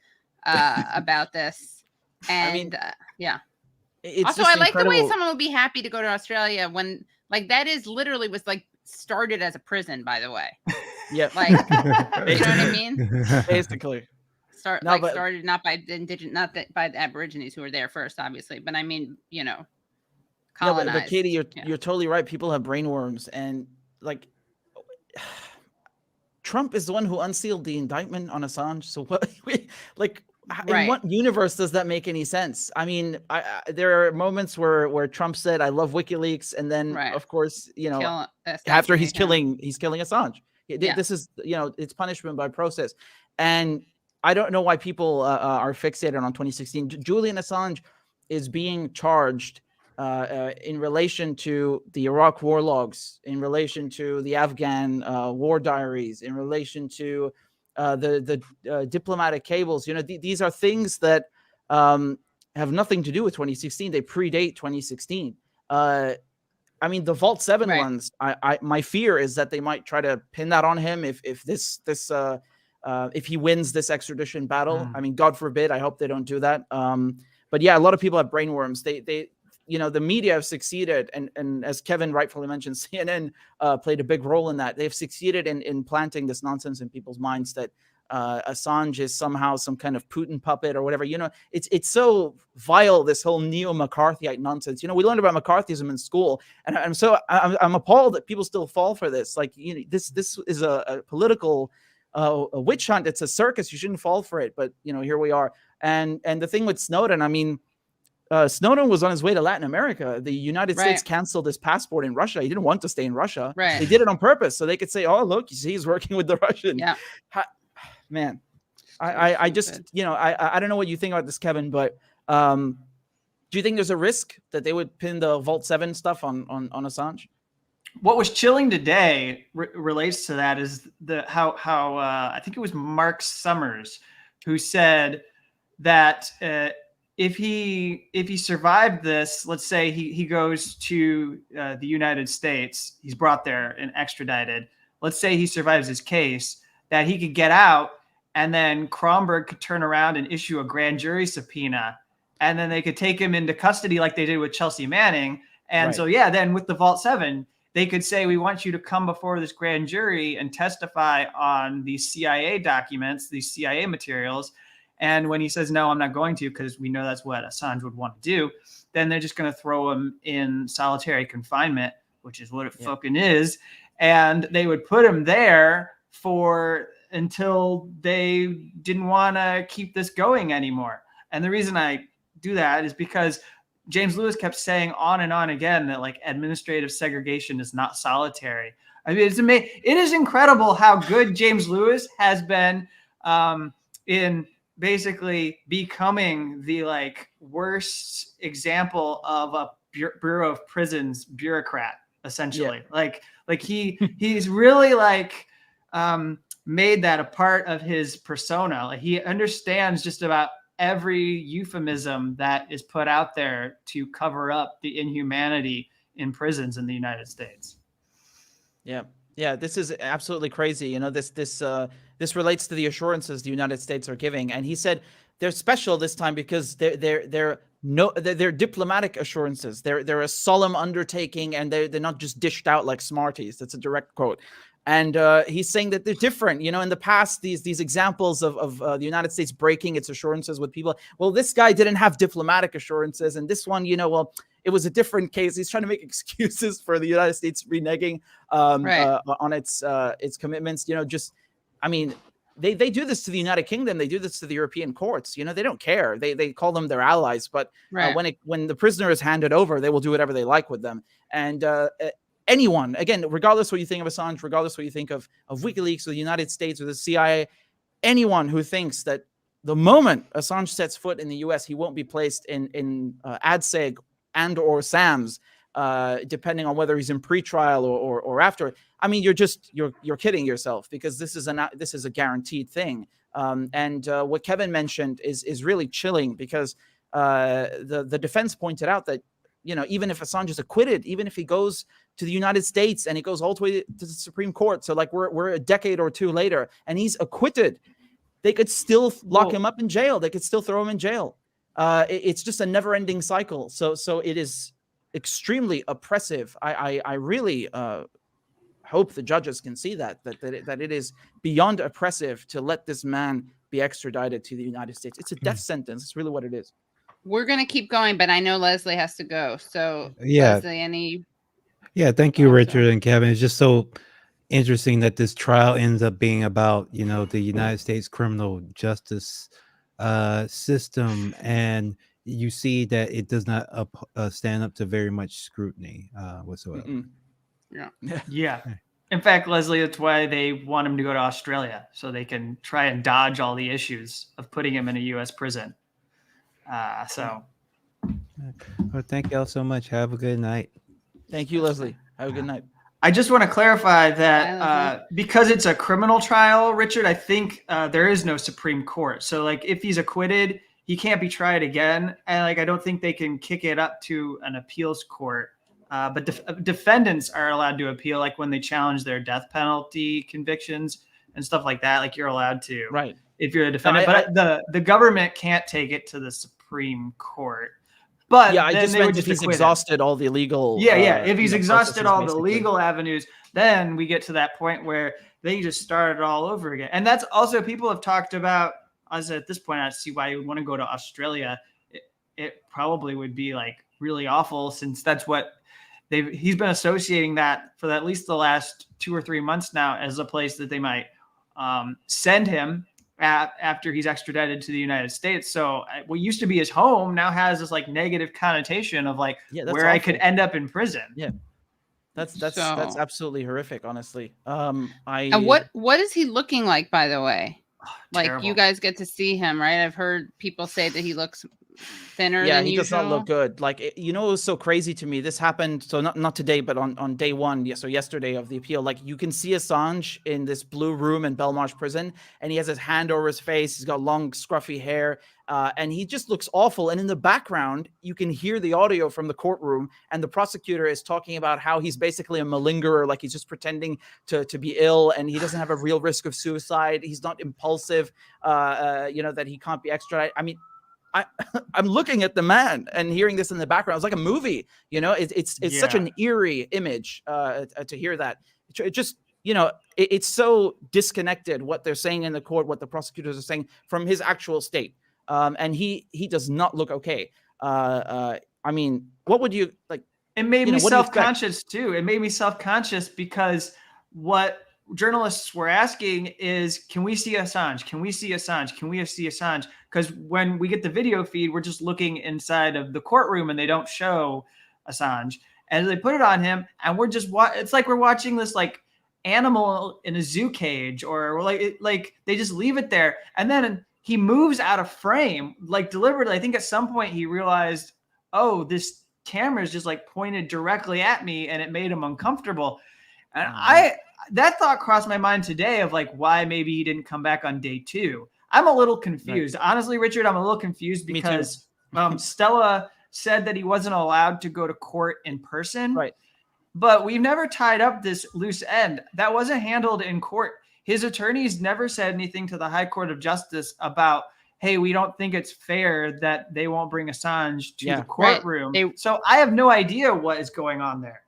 about this. And I mean, yeah. Also, I like the way someone would be happy to go to Australia when, like, that is literally was like started as a prison, by the way. Yeah. Like, you know what I mean? Basically. Started not by by the Aborigines who were there first, obviously, but I mean, you know, colonized. But Katie, you're totally right. People have brain worms, and like Trump is the one who unsealed the indictment on Assange. So what? Like, in what universe does that make any sense? I mean, there are moments where Trump said, "I love WikiLeaks," and then, of course, you know, after he's killing Assange. This is, you know, it's punishment by process, and I don't know why people are fixated on 2016. Julian Assange is being charged in relation to the Iraq war logs, in relation to the Afghan war diaries, in relation to the diplomatic cables. You know, these are things that have nothing to do with 2016. They predate 2016. I mean, the Vault 7 ones, my fear is that they might try to pin that on him if he wins this extradition battle. I mean, God forbid, I hope they don't do that. But yeah, a lot of people have brain worms. They you know, the media have succeeded, and as Kevin rightfully mentioned, CNN played a big role in that. They've succeeded in planting this nonsense in people's minds that Assange is somehow some kind of Putin puppet or whatever. You know, it's so vile, this whole neo-McCarthyite nonsense. You know, we learned about McCarthyism in school, and I'm appalled that people still fall for this. Like, you know, this is a political a witch hunt. It's a circus. You shouldn't fall for it. But you know, here we are. And the thing with Snowden, I mean, Snowden was on his way to Latin America. The United States canceled his passport in Russia. He didn't want to stay in Russia. They did it on purpose so they could say, "Oh, look, you see, he's working with the Russian." Yeah. Man, I just, you know, I don't know what you think about this, Kevin, but do you think there's a risk that they would pin the Vault 7 stuff on Assange? What was chilling today relates to that is how I think it was Mark Summers who said that if he survived this, let's say he goes to the United States, he's brought there and extradited. Let's say he survives his case, that he could get out, and then Kronberg could turn around and issue a grand jury subpoena, and then they could take him into custody like they did with Chelsea Manning. And so, yeah, then with the Vault 7, they could say, we want you to come before this grand jury and testify on these CIA documents, these CIA materials. And when he says, no, I'm not going to, because we know that's what Assange would want to do, then they're just going to throw him in solitary confinement, which is what it fucking is. And they would put him there until they didn't want to keep this going anymore. And the reason I do that is because James Lewis kept saying on and on again that like administrative segregation is not solitary. I mean, it's amazing. It is incredible how good James Lewis has been in basically becoming the like worst example of a Bureau of Prisons bureaucrat, essentially. Like he's really like made that a part of his persona. Like he understands just about every euphemism that is put out there to cover up the inhumanity in prisons in the United States. Yeah, this is absolutely crazy. You know, this relates to the assurances the United States are giving, and he said they're special this time because they're diplomatic assurances. They're a solemn undertaking, and they're not just dished out like Smarties. That's a direct quote. And he's saying that they're different. You know, in the past, these examples of the United States breaking its assurances with people. Well, this guy didn't have diplomatic assurances, and this one, you know, well, it was a different case. He's trying to make excuses for the United States reneging on its commitments. You know, just, I mean, they do this to the United Kingdom. They do this to the European courts. You know, they don't care. They call them their allies. But when the prisoner is handed over, they will do whatever they like with them. And anyone, again, regardless what you think of Assange, regardless what you think of WikiLeaks or the United States or the CIA, anyone who thinks that the moment Assange sets foot in the U.S., he won't be placed in ADSEG and or SAMS, depending on whether he's in pretrial or after. I mean, you're kidding yourself, because this is a guaranteed thing. And what Kevin mentioned is really chilling, because the defense pointed out that, you know, even if Assange is acquitted, even if he goes to the United States and he goes all the way to the Supreme Court, so like we're a decade or two later, and he's acquitted, they could still lock him up in jail. They could still throw him in jail. It's just a never-ending cycle. So it is extremely oppressive. I really hope the judges can see that it is beyond oppressive to let this man be extradited to the United States. It's a death sentence. It's really what it is. We're going to keep going, but I know Leslie has to go. So Leslie, any? Yeah, thank you, Richard and Kevin. It's just so interesting that this trial ends up being about, you know, the United States criminal justice system, and you see that it does not stand up to very much scrutiny whatsoever. Yeah. In fact, Leslie, that's why they want him to go to Australia, so they can try and dodge all the issues of putting him in a U.S. prison. Well, thank you all so much. Have a good night. Thank you, Leslie. Have a good night. I just want to clarify that because it's a criminal trial, Richard, I think there is no Supreme Court. So like if he's acquitted, he can't be tried again. And like I don't think they can kick it up to an appeals court. But defendants are allowed to appeal, like when they challenge their death penalty convictions and stuff like that. Like you're allowed to, right? If you're a defendant, but the government can't take it to the Supreme Court. But yeah, I just meant if he's exhausted all the legal. If he's exhausted all the legal avenues, then we get to that point where they just start it all over again. And that's also, people have talked about, as at this point, I see why you would want to go to Australia. It probably would be like really awful, since that's what he's been associating that for at least the last 2 or 3 months now as a place that they might send him after he's extradited to the United States. So what used to be his home now has this like negative connotation of like where awful. I could end up in prison. Yeah, that's absolutely horrific, honestly. And what is he looking like, by the way? Like terrible. You guys get to see him, right? I've heard people say that he looks thinner Yeah, than he usual. does not look good. Like, it was so crazy to me. This happened, so not today, but on day one, so yesterday of the appeal. Like, you can see Assange in this blue room in Belmarsh prison, and he has his hand over his face. He's got long, scruffy hair, and he just looks awful. And in the background, you can hear the audio from the courtroom, and the prosecutor is talking about how he's basically a malingerer, like he's just pretending to be ill, and he doesn't have a real risk of suicide. He's not impulsive, that he can't be extradited. I mean, I'm looking at the man and hearing this in the background. It's like a movie, it's such an eerie image to hear that. It just, it's so disconnected what they're saying in the court, what the prosecutors are saying from his actual state. And he does not look okay. I mean, what would you like? It made me self-conscious too. It made me self-conscious because what journalists were asking is, can we see Assange? Can we see Assange? Can we see Assange? Because when we get the video feed, we're just looking inside of the courtroom and they don't show Assange. And they put it on him and we're just, it's like we're watching this like animal in a zoo cage, or like they just leave it there. And then he moves out of frame, like deliberately. I think at some point he realized, oh, this camera is just like pointed directly at me, and it made him uncomfortable. And that thought crossed my mind today of like why maybe he didn't come back on day 2. I'm a little confused. Right. Honestly, Richard, I'm a little confused because Stella said that he wasn't allowed to go to court in person. Right. But we've never tied up this loose end. That wasn't handled in court. His attorneys never said anything to the High Court of Justice about, hey, we don't think it's fair that they won't bring Assange to the courtroom. Right. So I have no idea what is going on there.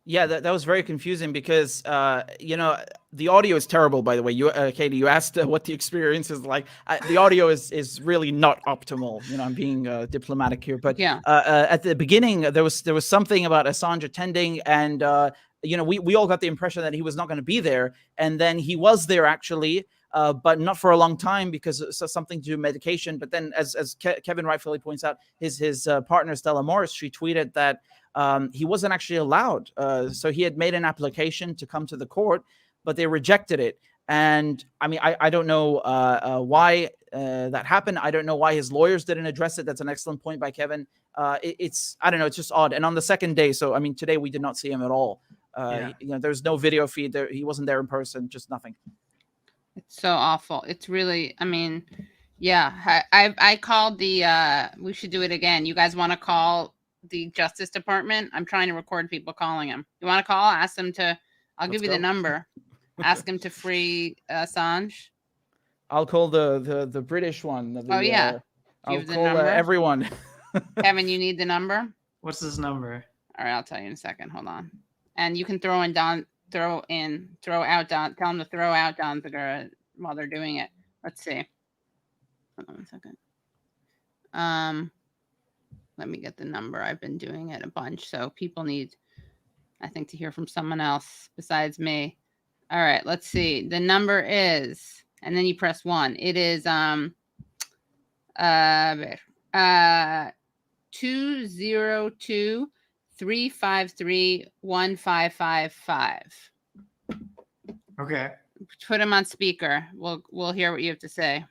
Yeah, that was very confusing because, the audio is terrible, by the way. Katie, you asked what the experience is like. The audio is really not optimal. I'm being diplomatic here. But at the beginning, there was something about Assange attending, and, we all got the impression that he was not going to be there. And then he was there, actually, but not for a long time because of something to do with medication. But then, as Kevin rightfully points out, his partner, Stella Morris, she tweeted that he wasn't actually allowed. So he had made an application to come to the court, but they rejected it. And I mean, I don't know why that happened. I don't know why his lawyers didn't address it. That's an excellent point by Kevin. I don't know. It's just odd. And on the second day, so I mean, today we did not see him at all. There's no video feed there. He wasn't there in person, just nothing. It's so awful. It's really, I mean, I called we should do it again. You guys want to call the Justice Department? I'm trying to record people calling him. You want to call? Ask them to, I'll give you the number. Ask him to free Assange. I'll call the British one. I'll call everyone. Kevin, you need the number? What's his number? All right, I'll tell you in a second. Hold on. And you can throw out Don, tell them to throw out Don Segura while they're doing it. Let's see. Hold on a second. Let me get the number. I've been doing it a bunch, so people need, I think, to hear from someone else besides me. All right, let's see. The number is, and then you press 1. It is 202-353-1555. Okay. Put him on speaker. We'll hear what you have to say.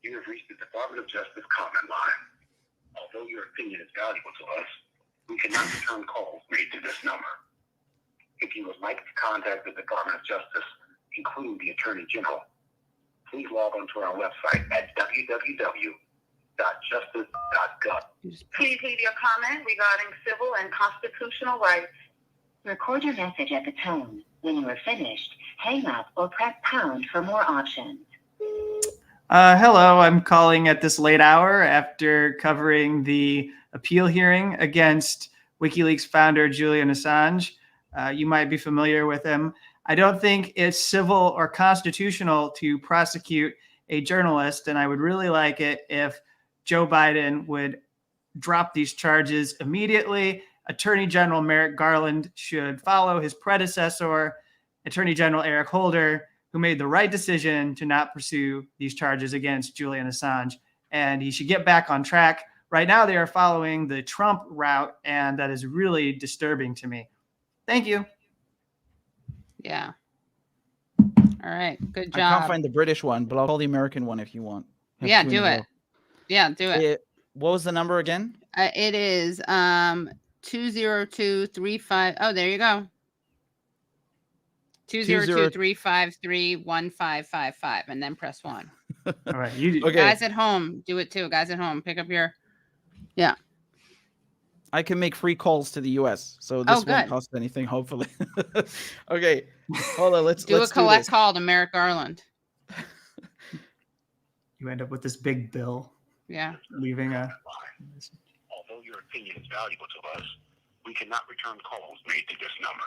You have reached the Department of Justice comment line. Although your opinion is valuable to us, we cannot return calls made to this number. If you would like to contact the Department of Justice, including the Attorney General, please log on to our website at www.justice.gov. Please leave your comment regarding civil and constitutional rights. Record your message at the tone. When you are finished, hang up or press pound for more options. Hello, I'm calling at this late hour after covering the appeal hearing against WikiLeaks founder Julian Assange. You might be familiar with him. I don't think it's civil or constitutional to prosecute a journalist, and I would really like it if Joe Biden would drop these charges immediately. Attorney General Merrick Garland should follow his predecessor, Attorney General Eric Holder, who made the right decision to not pursue these charges against Julian Assange. And he should get back on track. Right now, they are following the Trump route, and that is really disturbing to me. Thank you. Yeah. All right. Good job. I can't find the British one, but I'll call the American one if you want. Yeah, do it. Yeah, do it. What was the number again? It is 20235. Oh, there you go. 202-353-1555, and then press 1. All right, okay. Guys at home, do it too. Guys at home, pick up your. Yeah. I can make free calls to the U.S., so this won't cost anything. Hopefully. Okay, hold on. Let's do a collect call to Merrick Garland. You end up with this big bill. Yeah. Leaving a. Although your opinion is valuable to us, we cannot return calls made to this number.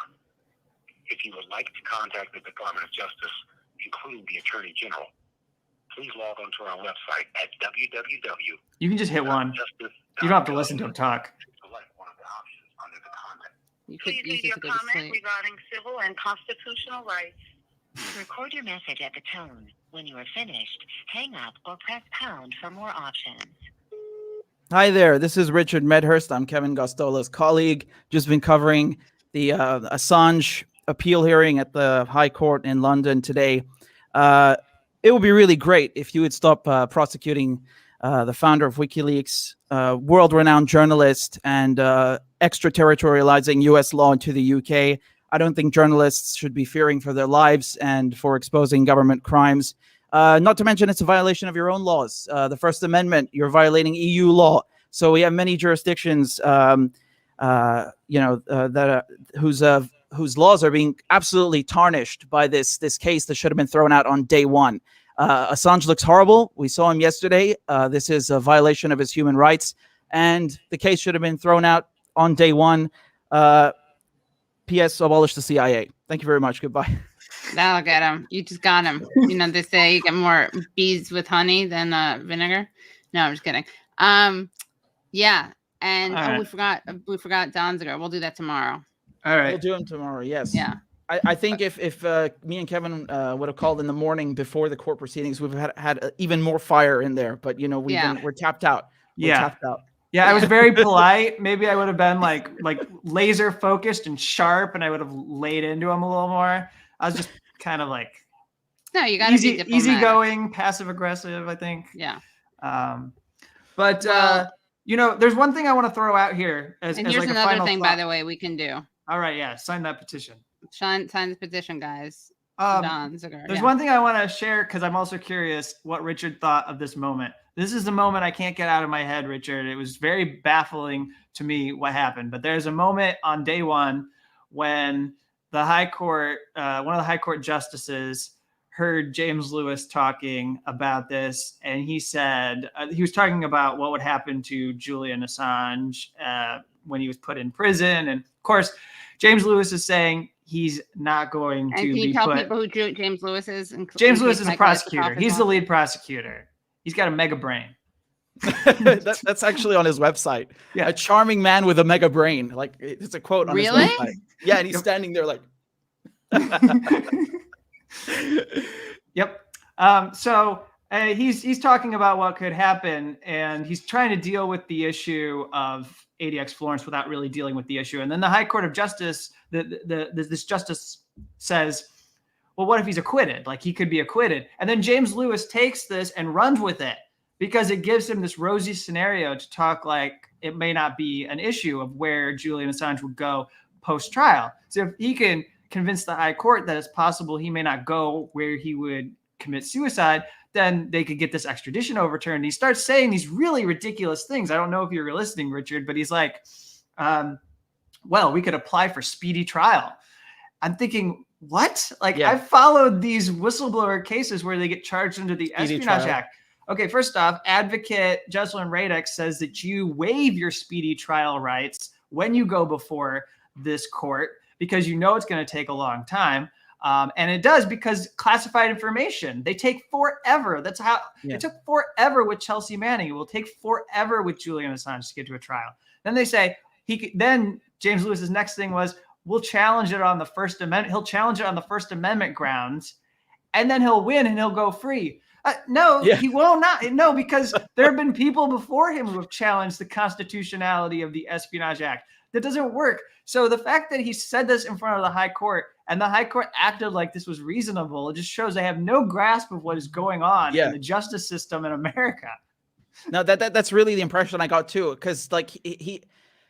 If you would like to contact the Department of Justice, including the Attorney General, please log on to our website at www. You can just hit 1. You don't have to listen to him talk. You could use your comment regarding civil and constitutional rights. Record your message at the tone. When you are finished, hang up or press pound for more options. Hi there. This is Richard Medhurst. I'm Kevin Gosztola's colleague. Just been covering the Assange appeal hearing at the High Court in London today. It would be really great if you would stop prosecuting the founder of WikiLeaks, world-renowned journalist, and extraterritorializing U.S. law into the UK. I don't think journalists should be fearing for their lives and for exposing government crimes. Not to mention, it's a violation of your own laws. The First Amendment, you're violating EU law. So we have many jurisdictions, whose laws are being absolutely tarnished by this case that should have been thrown out on day one. Assange looks horrible. We saw him yesterday. This is a violation of his human rights, and the case should have been thrown out on day one. P.S. Abolish the CIA. Thank you very much. Goodbye. That'll get him. You just got him. You know, they say you get more bees with honey than vinegar. No, I'm just kidding. Yeah. And right. we forgot Donziger. We'll do that tomorrow. All right. We'll do him tomorrow. Yes. Yeah. I think if me and Kevin would have called in the morning before the court proceedings, we've had even more fire in there. But we're tapped out. We're tapped out. Yeah, I was very polite. Maybe I would have been like laser focused and sharp, and I would have laid into him a little more. I was just kind of like no, you got to be diplomatic. Easygoing, passive aggressive, I think. Yeah. But there's one thing I want to throw out here as here's like another a final thing, thought. by the way, we can do. All right, yeah, sign that petition. Sign the petition, guys. There's one thing I want to share because I'm also curious what Richard thought of this moment. This is a moment I can't get out of my head, Richard. It was very baffling to me what happened. But there's a moment on day one when the High Court, one of the High Court justices, heard James Lewis talking about this, and he said he was talking about what would happen to Julian Assange when he was put in prison. And of course, James Lewis is saying he's not going to be put. Can you tell people who James Lewis is? James Lewis is a prosecutor. He's the lead prosecutor. He's got a mega brain. That's actually on his website. Yeah, a charming man with a mega brain. Like it's a quote on his website. Yeah, and he's standing there like. Yep. So he's talking about what could happen, and he's trying to deal with the issue of ADX Florence without really dealing with the issue. And then the High Court of Justice, this justice says, well, what if he's acquitted? Like he could be acquitted. And then James Lewis takes this and runs with it because it gives him this rosy scenario to talk like it may not be an issue of where Julian Assange would go post-trial. So if he can convince the High Court that it's possible he may not go where he would commit suicide, then they could get this extradition overturned. He starts saying these really ridiculous things. I don't know if you're listening, Richard, but he's like, well, we could apply for speedy trial. I'm thinking, what? Like, yeah. I've followed these whistleblower cases where they get charged under the Espionage Act. Okay, first off, advocate Jocelyn Radek says that you waive your speedy trial rights when you go before this court because you know it's going to take a long time. And it does because classified information, they take forever. That's how it took forever with Chelsea Manning. It will take forever with Julian Assange to get to a trial. Then they say then James Lewis's next thing was, we'll challenge it on the First Amendment. He'll challenge it on the First Amendment grounds, and then he'll win and he'll go free. He will not. No, because there have been people before him who have challenged the constitutionality of the Espionage Act. That doesn't work. So the fact that he said this in front of the High Court and the High Court acted like this was reasonable, it just shows they have no grasp of what is going on in the justice system in America. No, that's really the impression I got too, because like he,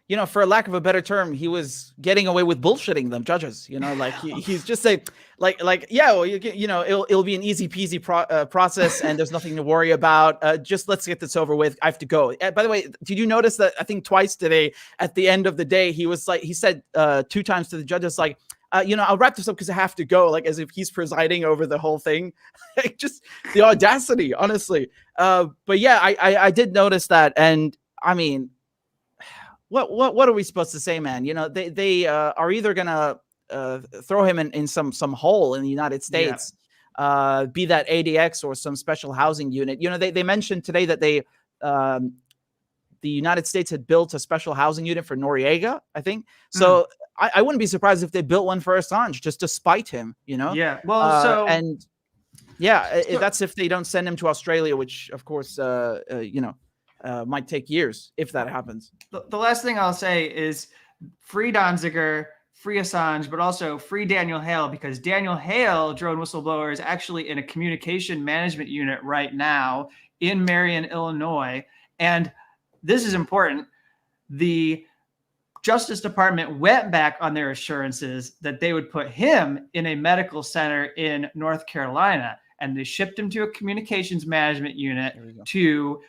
you know, for lack of a better term, he was getting away with bullshitting them judges. You know, like he's just saying, like yeah, well, you know, it'll be an easy peasy process, and there's nothing to worry about. Just let's get this over with. I have to go. By the way, did you notice that I think twice today at the end of the day he was like, he said 2 times to the judges like, you know, I'll wrap this up because I have to go, like as if he's presiding over the whole thing. Just the audacity, honestly. But yeah, I did notice that, and I mean, what are we supposed to say, man? You know, they are either gonna throw him in some hole in the United States, be that ADX or some special housing unit. You know, they mentioned today that they the United States had built a special housing unit for Noriega, I think. So I wouldn't be surprised if they built one for Assange just to spite him, you know? Yeah. Well, and yeah, that's if they don't send him to Australia, which of course, you know, might take years if that happens. The last thing I'll say is free Donziger, free Assange, but also free Daniel Hale, because Daniel Hale, drone whistleblower, is actually in a communication management unit right now in Marion, Illinois. And this is important. The Justice Department went back on their assurances that they would put him in a medical center in North Carolina, and they shipped him to a communications management unit to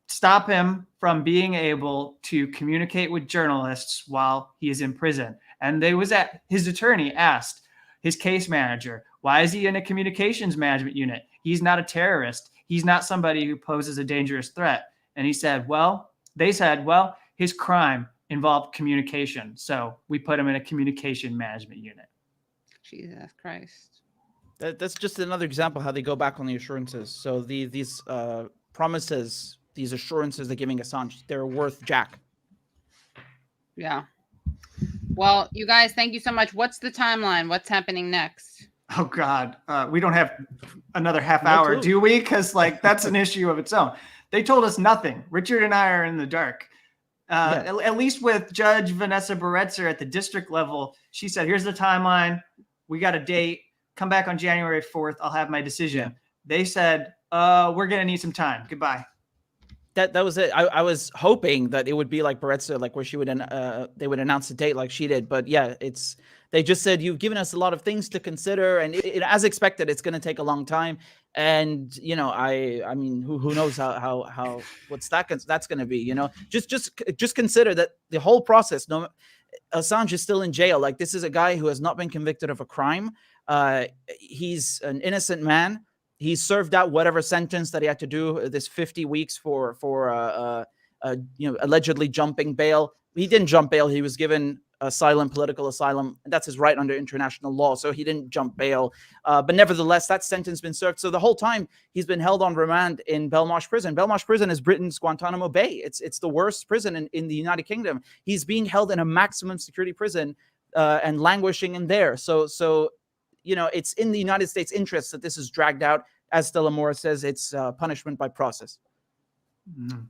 stop him from being able to communicate with journalists while he is in prison. And his attorney asked his case manager, why is he in a communications management unit? He's not a terrorist. He's not somebody who poses a dangerous threat. And he said, they said, his crime involved communication. So we put him in a communication management unit. Jesus Christ. That's just another example how they go back on the assurances. So these promises, these assurances they're giving Assange, they're worth jack. Yeah. Well, you guys, thank you so much. What's the timeline? What's happening next? Oh God, we don't have another half hour, do we? Because like that's an issue of its own. They told us nothing. Richard and I are in the dark. At least with Judge Vanessa Baretzer at the district level, she said, here's the timeline. We got a date. Come back on January 4th. I'll have my decision. Yeah. They said, we're going to need some time. Goodbye. That was it. I was hoping that it would be like Baretzer, like where she would they would announce a date like she did. But yeah, they just said, you've given us a lot of things to consider. And as expected, it's going to take a long time. And, you know, I mean, who knows how what's that's going to be, you know, just consider that the whole process, Assange is still in jail. Like, this is a guy who has not been convicted of a crime. He's an innocent man. He served out whatever sentence that he had to do, this 50 weeks for you know, allegedly jumping bail. He didn't jump bail. He was given asylum, political asylum. That's his right under international law. So he didn't jump bail. But nevertheless, that sentence been served. So the whole time he's been held on remand in Belmarsh Prison. Belmarsh Prison is Britain's Guantanamo Bay. It's the worst prison in the United Kingdom. He's being held in a maximum security prison and languishing in there. So you know, it's in the United States interest that this is dragged out. As Stella Moore says, it's punishment by process.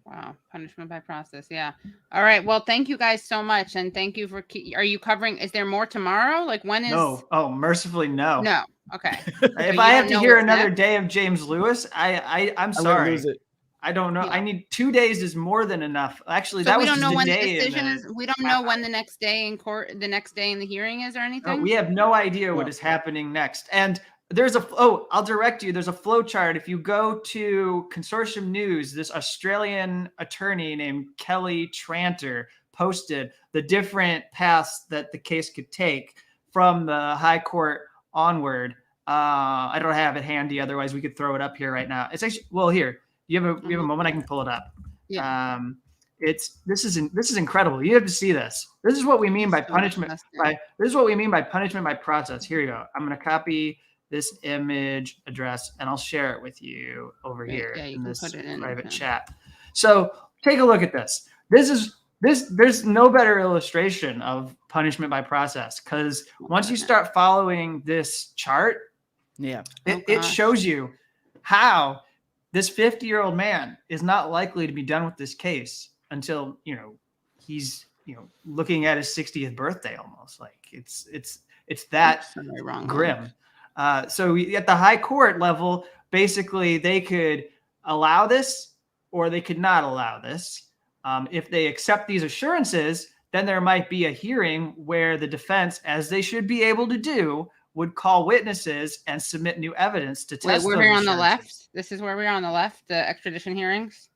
Wow. Punishment by process. Yeah. All right. Well, thank you guys so much. And thank you for, are you covering, is there more tomorrow? Like when is? No. Oh, mercifully, no. No. Okay. If I have to hear another day of James Lewis, I'm sorry. Lose it. I don't know. Yeah. I need 2 days is more than enough. Actually, so that we was don't know the when the day decision is. We don't know when the next day in court, the next day in the hearing is or anything. We have no idea what is happening next. And there's I'll direct you. There's a flow chart. If you go to Consortium News, this Australian attorney named Kelly Tranter posted the different paths that the case could take from the High Court onward. I don't have it handy. Otherwise, we could throw it up here right now. It's actually, well, here. You have a moment. I can pull it up. Yeah. This is incredible. You have to see this. This is what we mean by punishment. This is what we mean by punishment by process. Here you go. I'm going to copy this image address and I'll share it with you over here in this private chat. So take a look at this. There's no better illustration of punishment by process, because once you start following this chart, it shows you how this 50-year-old man is not likely to be done with this case until, you know, he's, you know, looking at his 60th birthday almost. Like it's that grim. So at the High Court level, basically they could allow this or they could not allow this. If they accept these assurances, then there might be a hearing where the defense, as they should be able to do, would call witnesses and submit new evidence to test. Wait, we're here on the left. This is where we are on the left. The extradition hearings.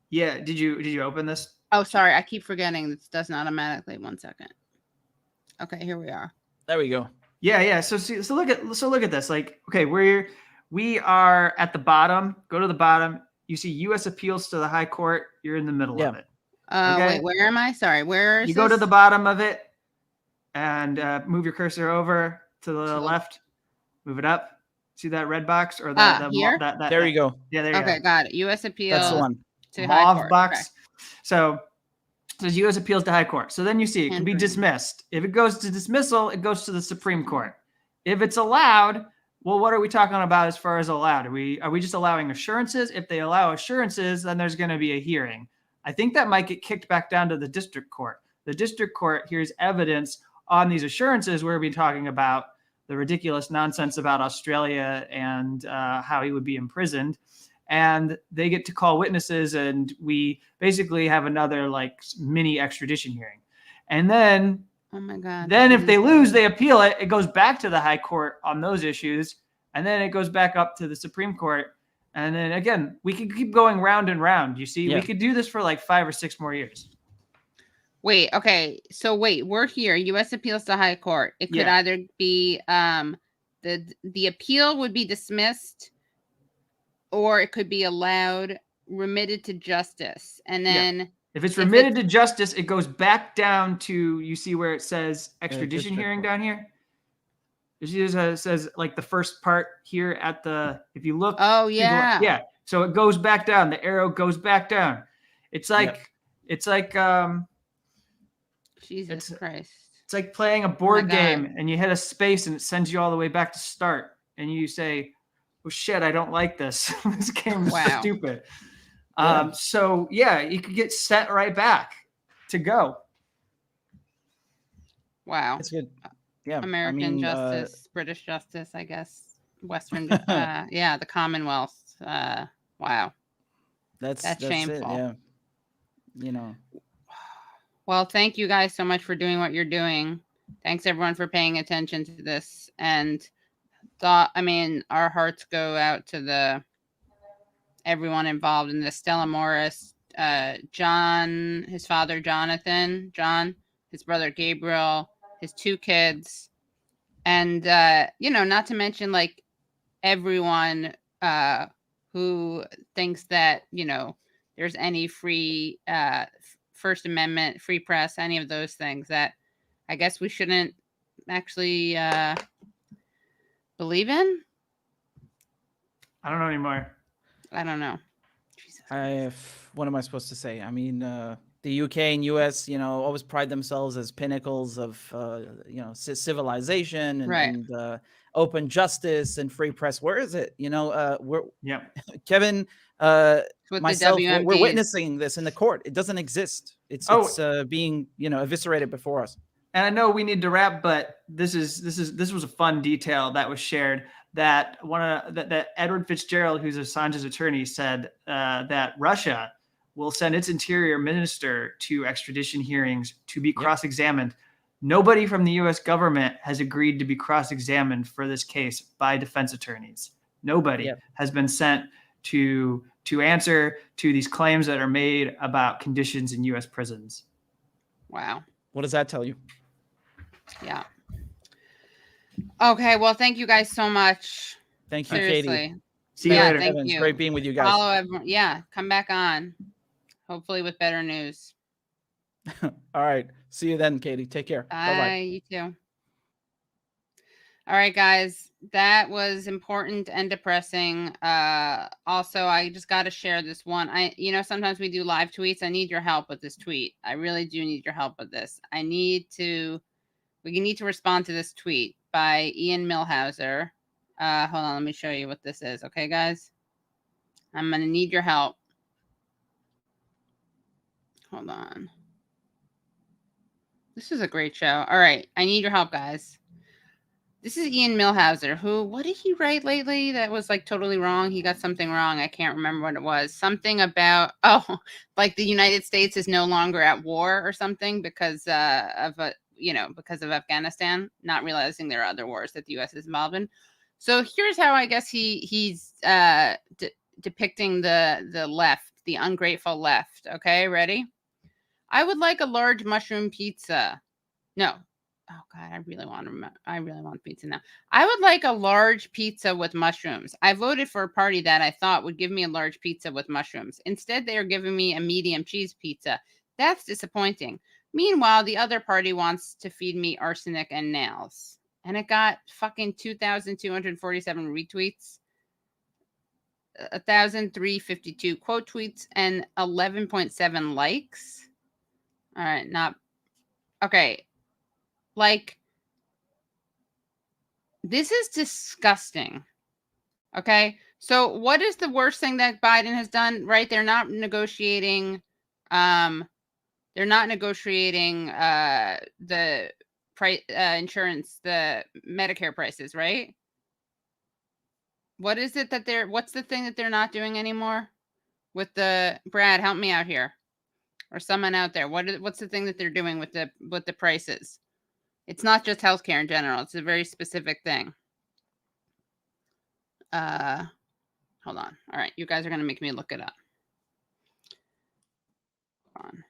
Yeah. Did you open this? Oh, sorry. I keep forgetting this doesn't automatically. 1 second. Okay, here we are. There we go. Yeah. So look at this. Like, okay, we are at the bottom. Go to the bottom. You see U.S. appeals to the high court. You're in the middle of it. Okay? Wait, where am I? Sorry, where is you? Go to the bottom of it and move your cursor over to the left. Move it up. See that red box or here? There you go. Yeah, there you go. Okay, got it. U.S. appeal. That's the one. To high court. Box. Okay. So there's U.S. appeals to high court. So then you see it can be dismissed. If it goes to dismissal, it goes to the Supreme Court. If it's allowed, well, what are we talking about as far as allowed? Are we just allowing assurances? If they allow assurances, then there's going to be a hearing. I think that might get kicked back down to the district court. The district court hears evidence on these assurances. We're going to be talking about the ridiculous nonsense about Australia and how he would be imprisoned. And they get to call witnesses, and we basically have another like mini extradition hearing. And then, oh my God, then if they lose, they appeal it. It goes back to the high court on those issues, and then it goes back up to the Supreme Court. And then again, we could keep going round and round. You see, we could do this for like 5 or 6 more years. Wait, okay. So wait, we're here. U.S. appeals to high court. It could either be the appeal would be dismissed, or it could be allowed, remitted to justice. And then if it's remitted to justice, it goes back down to, you see where it says extradition hearing down here? You see it says like the first part here at the, if you look. Oh, yeah. Yeah. So it goes back down. The arrow goes back down. It's like, Jesus Christ. It's like playing a board game and you hit a space and it sends you all the way back to start. And you say, oh shit, I don't like this. This game is stupid. So yeah, you could get sent right back to go. Wow. That's good. Yeah. American justice, British justice, I guess. Western, the Commonwealth. Wow. That's shameful. It, yeah. You know. Well, thank you guys so much for doing what you're doing. Thanks everyone for paying attention to this. And our hearts go out to everyone involved in this. Stella Morris, John, his father, Jonathan, John, his brother, Gabriel, his 2 kids. And, not to mention like everyone who thinks that, there's any free First Amendment, free press, any of those things that I guess we shouldn't actually believe in. I don't know anymore. I don't know. What am I supposed to say? I mean, the UK and US, always pride themselves as pinnacles of, civilization and open justice and free press. Where is it? Kevin, myself, we're witnessing this in the court. It doesn't exist. It's being, eviscerated before us. And I know we need to wrap, but this was a fun detail that was shared. That that Edward Fitzgerald, who's Assange's attorney, said that Russia will send its interior minister to extradition hearings to be cross-examined. Nobody from the U.S. government has agreed to be cross-examined for this case by defense attorneys. Nobody has been sent to answer to these claims that are made about conditions in U.S. prisons. Wow. What does that tell you? Yeah. Okay. Well, thank you guys so much. Thank you, Katie. See you later. Thank It's you. great being with you guys. Follow everyone. Yeah. Come back on. Hopefully with better news. All right. See you then, Katie. Take care. Bye-bye. You too. All right, guys. That was important and depressing. Also, I just got to share this one. Sometimes we do live tweets. I need your help with this tweet. I really do need your help with this. We need to respond to this tweet by Ian Millhauser. Hold on. Let me show you what this is. Okay, guys? I'm going to need your help. Hold on. This is a great show. All right. I need your help, guys. This is Ian Millhauser, who, what did he write lately that was like totally wrong? He got something wrong. I can't remember what it was. Something about, like the United States is no longer at war or something because because of Afghanistan, not realizing there are other wars that the U.S. is involved in. So here's how I guess he's depicting the left, the ungrateful left. Okay, ready? I would like a large mushroom pizza. No. Oh God, I really want pizza now. I would like a large pizza with mushrooms. I voted for a party that I thought would give me a large pizza with mushrooms. Instead, they are giving me a medium cheese pizza. That's disappointing. Meanwhile, the other party wants to feed me arsenic and nails. And it got fucking 2,247 retweets, 1,352 quote tweets, and 11.7 likes. All right, not okay. Like, this is disgusting. Okay. So what is the worst thing that Biden has done? Right. They're not negotiating. The price insurance, the Medicare prices, right? What is it that what's the thing that they're not doing anymore with the Brad, help me out here. Or someone out there. What's the thing that they're doing with the prices? It's not just healthcare in general. It's a very specific thing. Hold on. All right, you guys are gonna make me look it up. Hold on.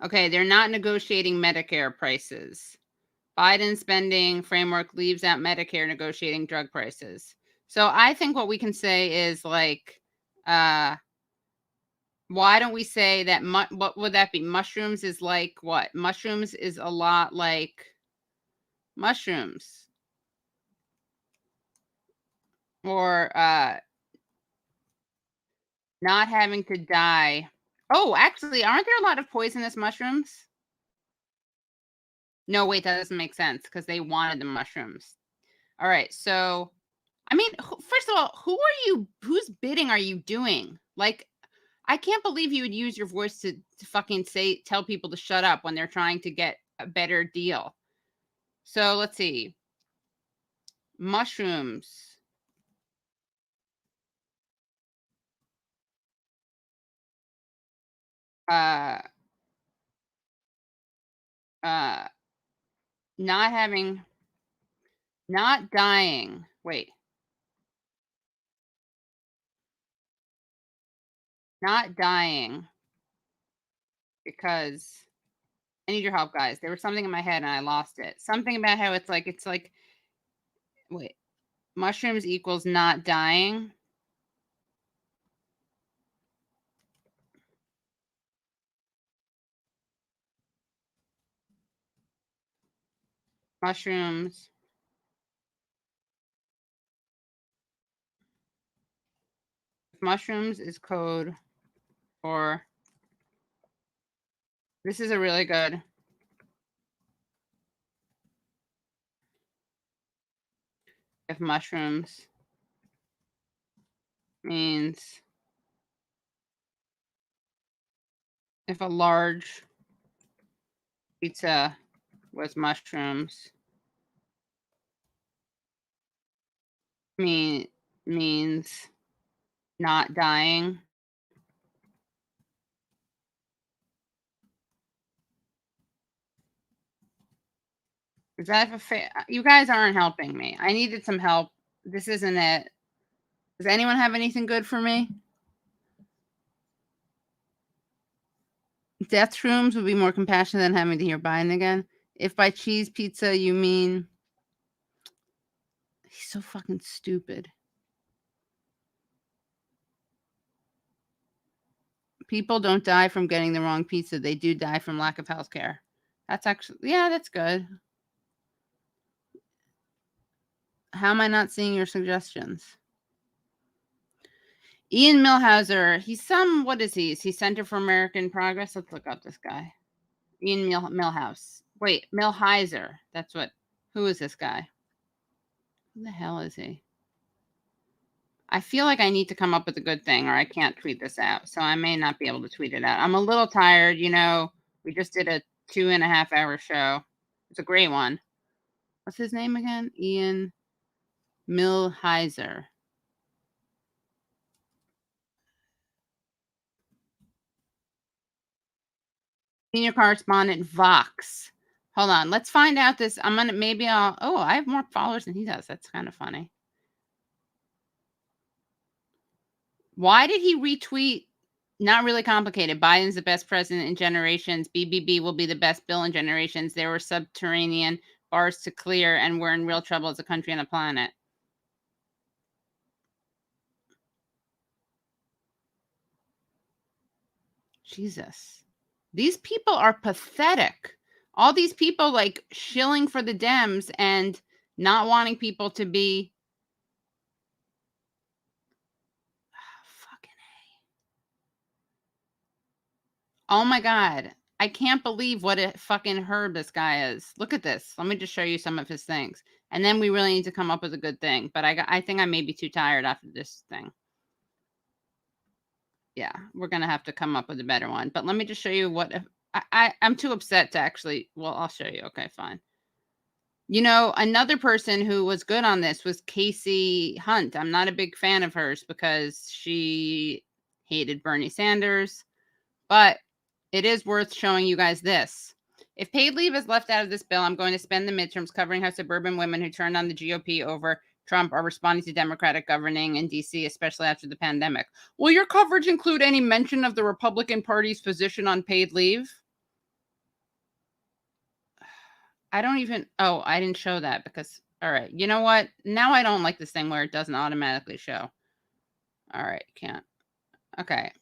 Okay, they're not negotiating Medicare prices. Biden spending framework leaves out Medicare negotiating drug prices. So I think what we can say is like, why don't we say that? What would that be? Mushrooms is like what? Mushrooms is a lot like mushrooms. Or not having to die. Oh, actually, aren't there a lot of poisonous mushrooms? No, wait, that doesn't make sense because they wanted the mushrooms. All right, so, I mean, first of all, whose bidding are you doing? Like, I can't believe you would use your voice to fucking tell people to shut up when they're trying to get a better deal. So let's see. Mushrooms. Not dying. Wait. Not dying because I need your help, guys. There was something in my head and I lost it. Something about how it's like, wait, mushrooms equals not dying. Mushrooms. Mushrooms is code for, this is a really good. If mushrooms means if a large pizza was mushrooms means not dying. Is that you guys aren't helping me. I needed some help. This isn't it. Does anyone have anything good for me? Death shrooms would be more compassionate than having to hear Biden again. If by cheese pizza you mean, he's so fucking stupid. People don't die from getting the wrong pizza. They do die from lack of health care. That's actually, yeah, that's good. How am I not seeing your suggestions? Ian Millhauser, he's what is he? Is he Center for American Progress? Let's look up this guy. Ian Millhouse. Wait, Millhauser. Who is this guy? Who the hell is he? I feel like I need to come up with a good thing or I can't tweet this out. So I may not be able to tweet it out. I'm a little tired, We just did a 2.5-hour show. It's a great one. What's his name again? Ian Millhiser. Senior correspondent Vox. Hold on. Let's find out this. I have more followers than he does. That's kind of funny. Why did he retweet? Not really complicated. Biden's the best president in generations. BBB will be the best bill in generations. There were subterranean bars to clear, and we're in real trouble as a country and a planet. Jesus. These people are pathetic. All these people like shilling for the Dems and not wanting people to be fucking A. Oh my God. I can't believe what a fucking herb this guy is. Look at this. Let me just show you some of his things. And then we really need to come up with a good thing. But I think I may be too tired after this thing. Yeah, we're going to have to come up with a better one. But let me just show you what I'm too upset to actually. Well, I'll show you. Okay, fine. You know, another person who was good on this was Casey Hunt. I'm not a big fan of hers because she hated Bernie Sanders. But it is worth showing you guys this. If paid leave is left out of this bill, I'm going to spend the midterms covering how suburban women who turned on the GOP over Trump are responding to Democratic governing in D.C., especially after the pandemic. Will your coverage include any mention of the Republican Party's position on paid leave? I don't even... Oh, I didn't show that because... All right. You know what? Now I don't like this thing where it doesn't automatically show. All right. Can't. Okay.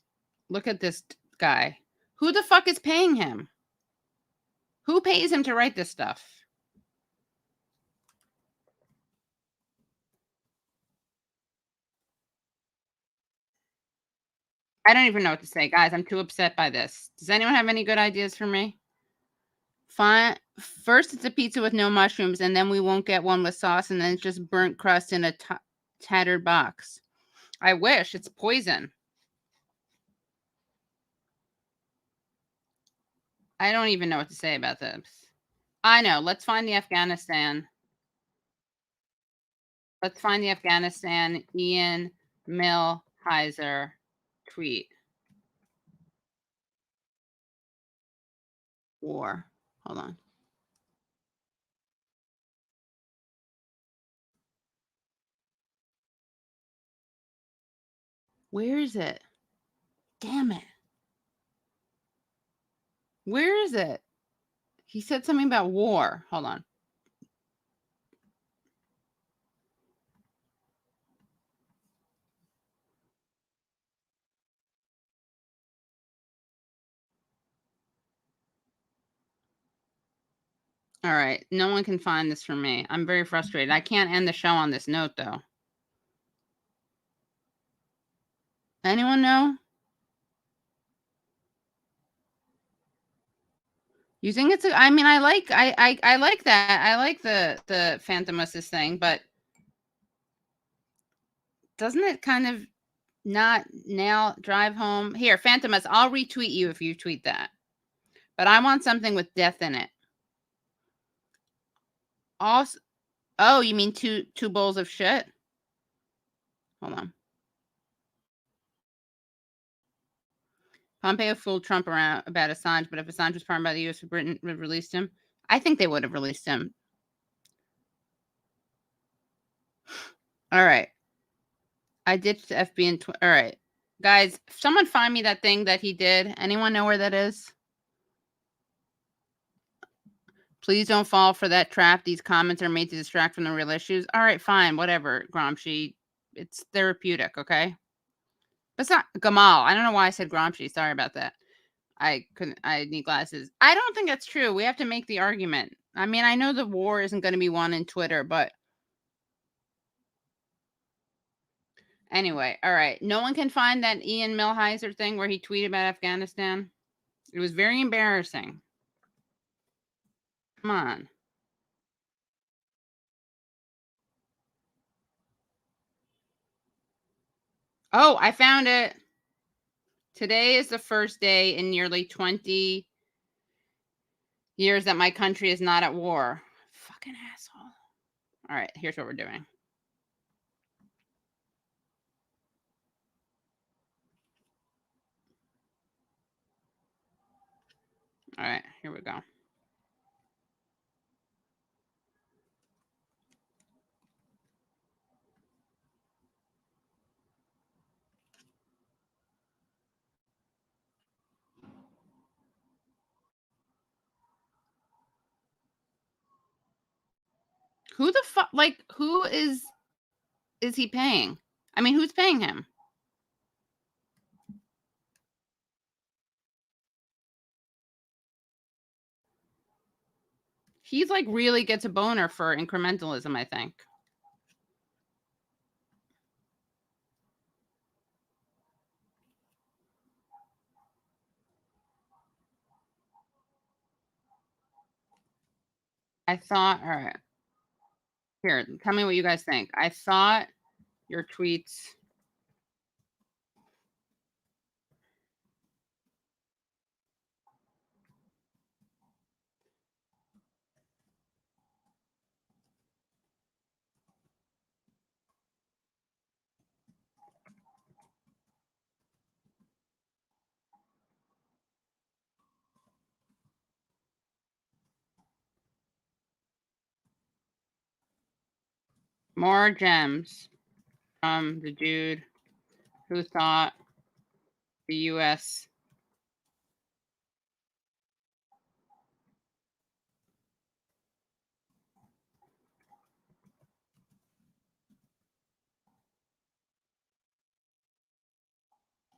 Look at this guy. Who the fuck is paying him? Who pays him to write this stuff? I don't even know what to say, guys. I'm too upset by this. Does anyone have any good ideas for me? Fine. First, it's a pizza with no mushrooms, and then we won't get one with sauce, and then it's just burnt crust in a tattered box. I wish. It's poison. I don't even know what to say about this. I know. Let's find the Afghanistan. Let's find the Afghanistan Ian Millhiser tweet. War. Hold on. Where is it? Damn it. Where is it? He said something about war. Hold on. All right. No one can find this for me. I'm very frustrated. I can't end the show on this note, though. Anyone know? You think it's I mean, I like that. I like the Phantom Assist thing, but doesn't it kind of not now drive home? Here, Phantom Assist, I'll retweet you if you tweet that. But I want something with death in it. Also, oh, you mean two bowls of shit? Hold on. Pompeo fooled Trump around about Assange, but if Assange was pardoned by the U.S., Britain would have released him. I think they would have released him. All right. I ditched FB and all right. Guys, someone find me that thing that he did. Anyone know where that is? Please don't fall for that trap. These comments are made to distract from the real issues. All right, fine. Whatever, Gramsci. It's therapeutic, okay? But not Gamal. I don't know why I said Gramsci. Sorry about that. I need glasses. I don't think that's true. We have to make the argument. I mean, I know the war isn't going to be won in Twitter, but anyway, all right. No one can find that Ian Millhiser thing where he tweeted about Afghanistan. It was very embarrassing. Come on. Oh, I found it. Today is the first day in nearly 20 Years that my country is not at war. Fucking asshole. All right, here's what we're doing. All right, here we go. Who the fuck, like, who is he paying? I mean, who's paying him? He's like really gets a boner for incrementalism, I think. I thought, all right. Here, tell me what you guys think. I thought your tweets. More gems from the dude who thought the U.S.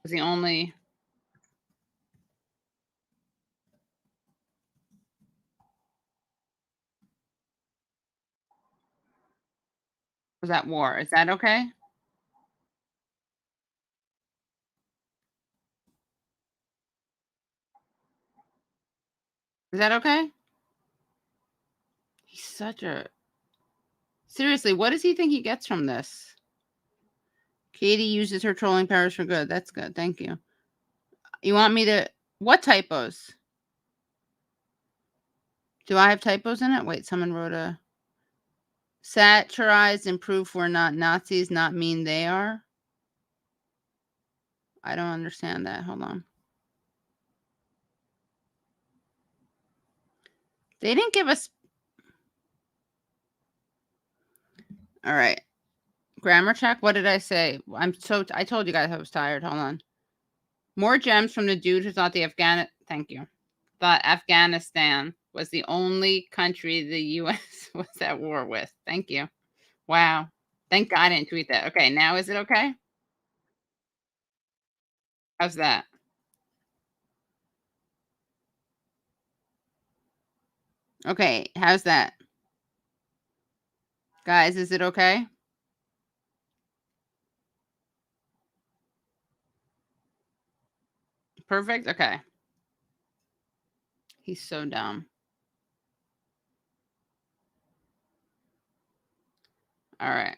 was the only was at war. Is that okay? Is that okay? He's such a... Seriously, what does he think he gets from this? Katie uses her trolling powers for good. That's good. Thank you. You want me to... What typos? Do I have typos in it? Wait, someone wrote a... Satirized and proof we're not Nazis, not mean they are. I don't understand that. Hold on. They didn't give us... All right. Grammar check. What did I say? I told you guys I was tired. Hold on. More gems from the dude who thought Thank you. Thought Afghanistan was the only country the U.S. was at war with. Thank you. Wow. Thank God I didn't tweet that. Okay, now is it okay? How's that? Okay, how's that? Guys, is it okay? Perfect? Okay. He's so dumb. All right.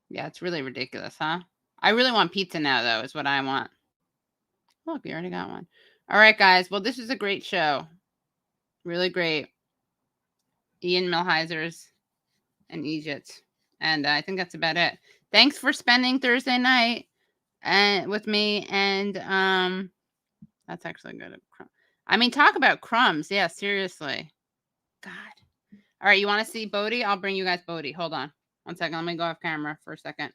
Yeah, it's really ridiculous, huh? I really want pizza now, though, is what I want. Look, we already got one. All right, guys. Well, this is a great show. Really great. Ian Millhiser's in Egypt. And I think that's about it. Thanks for spending Thursday night with me. And that's actually good. I mean, talk about crumbs. Yeah, seriously. God. All right, you want to see Bodhi? I'll bring you guys Bodhi. Hold on. 1 second. Let me go off camera for a second.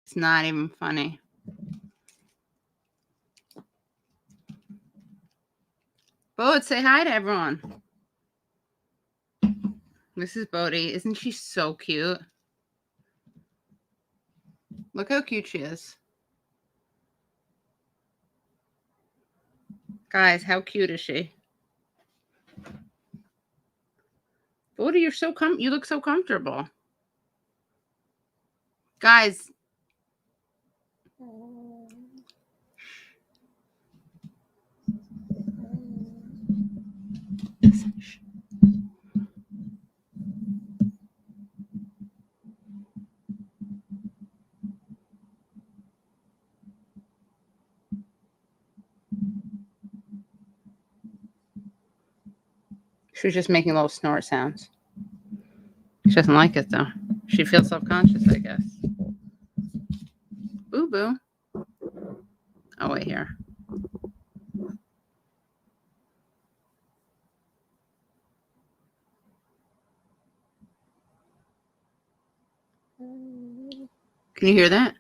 It's not even funny. Bode, say hi to everyone. This is Bodie. Isn't she so cute? Look how cute she is. Guys, how cute is she? Bodie, you're so you look so comfortable. Guys. She was just making little snort sounds. She doesn't like it, though. She feels self-conscious, I guess. Boo boo. Oh, wait, here. Can you hear that?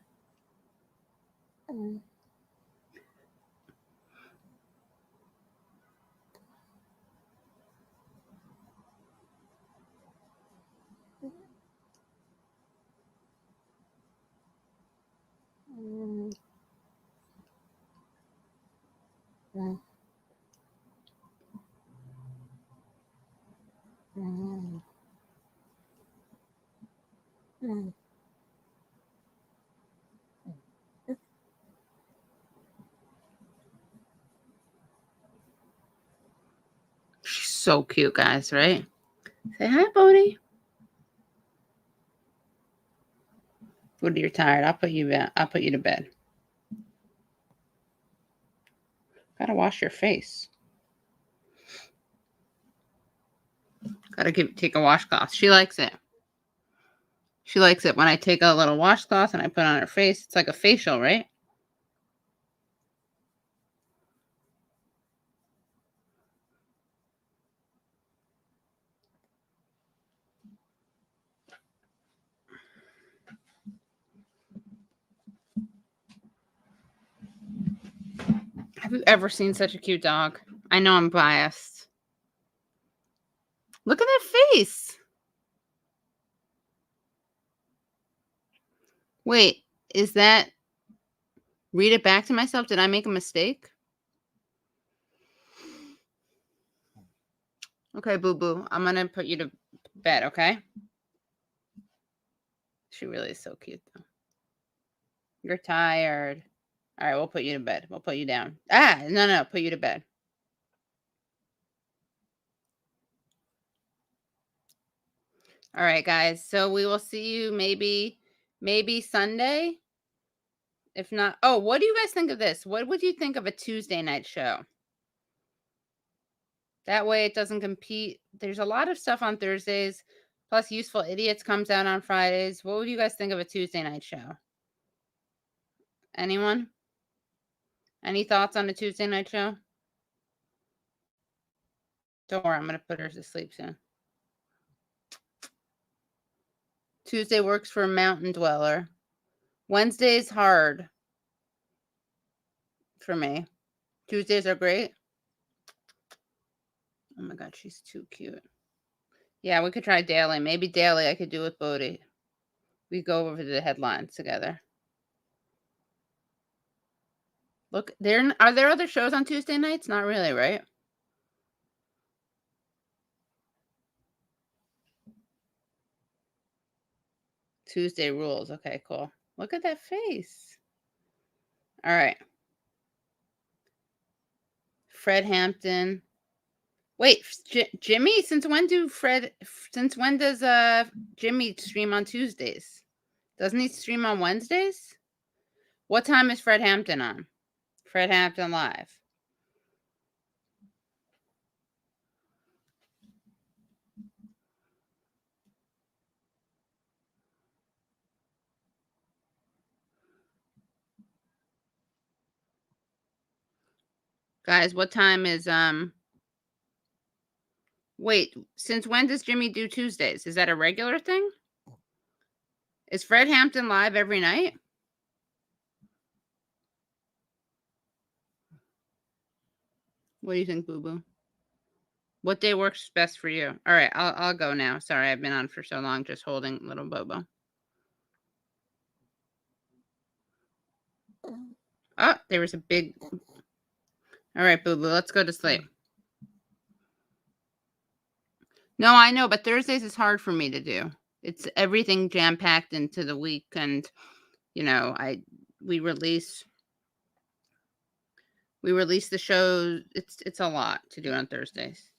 She's so cute, guys, right? Say hi, Bodie. Bodie, you're tired. I'll put you to bed. Gotta wash your face. Gotta take a washcloth. She likes it. She likes it when I take a little washcloth and I put it on her face. It's like a facial, right? Have you ever seen such a cute dog? I know I'm biased. Look at that face. Wait, is that... Read it back to myself? Did I make a mistake? Okay, boo-boo. I'm going to put you to bed, okay? She really is so cute, though. You're tired. All right, we'll put you to bed. We'll put you down. No, put you to bed. All right, guys. So we will see you maybe Sunday. If not, what do you guys think of this? What would you think of a Tuesday night show? That way it doesn't compete. There's a lot of stuff on Thursdays, plus Useful Idiots comes out on Fridays. What would you guys think of a Tuesday night show? Anyone? Any thoughts on a Tuesday night show? Don't worry, I'm going to put her to sleep soon. Tuesday works for a mountain dweller. Wednesday's hard for me. Tuesdays are great. Oh my God, she's too cute. Yeah, we could try daily. Maybe daily I could do with Bodie. We go over the headlines together. Look, are there other shows on Tuesday nights? Not really, right? Tuesday rules. Okay, cool. Look at that face. All right. Fred Hampton. Wait, Jimmy, since when does Jimmy stream on Tuesdays? Doesn't he stream on Wednesdays? What time is Fred Hampton on? Fred Hampton Live. Guys, what time is wait, since when does Jimmy do Tuesdays? Is that a regular thing? Is Fred Hampton live every night? What do you think, Boo Boo? What day works best for you? All right, I'll go now. Sorry, I've been on for so long, just holding little Bobo. Oh, there was a big. All right, Boo Boo, let's go to sleep. No, I know, but Thursdays is hard for me to do. It's everything jam packed into the week, and we release the show. It's a lot to do on Thursdays.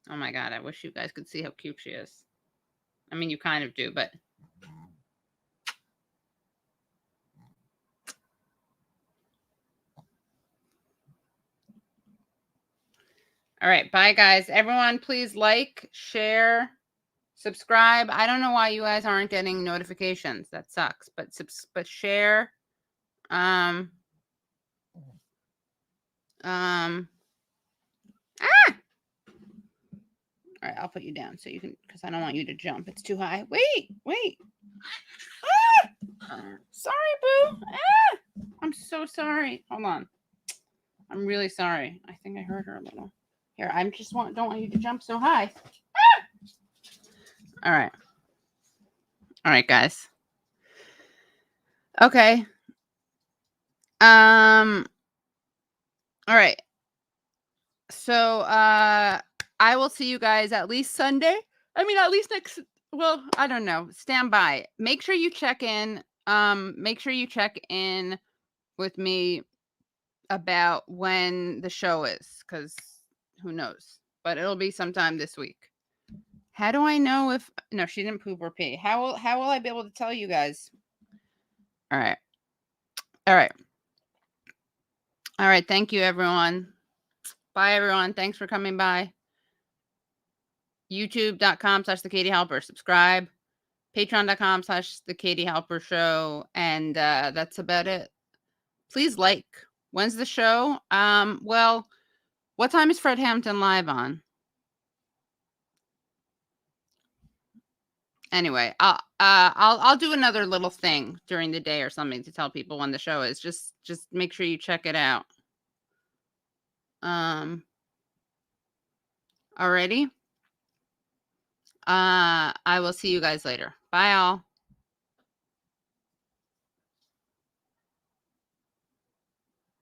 Oh my God, I wish you guys could see how cute she is. I mean, you kind of do, but. All right, bye guys. Everyone, please like, share, subscribe. I don't know why you guys aren't getting notifications. That sucks. But share. Ah! All right, I'll put you down so you can, because I don't want you to jump. It's too high. Wait. Ah! Sorry, Boo. Ah! I'm so sorry. Hold on. I'm really sorry. I think I hurt her a little. Here, I just don't want you to jump so high. Ah! All right, guys. Okay. All right. So I will see you guys at least Sunday. I mean, at least well, I don't know. Stand by. Make sure you check in. Make sure you check in with me about when the show is, because who knows? But it'll be sometime this week. How do I know if no, she didn't poop or pee? How will I be able to tell you guys? All right. Thank you, everyone. Bye, everyone. Thanks for coming by. YouTube.com/The Katie Halper. Subscribe. Patreon.com/The Katie Halper Show. And that's about it. Please like. When's the show? Well, what time is Fred Hampton live on? Anyway, I'll do another little thing during the day or something to tell people when the show is. Just make sure you check it out. Alrighty. I will see you guys later. Bye all.